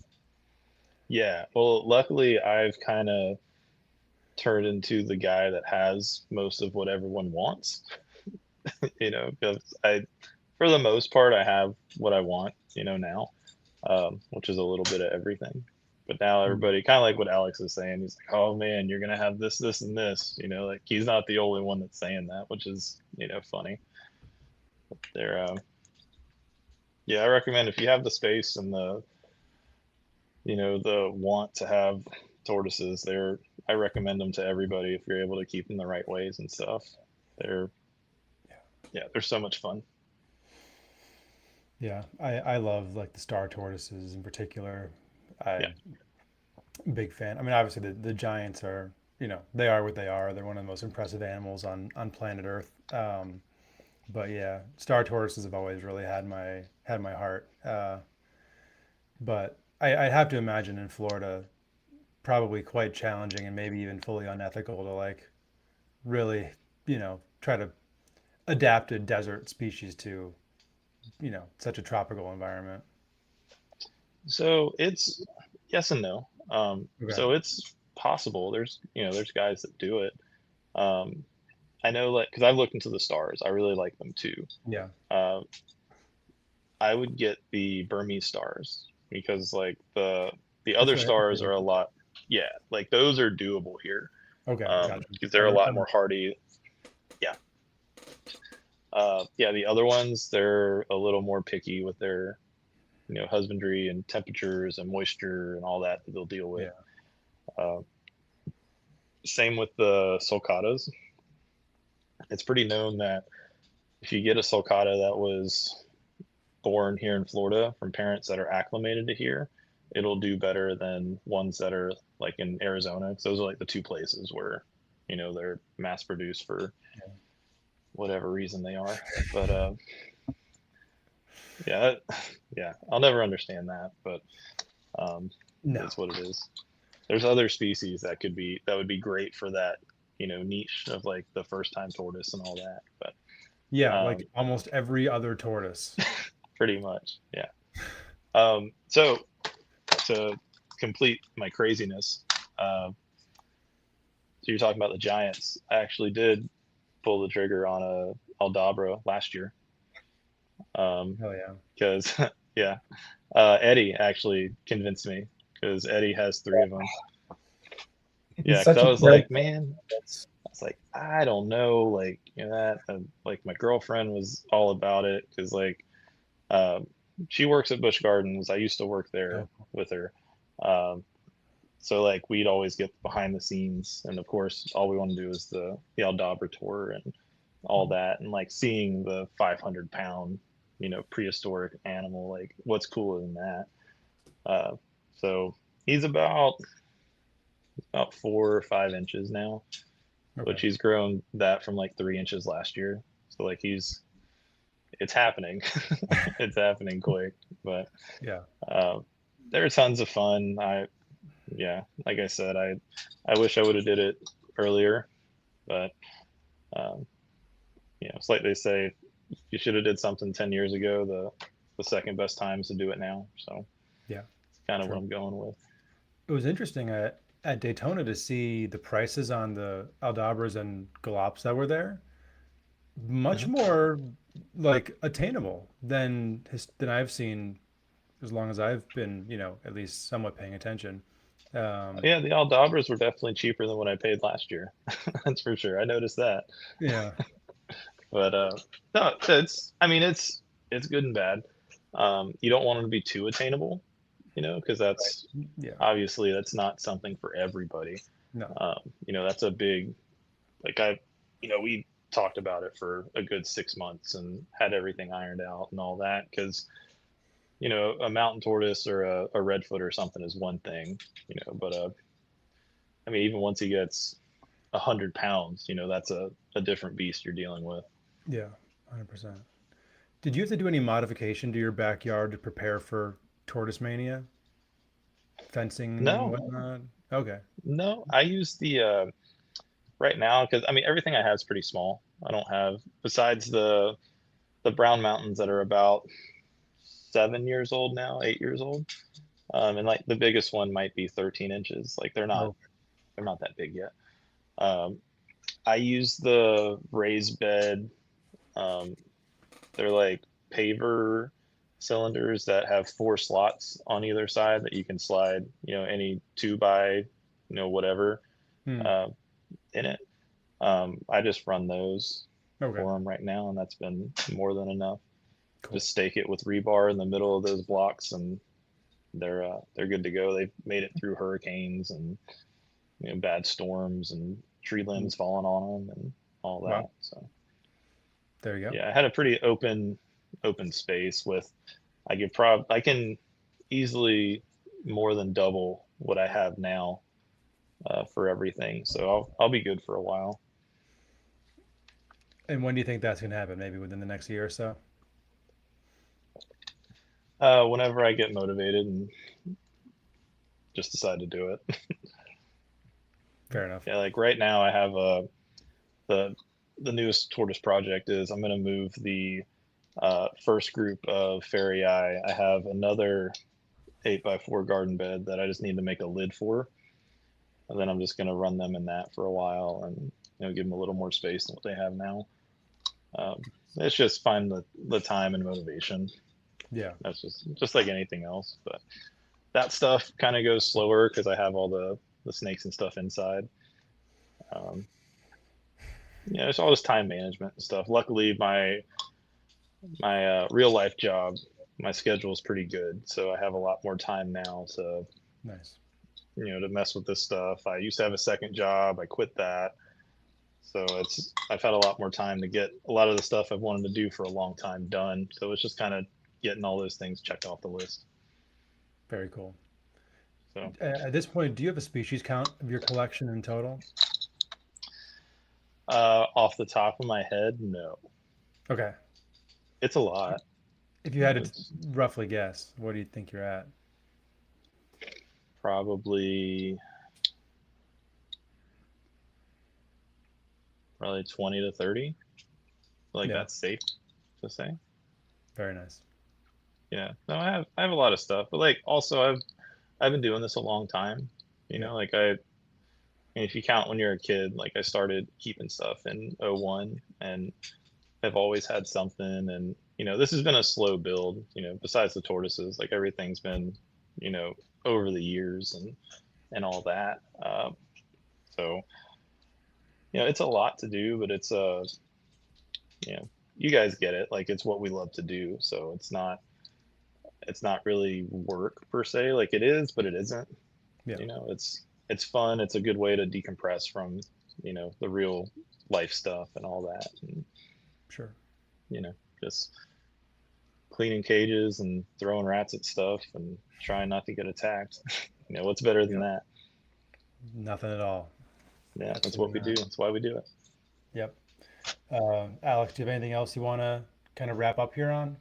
Yeah, well, luckily I've kind of turned into the guy that has most of what everyone wants. Because for the most part, I have what I want, now, which is a little bit of everything. But now everybody, kind of like what Alex is saying, he's like, oh man, you're gonna have this, this, and this. Like he's not the only one that's saying that, which is funny. But they're I recommend, if you have the space and the want to have tortoises, I recommend them to everybody if you're able to keep them the right ways and stuff. They're so much fun. Yeah, I love like the star tortoises in particular. I'm a big fan. I mean, obviously the giants are, they are what they are. They're one of the most impressive animals on planet Earth. But yeah, star tortoises have always really had my heart. But I have to imagine in Florida, probably quite challenging and maybe even fully unethical to like really, try to adapt a desert species to, such a tropical environment. So it's yes and no. Okay. So it's possible. There's guys that do it. I know, like, because I've looked into the stars. I really like them too. Yeah. I would get the Burmese stars because like the other stars are a lot. Yeah, like those are doable here. Okay. Gotcha. Because they're a lot more hardy. Yeah. Yeah, the other ones, they're a little more picky with their, husbandry and temperatures and moisture and all that they'll deal with. Same with the sulcatas. It's pretty known that if you get a sulcata that was born here in Florida from parents that are acclimated to here, it'll do better than ones that are like in Arizona. Because those are like the two places where, they're mass produced for whatever reason they are. But yeah, I'll never understand that, but that's what it is. There's other species that would be great for that, niche of like the first time tortoise and all that. But like almost every other tortoise. Pretty much, yeah. So to complete my craziness, so you're talking about the giants. I actually did pull the trigger on a Aldabra last year. Hell yeah. Because Eddie actually convinced me, because Eddie has 3 of them. Yeah, because I was like, man, I don't know, like, that, like my girlfriend was all about it, because like she works at Busch Gardens. I used to work there with her. So like we'd always get behind the scenes, and of course all we want to do is the Aldabra tour and all that, and like seeing the 500-pound prehistoric animal, like what's cooler than that. So he's about 4 or 5 inches now, but he's grown that from like 3 inches last year. So like it's happening. It's happening quick. But they're tons of fun. Like I said, I wish I would have did it earlier, but it's like they say, you should have did something 10 years ago. The second best time is to do it now. So it's kind of what I'm going with. It was interesting at Daytona to see the prices on the Aldabras and Galops that were there. Much more like attainable than I've seen as long as I've been, at least somewhat paying attention. Yeah, the Aldabras were definitely cheaper than what I paid last year. That's for sure. I noticed that. Yeah. But no, it's good and bad. You don't want them to be too attainable, because that's obviously that's not something for everybody. No. That's a big, like we talked about it for a good 6 months and had everything ironed out and all that, because a mountain tortoise or a redfoot or something is one thing, but even once he gets 100 pounds, that's a different beast you're dealing with. Yeah, 100%. Did you have to do any modification to your backyard to prepare for tortoise mania? Fencing and whatnot? Okay. No, I use the right now, because everything I have is pretty small. I don't have, besides the brown mountains that are about 7 years old now, 8 years old, and like the biggest one might be 13 inches. Like they're not that big yet. I use the raised bed. They're like paver cylinders that have 4 slots on either side that you can slide, any 2 by, whatever in it. I just run those for them right now, and that's been more than enough. Cool. Just stake it with rebar in the middle of those blocks, and they're good to go. They've made it through hurricanes and bad storms and tree limbs falling on them and all that. Wow. So there you go. Yeah, I had a pretty open space with. I can easily more than double what I have now for everything. So I'll be good for a while. And when do you think that's going to happen? Maybe within the next year or so? Whenever I get motivated and just decide to do it. Fair enough. Yeah, like right now I have the newest tortoise project is I'm going to move the first group of fairy eye. I have another 8x4 garden bed that I just need to make a lid for, and then I'm just going to run them in that for a while and give them a little more space than what they have now. It's just find the time and motivation. Yeah, that's just like anything else, but that stuff kind of goes slower because I have all the snakes and stuff inside. Yeah, it's all just time management and stuff. Luckily, my real life job, my schedule is pretty good, so I have a lot more time now to Nice. to mess with this stuff. I used to have a second job. I quit that, so I've had a lot more time to get a lot of the stuff I've wanted to do for a long time done. So it's just kind of getting all those things checked off the list. Very cool. So At this point, do you have a species count of your collection in total? off the top of my head, no. Okay. It's a lot. If you had to It's roughly guess, what do you think you're at? probably 20 to 30. Like Yeah. that's safe to say. Very nice. Yeah. No, I have a lot of stuff, but like also I've been doing this a long time. Like if you count when you're a kid, like I started keeping stuff in '01 and I've always had something. And this has been a slow build, besides the tortoises, like everything's been over the years and all that. So it's a lot to do, but it's you guys get it, like it's what we love to do, so it's not really work per se, like it is, but it isn't. Yeah. It's fun. It's a good way to decompress from the real life stuff and all that, and Sure. just cleaning cages and throwing rats at stuff and trying not to get attacked. What's better than that? Nothing at all. Yeah, that's what we do. That's why we do it. Yep. Alex, do you have anything else you want to kind of wrap up here on?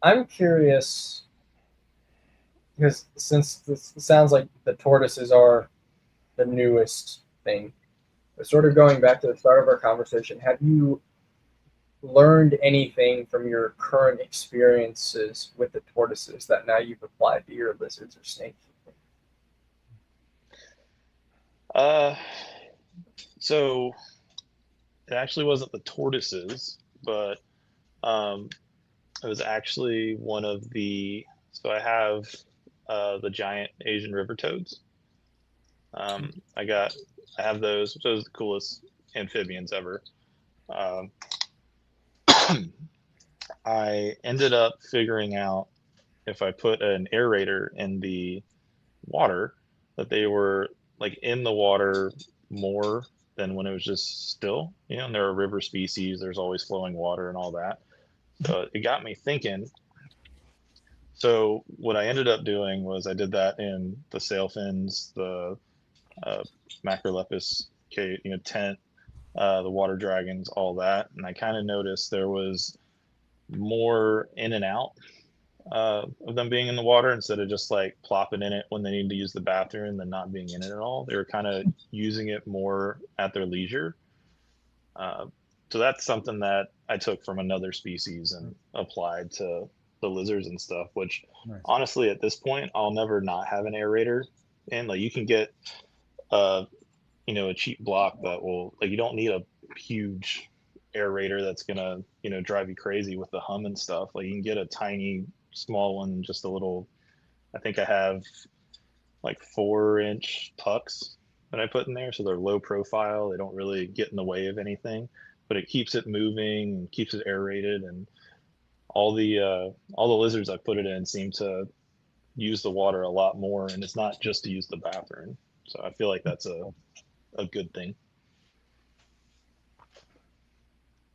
I'm curious because since this sounds like the tortoises are the newest thing, but sort of going back to the start of our conversation, have you learned anything from your current experiences with the tortoises that now you've applied to your lizards or snakes? So it actually wasn't the tortoises, but it was actually one of the. So I have the giant Asian river toads. I have those. Those are the coolest amphibians ever. I ended up figuring out if I put an aerator in the water, that they were like in the water more than when it was just still. And they're a river species. There's always flowing water and all that. So it got me thinking. So what I ended up doing was I did that in the sailfins, the Macrolepis, tent, the water dragons, all that. And I kind of noticed there was more in and out of them being in the water, instead of just like plopping in it when they need to use the bathroom than not being in it at all. They were kind of using it more at their leisure. So that's something that I took from another species and applied to the lizards and stuff, which Nice. honestly at this point I'll never not have an aerator. And like you can get a cheap block that will, like, you don't need a huge aerator that's gonna drive you crazy with the hum and stuff. Like you can get a tiny small one, just a little. I think I have like 4-inch pucks that I put in there, so they're low profile. They don't really get in the way of anything, but it keeps it moving and keeps it aerated. And all the lizards I put it in seem to use the water a lot more, and it's not just to use the bathroom. So I feel like that's a good thing.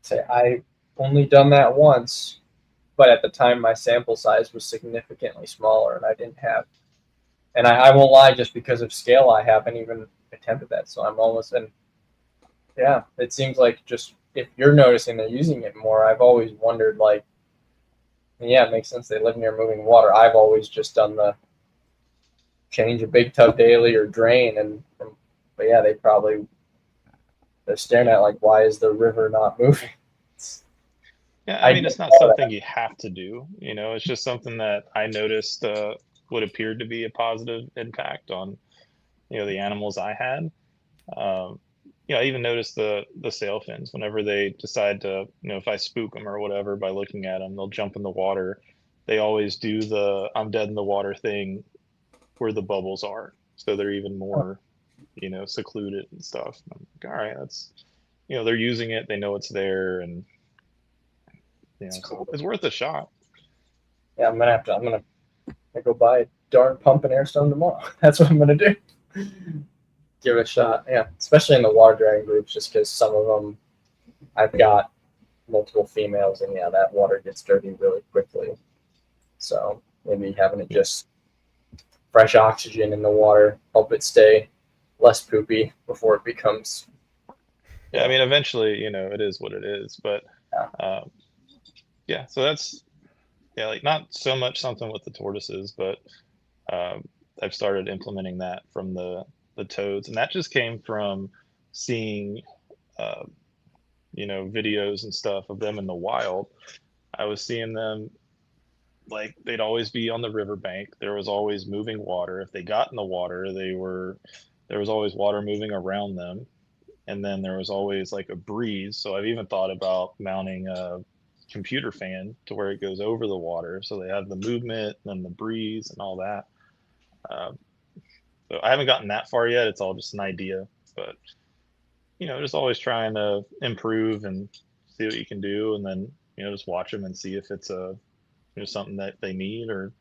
Say I only done that once, but at the time my sample size was significantly smaller, and I didn't have. And I won't lie, just because of scale, I haven't even attempted that. So I'm almost in. Yeah, it seems like just if you're noticing they're using it more, I've always wondered, like, yeah, it makes sense. They live near moving water. I've always just done the change a big tub daily or drain, but yeah, they're staring at like, why is the river not moving? Yeah, I mean, it's not something you have to do. It's just something that I noticed what appeared to be a positive impact on, the animals I had. I even noticed the sailfins, whenever they decide to, if I spook them or whatever by looking at them, they'll jump in the water. They always do the I'm dead in the water thing where the bubbles are. So they're even more, secluded and stuff. I'm like, all right, you know, they're using it, they know it's there, and you know, It's cool. so it's worth a shot. Yeah, I'm gonna go buy a darn pump and air stone tomorrow. That's what I'm gonna do. Give it a shot. Yeah, especially in the water dragon groups, just because some of them I've got multiple females, and yeah, that water gets dirty really quickly. So maybe having it just fresh oxygen in the water, help it stay less poopy before it becomes. Yeah, I mean, eventually, you know, it is what it is, but yeah, so that's, yeah, like not so much something with the tortoises, but I've started implementing that from the toads, and that just came from seeing you know, videos and stuff of them in the wild. I was seeing them, like, they'd always be on the riverbank. There was always moving water. If they got in the water, there was always water moving around them, and then there was always like a breeze. So I've even thought about mounting a computer fan to where it goes over the water, so they have the movement and the breeze and all that. So I haven't gotten that far yet. It's all just an idea, but you know, just always trying to improve and see what you can do, and then, you know, just watch them and see if it's a, you know, something that they need, or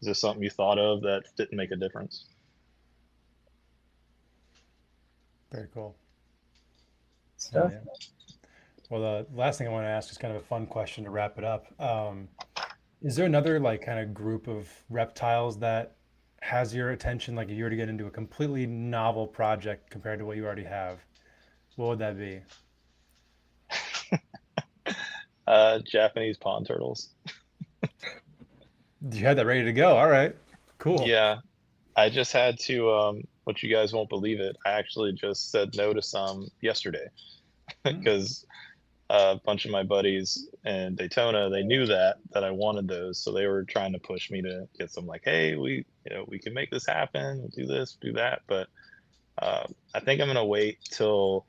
is this something you thought of that didn't make a difference. Very cool. Stuff. Yeah. Well, the last thing I want to ask is kind of a fun question to wrap it up. Is there another like kind of group of reptiles that has your attention? Like if you were to get into a completely novel project compared to what you already have, what would that be? Japanese pond turtles. You had that ready to go. All right, cool. Yeah, I just had to, what you guys won't believe it, I actually just said no to some yesterday because a bunch of my buddies in Daytona, they knew that I wanted those, so they were trying to push me to get some, like, hey, we, you know, we can make this happen, we'll do this, do that. But I think I'm gonna wait till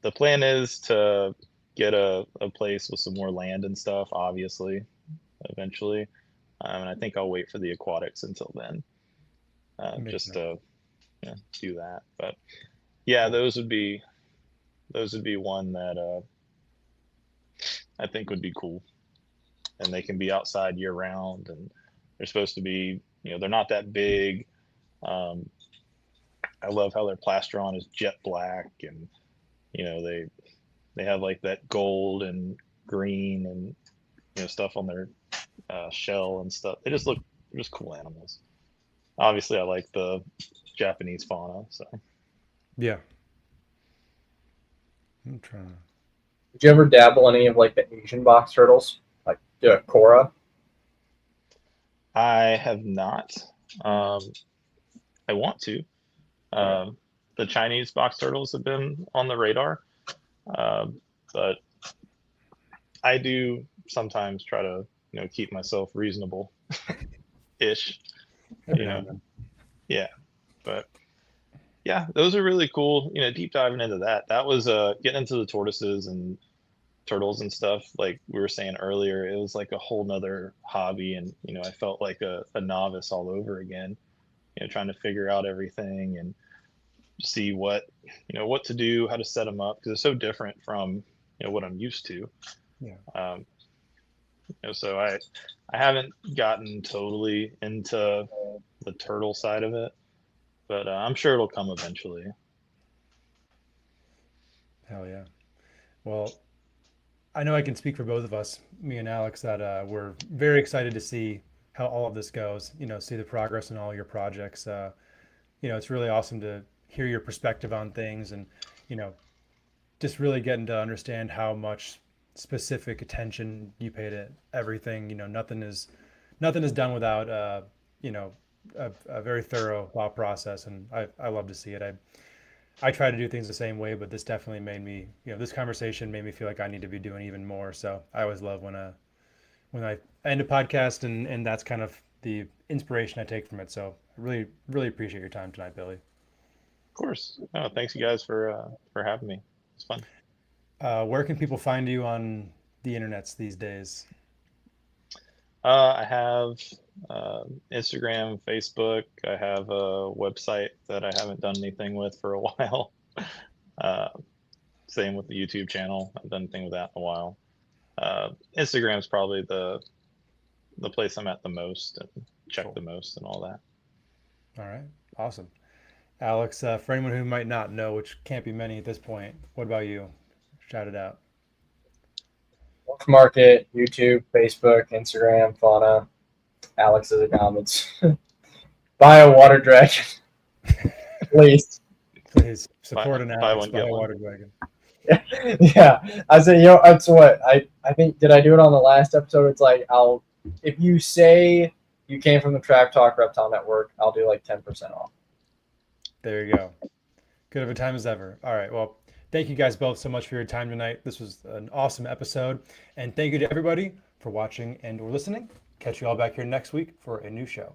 the plan is to get a place with some more land and stuff, obviously, eventually. And I think I'll wait for the aquatics until then, just to, you know, do that. But yeah, those would be one that I think would be cool, and they can be outside year round, and they're supposed to be, you know, they're not that big. I love how their plastron is jet black, and you know, they have like that gold and green and, you know, stuff on their shell and stuff. They just look just cool animals. Obviously, I like the Japanese fauna, so Yeah. I'm trying. Did you ever dabble in any of like the Asian box turtles, like the Cora? I have not. I want to. The Chinese box turtles have been on the radar, but I do sometimes try to, you know, keep myself reasonable ish, you know. Yeah, but yeah, those are really cool. You know, deep diving into that was getting into the tortoises and turtles and stuff, like we were saying earlier, it was like a whole nother hobby, and you know, I felt like a novice all over again, you know, trying to figure out everything and see what, you know, what to do, how to set them up, because it's so different from, you know, what I'm used to. Yeah. You know, so I haven't gotten totally into the turtle side of it, but I'm sure it'll come eventually. Hell yeah. Well, I know I can speak for both of us, me and Alex, that we're very excited to see how all of this goes, you know, see the progress in all your projects. You know, it's really awesome to hear your perspective on things, and, you know, just really getting to understand how much specific attention you pay to everything. You know, nothing is done without, you know, a very thorough thought process. And I love to see it. I try to do things the same way, but this definitely made me, you know, this conversation made me feel like I need to be doing even more. So I always love when I end a podcast, and that's kind of the inspiration I take from it. So I really, really appreciate your time tonight, Billy. Of course. Oh, thanks you guys for having me. It's fun. Where can people find you on the internets these days? I have Instagram, Facebook. I have a website that I haven't done anything with for a while. Same with the YouTube channel. I've done anything with that in a while. Instagram's probably the place I'm at the most and check the most and all that. All right. Awesome. Alex, for anyone who might not know, which can't be many at this point, what about you? Shout it out. MORPHMARKET, YouTube, Facebook, Instagram, Fauna, Alex in the comments. Buy a water dragon. Please. Please support an buy Alex one, by get a one. water dragon. Yeah. I said, that's what I think, did I do it on the last episode? It's like, if you say you came from the Trap Talk Reptile Network, I'll do like 10% off. There you go. Good of a time as ever. All right. Well, thank you guys both so much for your time tonight. This was an awesome episode. And thank you to everybody for watching and or listening. Catch you all back here next week for a new show.